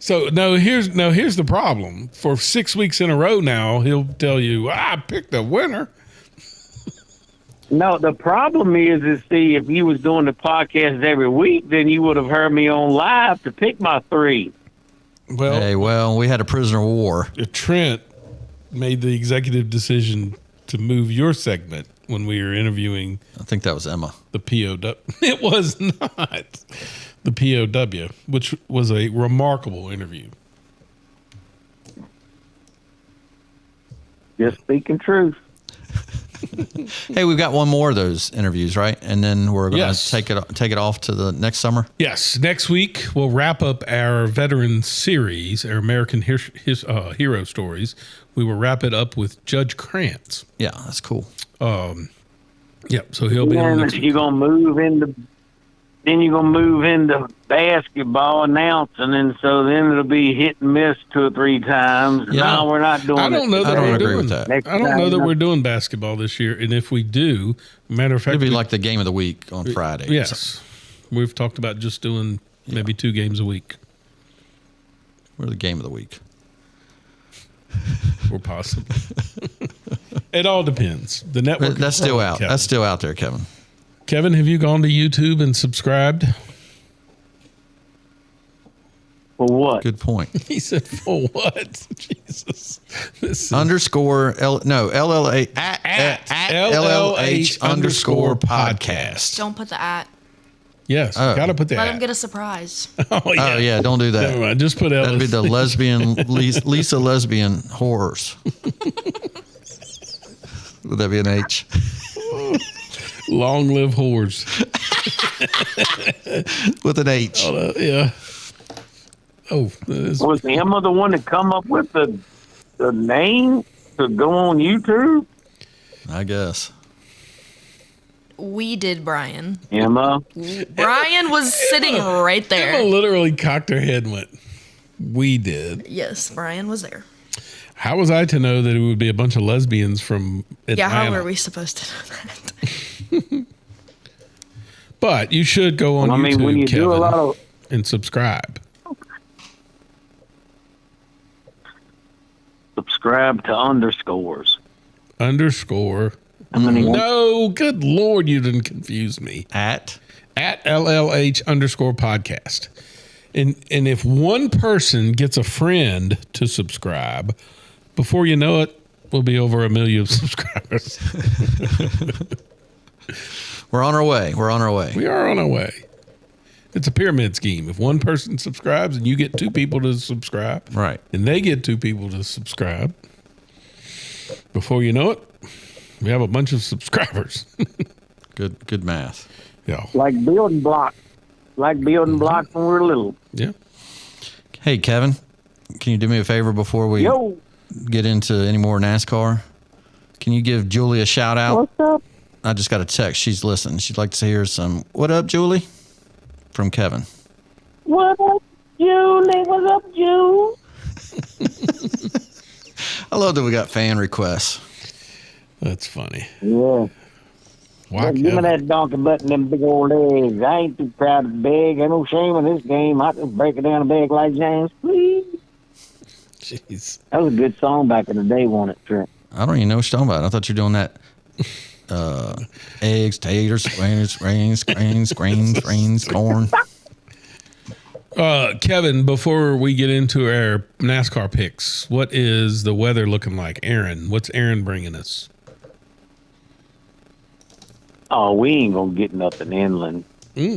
S2: So here's the problem. For 6 weeks in a row now, he'll tell you, I picked a winner.
S18: No, the problem is see, if you was doing the podcast every week, then you would have heard me on live to pick my 3.
S2: Well,
S3: we had a prisoner of war.
S2: Trent made the executive decision to move your segment when we were interviewing.
S3: I think that was Emma.
S2: The POW. It was not the POW, which was a remarkable interview.
S18: Just speaking truth.
S3: Hey, we've got one more of those interviews, right? And then we're going to
S2: Yes.
S3: take it off to the next summer.
S2: Yes, next week we'll wrap up our veteran series, our American hero stories. We will wrap it up with Judge Krantz.
S3: Yeah, that's cool.
S2: Yep. So he'll be on next week.
S18: You're gonna move into basketball announcing, and so then it'll be hit and miss 2 or 3 times.
S3: Yeah.
S18: No, we're not doing.
S2: I don't know that
S3: I don't
S2: we're
S3: agree
S2: doing
S3: with that.
S18: Next
S2: I don't know
S18: time,
S2: that we're doing basketball this year, and if we do, matter of fact,
S3: It'd be like the game of the week on Friday.
S2: Yes, we've talked about just doing maybe 2 games a week.
S3: We're the game of the week.
S2: Or possibly. It all depends. The network.
S3: That's still out.
S2: Kevin.
S3: That's still out there, Kevin.
S2: Kevin, have you gone to YouTube and subscribed?
S18: For what?
S3: Good point.
S2: He said, "For what?" Jesus. This is
S3: LLA at LLH underscore podcast.
S4: Don't put the at.
S2: Yes, gotta put that.
S4: Let him get a surprise.
S2: Oh yeah,
S3: don't do that.
S2: Never mind. Just put Ellis.
S3: That'd be the lesbian Lisa lesbian horrors. Would that be an H?
S2: Long live whores.
S3: With an H.
S2: Yeah. Oh,
S18: was Emma the one to come up with the name to go on YouTube?
S3: I guess.
S4: We did, Brian.
S18: Emma.
S4: Brian was sitting right there.
S2: Emma literally cocked her head and went, "We did."
S4: Yes, Brian was there.
S2: How was I to know that it would be a bunch of lesbians from Atlanta?
S4: Yeah, how were we supposed to know that?
S2: But you should go on
S18: Well, I mean,
S2: YouTube,
S18: when you
S2: Kevin,
S18: do a lot of-
S2: and subscribe.
S18: Subscribe to underscores.
S2: Underscore. No, good Lord, you didn't confuse me.
S3: At
S2: LLH underscore podcast. And if one person gets a friend to subscribe, before you know it, we'll be over 1 million subscribers.
S3: We're on our way.
S2: We are on our way. It's a pyramid scheme. If one person subscribes and you get 2 people to subscribe,
S3: right,
S2: and they get 2 people to subscribe, before you know it, we have a bunch of subscribers.
S3: Good math.
S2: Yeah.
S18: Like building blocks. Like building blocks when we're little.
S2: Yeah.
S3: Hey, Kevin, can you do me a favor before we get into any more NASCAR? Can you give Julie a shout out?
S18: What's up?
S3: I just got a text. She's listening. She'd like to hear some, what up, Julie? From Kevin.
S18: What up, Julie? What's up, Julie?
S3: I love that we got fan requests.
S2: That's funny.
S18: Yeah.
S2: Why,
S18: give me that donkey butt and them big old eggs. I ain't too proud of big. Ain't no shame in this game. I can break it down a big like James, please.
S2: Jeez.
S18: That was a good song back in the day, wasn't it, Trent?
S3: I don't even know what you're talking about. I thought you were doing that. Eggs, taters, grains, corn.
S2: Kevin, before we get into our NASCAR picks, what is the weather looking like? Aaron, what's Aaron bringing us?
S18: Oh, we ain't gonna get nothing inland.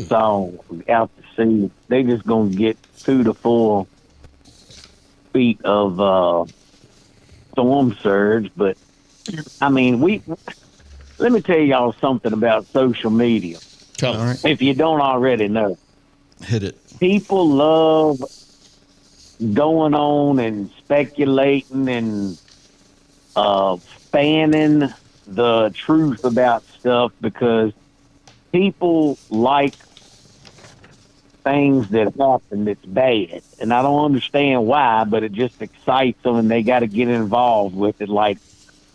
S18: So out to sea, they just gonna get 2 to 4 feet of storm surge. But I mean, let me tell y'all something about social media.
S2: Tell us.
S18: If you don't already know,
S3: hit it.
S18: People love going on and speculating and fanning the truth about stuff because people like things that happen that's bad. And I don't understand why, but it just excites them and they got to get involved with it. Like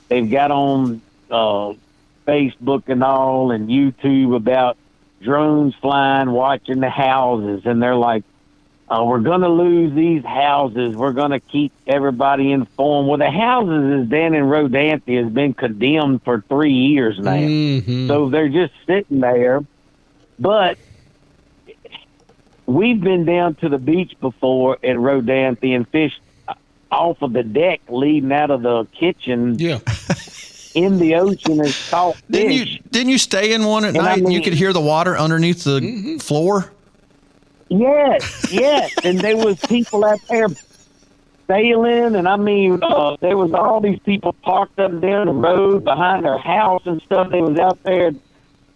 S18: they've got on Facebook and all and YouTube about drones flying, watching the houses. And they're like, we're going to lose these houses. We're going to keep everybody informed. Well, the houses is down in Rodanthe has been condemned for 3 years now.
S2: Mm-hmm.
S18: So they're just sitting there. But we've been down to the beach before at Rodanthe and fished off of the deck leading out of the kitchen.
S2: Yeah.
S18: In the ocean and caught fish.
S3: Didn't you stay in one at night and you could hear the water underneath the floor?
S18: Yes. And there was people out there sailing, and I mean, there was all these people parked up and down the road behind their house and stuff. They was out there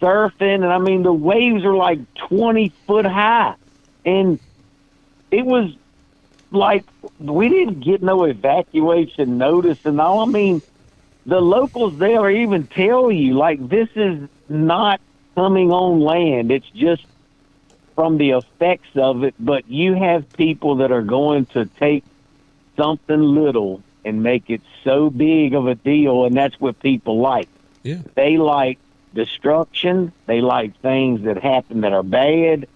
S18: surfing, and I mean, the waves are like 20 foot high. And it was like, we didn't get no evacuation notice and all. I mean, the locals there even tell you, like, this is not coming on land. It's just from the effects of it. But you have people that are going to take something little and make it so big of a deal, and that's what people like.
S2: Yeah.
S18: They like destruction. They like things that happen that are bad,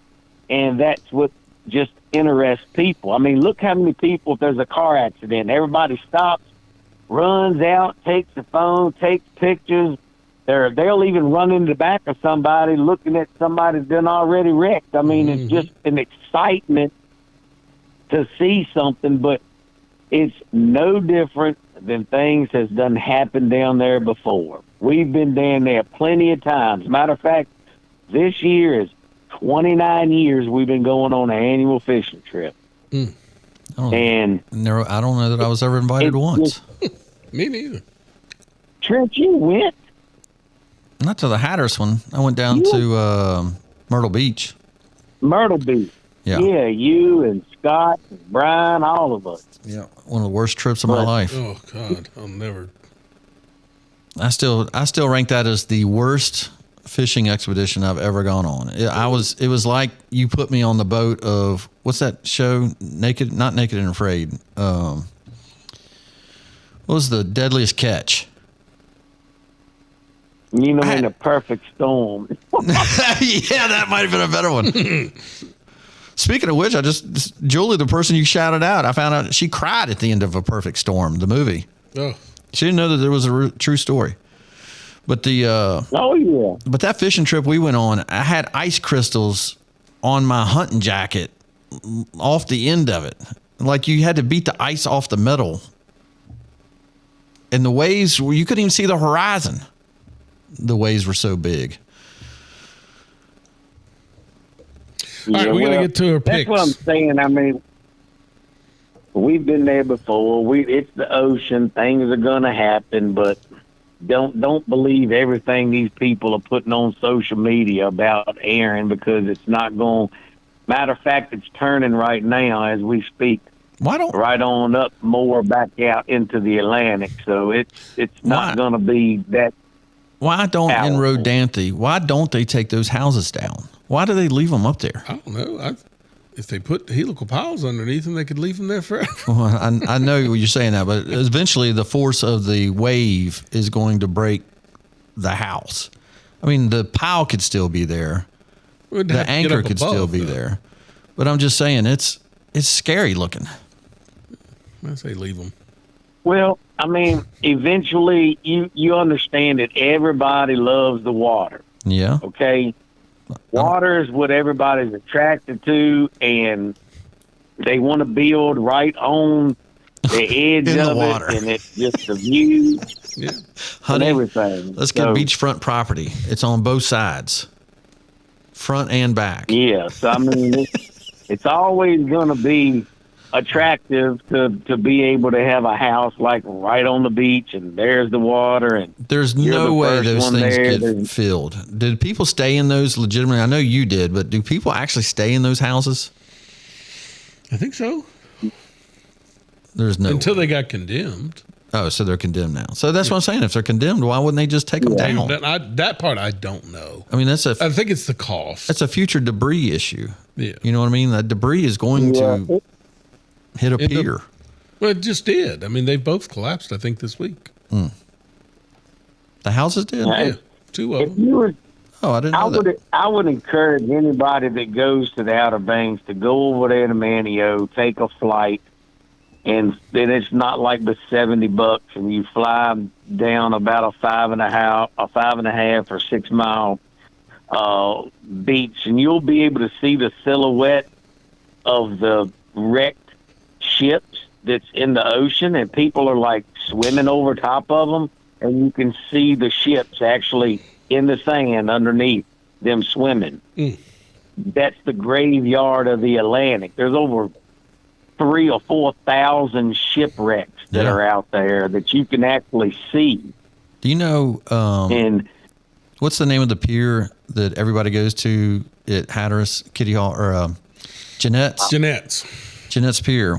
S18: and that's what just interests people. I mean, look how many people, if there's a car accident, everybody stops, runs out, takes the phone, takes pictures. They'll even run into the back of somebody looking at somebody that's been already wrecked. I mean, It's just an excitement to see something, but it's no different than things has done happened down there before. We've been down there plenty of times. Matter of fact, this year is 29 years we've been going on an annual fishing trip. And
S3: I don't know that I was ever invited once.
S2: Me neither.
S18: Trent, you went?
S3: Not to the Hatteras one. I went down to Myrtle Beach.
S18: Myrtle Beach.
S3: Yeah.
S18: Yeah, you and Scott and Brian, all of us.
S3: Yeah. One of the worst trips of my life.
S2: Oh God, I'll never.
S3: I still rank that as the worst fishing expedition I've ever gone on. It was like you put me on the boat of, what's that show? Not Naked and Afraid. What was the Deadliest Catch?
S18: You know, in a perfect storm.
S3: Yeah, that might have been a better one. Speaking of which, Julie, the person you shouted out, I found out she cried at the end of A Perfect Storm, the movie.
S2: Oh.
S3: She didn't know that there was a true story. But but that fishing trip we went on, I had ice crystals on my hunting jacket off the end of it. Like you had to beat the ice off the metal. And the waves, you couldn't even see the horizon. The waves were so big.
S2: All right, we're going to get to our picks.
S18: That's what I'm saying. I mean, we've been there before. It's the ocean. Things are going to happen, but don't believe everything these people are putting on social media about Aaron, because it's not going. Matter of fact, it's turning right now as we speak.
S3: Why don't
S18: right on up more back out into the Atlantic? So it's not going to be that.
S3: Why don't
S18: powerful.
S3: in Rodanthe? Why don't they take those houses down? Why do they leave them up there?
S2: I don't know. If they put helical piles underneath them, they could leave them there forever.
S3: Well, I know you're saying that, but eventually the force of the wave is going to break the house. I mean, the pile could still be there. The anchor could still be there. But I'm just saying, it's scary looking.
S2: I say leave them.
S18: Well, I mean, eventually you understand that everybody loves the water.
S3: Yeah.
S18: Okay. Water is what everybody's attracted to, and they want to build right on the edge of it, and it's just the view,
S3: Honey,
S18: and everything.
S3: Let's get beachfront property. It's on both sides, front and back.
S18: Yes, I mean it's always going to be attractive to be able to have a house like right on the beach, and there's the water, and
S3: there's no way those things get filled. Did people stay in those legitimately? I know you did, but do people actually stay in those houses?
S2: I think so.
S3: There's no
S2: until they got condemned.
S3: Oh, so they're condemned now. So that's what I'm saying. If they're condemned, why wouldn't they just take them down?
S2: That part I don't know.
S3: I mean, I
S2: think it's the cost.
S3: That's a future debris issue.
S2: Yeah,
S3: you know what I mean. That debris is going to hit a pier.
S2: Well, it just did. I mean, they both collapsed, I think, this week.
S3: Mm. The houses did?
S2: Yeah, two of them.
S3: I didn't know that.
S18: I would encourage anybody that goes to the Outer Banks to go over there to Manio, take a flight, and then it's not like the $70, and you fly down about a 5.5 or 6 mile beach, and you'll be able to see the silhouette of the wrecked ships that's in the ocean, and people are like swimming over top of them, and you can see the ships actually in the sand underneath them swimming. That's the graveyard of the Atlantic. There's over 3,000 or 4,000 shipwrecks that are out there that you can actually see.
S3: Do you know
S18: and
S3: what's the name of the pier that everybody goes to at Hatteras, Kitty Hawk, or Jeanette's Pier?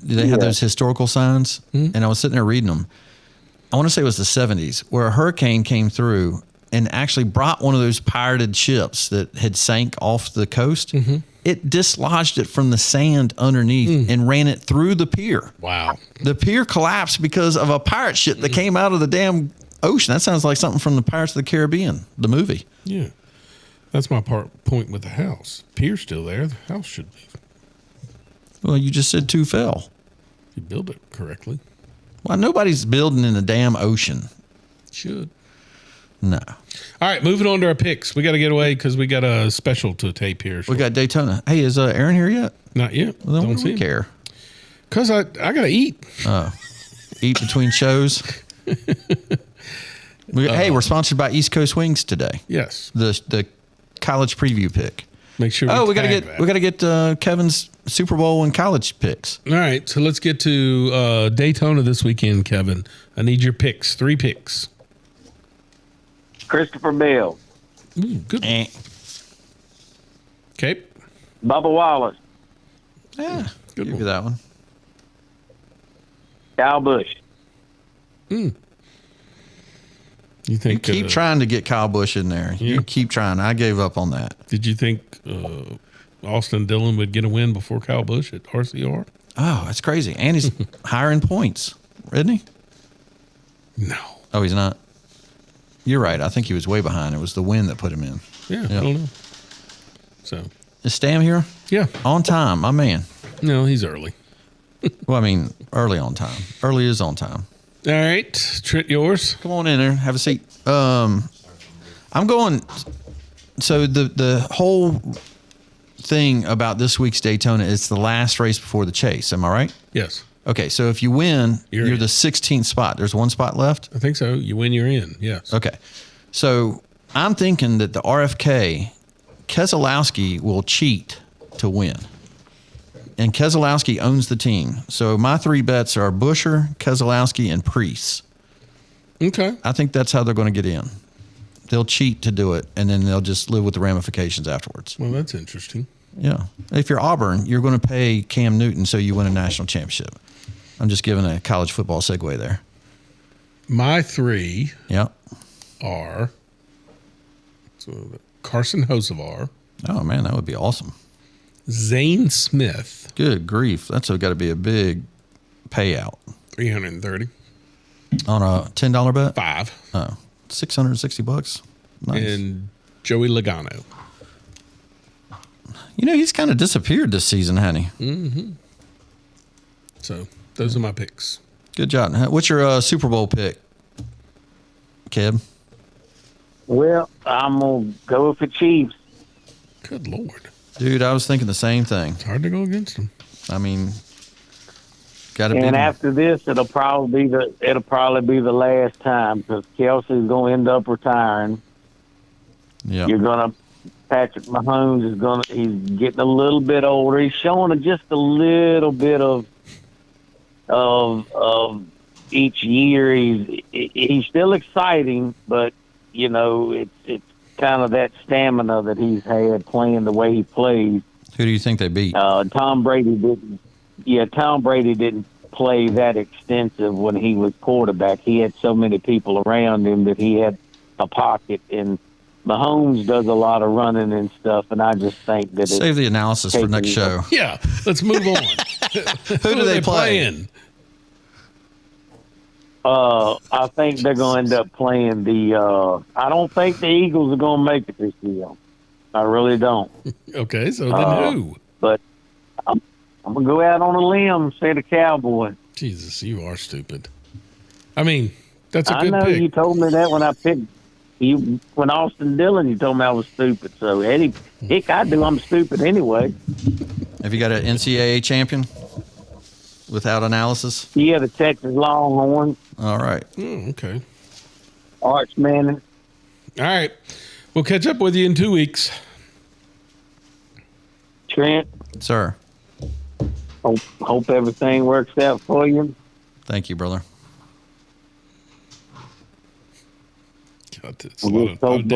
S3: They had those historical signs, and I was sitting there reading them. I want to say it was the 70s, where a hurricane came through and actually brought one of those pirated ships that had sank off the coast. It dislodged it from the sand underneath and ran it through the pier.
S2: Wow.
S3: The pier collapsed because of a pirate ship that came out of the damn ocean. That sounds like something from the Pirates of the Caribbean, the movie.
S2: Yeah. That's my point with the house. Pier's still there. The house should be.
S3: Well, you just said 2 fell.
S2: You build it correctly.
S3: Well, nobody's building in the damn ocean.
S2: Should.
S3: No.
S2: All right, moving on to our picks. We got to get away because we got a special to tape here.
S3: We got Daytona. Hey, is Aaron here yet?
S2: Not yet.
S3: Well, then don't care.
S2: Because I got to eat.
S3: Eat between shows. Hey, we're sponsored by East Coast Wings today.
S2: Yes.
S3: The college preview pick.
S2: Make sure
S3: we got to get Kevin's Super Bowl and college picks.
S2: All right, so let's get to Daytona this weekend, Kevin. I need your picks. 3 picks.
S18: Christopher Bell.
S2: Good. Okay.
S18: Bubba Wallace.
S3: Yeah, good. Give you that one.
S18: Kyle Busch.
S2: You think
S3: you keep trying to get Kyle Busch in there. Yeah. You keep trying. I gave up on that.
S2: Did you think Austin Dillon would get a win before Kyle Busch at RCR?
S3: Oh, that's crazy. And he's higher in points, isn't he?
S2: No.
S3: Oh, he's not? You're right. I think he was way behind. It was the win that put him in.
S2: Yeah, I don't know. So
S3: is Stam here?
S2: Yeah.
S3: On time, my man.
S2: No, he's early.
S3: Well, I mean, early on time. Early is on time.
S2: All right. Trent, yours.
S3: Come on in there. Have a seat. I'm going. So the whole thing about this week's Daytona is the last race before the chase. Am I right?
S2: Yes.
S3: Okay, so if you win, you're
S2: in.
S3: the 16th spot. There's one spot left?
S2: I think so. You win, you're in. Yes.
S3: Okay. So I'm thinking that the RFK, Keselowski will cheat to win. And Keselowski owns the team. So my 3 bets are Buescher, Keselowski, and Preece.
S2: Okay.
S3: I think that's how they're going to get in. They'll cheat to do it, and then they'll just live with the ramifications afterwards.
S2: Well, that's interesting.
S3: Yeah. If you're Auburn, you're going to pay Cam Newton so you win a national championship. I'm just giving a college football segue there.
S2: My 3
S3: are
S2: Carson Hocevar.
S3: Oh, man, that would be awesome.
S2: Zane Smith.
S3: Good grief. That's got to be a big payout.
S2: $330.
S3: On a $10 bet?
S2: 5.
S3: Oh, $660. Nice.
S2: And Joey Logano.
S3: You know, he's kind of disappeared this season, hasn't he?
S2: Mm-hmm. So those are my picks.
S3: Good job. What's your Super Bowl pick, Keb?
S18: Well, I'm going to go with the Chiefs.
S2: Good Lord.
S3: Dude, I was thinking the same thing.
S2: It's hard to go against them.
S3: I mean, got to be.
S18: And after this, it'll probably be the last time because Kelsey's going to end up retiring.
S3: Yeah.
S18: Patrick Mahomes he's getting a little bit older. He's showing just a little bit of each year. He's still exciting, but you know, it's kind of that stamina that he's had playing the way he plays.
S3: Who do you think they beat?
S18: Tom Brady didn't. Yeah, Tom Brady didn't play that extensive when he was quarterback. He had so many people around him that he had a pocket, and Mahomes does a lot of running and stuff, and I just think that
S3: save the analysis for next show.
S2: Yeah, let's move on.
S3: Who do they play?
S2: Playing?
S18: I think they're going to end up playing the. I don't think the Eagles are going to make it this year. I really don't.
S2: Okay, so then who?
S18: But I'm going to go out on a limb and say the Cowboys.
S2: Jesus, you are stupid. I mean, that's a good
S18: pick. I know
S2: pick.
S18: you told me that when I picked you. When Austin Dillon, you told me I was stupid. So any pick I do, I'm stupid anyway.
S3: Have you got an NCAA champion without analysis?
S18: Yeah, the Texas Longhorns.
S3: All right.
S2: Okay.
S18: Arch Manning.
S2: All right. We'll catch up with you in 2 weeks.
S18: Trent.
S3: Sir.
S18: Hope everything works out for you.
S3: Thank you, brother.
S2: God,
S18: hope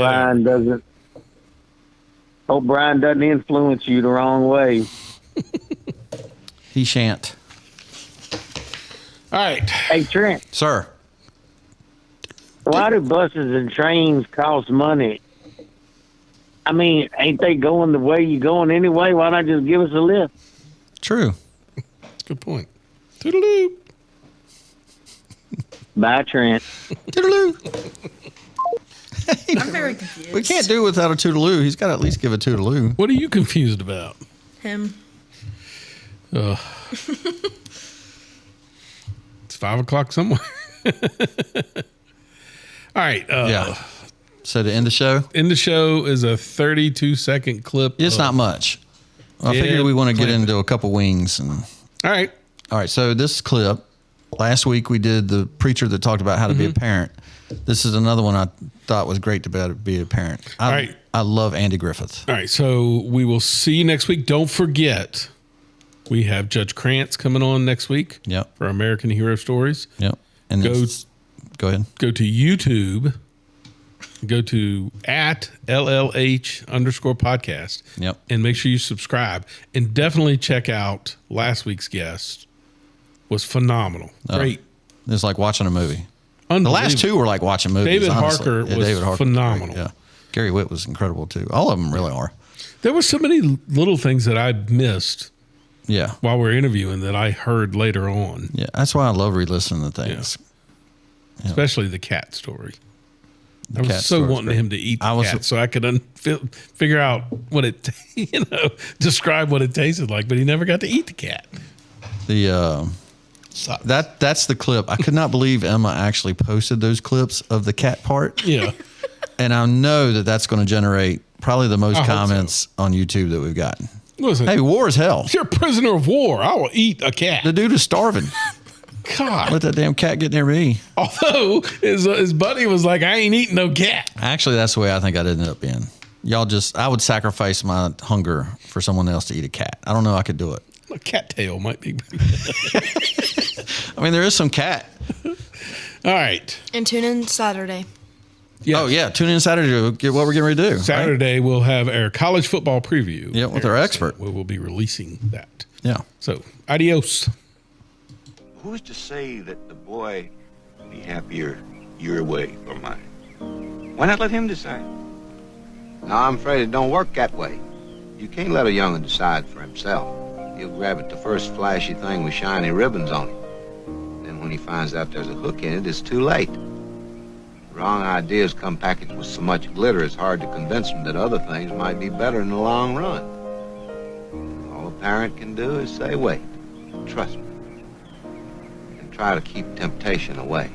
S18: Brian doesn't influence you the wrong way.
S3: He shan't.
S2: All right.
S18: Hey, Trent.
S3: Sir.
S18: Why do buses and trains cost money? I mean, ain't they going the way you're going anyway? Why not just give us a lift?
S3: True.
S2: Good point. Toodaloo.
S18: Bye, Trent.
S3: Toodaloo.
S4: I'm very confused.
S3: We can't do it without a toodaloo. He's got to at least give a toodaloo.
S2: What are you confused about?
S4: Him.
S2: It's 5 o'clock somewhere. All right.
S3: Yeah. So to end the show?
S2: End the show is a 32-second clip.
S3: It's not much. I figured we want to get into a couple wings. And
S2: All right.
S3: All right. So this clip, last week we did the preacher that talked about how to be a parent. This is another one I thought was great to be a parent.
S2: All right.
S3: I love Andy Griffith.
S2: All right. So we will see you next week. Don't forget, we have Judge Krantz coming on next week.
S3: Yep.
S2: For American Hero Stories.
S3: Yep. And go ahead.
S2: Go to YouTube. Go to @LLH_podcast.
S3: Yep.
S2: And make sure you subscribe. And definitely check out last week's guest. Was phenomenal. Great.
S3: It's like watching a movie. The last two were like watching movies.
S2: David
S3: honestly.
S2: Harker was phenomenal.
S3: Yeah. Gary Witt was incredible too. All of them really are.
S2: There were so many little things that I missed.
S3: Yeah.
S2: While we're interviewing that I heard later on.
S3: Yeah. That's why I love re-listening to things.
S2: Yeah. Especially the cat story. I was so wanting him to eat the cat so I could figure out what it, describe what it tasted like, but he never got to eat the cat.
S3: That's the clip. I could not believe Emma actually posted those clips of the cat part.
S2: Yeah.
S3: And I know that that's going to generate probably the most
S2: I hope
S3: comments on YouTube that we've gotten.
S2: Listen,
S3: hey, war is hell.
S2: You're a prisoner of war. I will eat a cat.
S3: The dude is starving.
S2: God.
S3: Let that damn cat get near me.
S2: Although his buddy was like, I ain't eating no cat.
S3: Actually, that's the way I think I'd end up being. I would sacrifice my hunger for someone else to eat a cat. I don't know I could do it.
S2: A cat tail might be.
S3: I mean, there is some cat.
S2: All right.
S4: And tune in Saturday.
S3: Yes. Oh, yeah. Tune in Saturday to get what we're getting ready to do.
S2: Saturday, we'll have our college football preview.
S3: Yeah, with our expert.
S2: We will be releasing that.
S3: Yeah.
S2: So, adios.
S19: Who's to say that the boy will be happier your way or mine? Why not let him decide?
S20: No, I'm afraid it don't work that way. You can't let a young'un decide for himself. He'll grab at the first flashy thing with shiny ribbons on it. Then when he finds out there's a hook in it, it's too late. Wrong ideas come packaged with so much glitter, it's hard to convince them that other things might be better in the long run. All a parent can do is say, wait, trust me, and try to keep temptation away.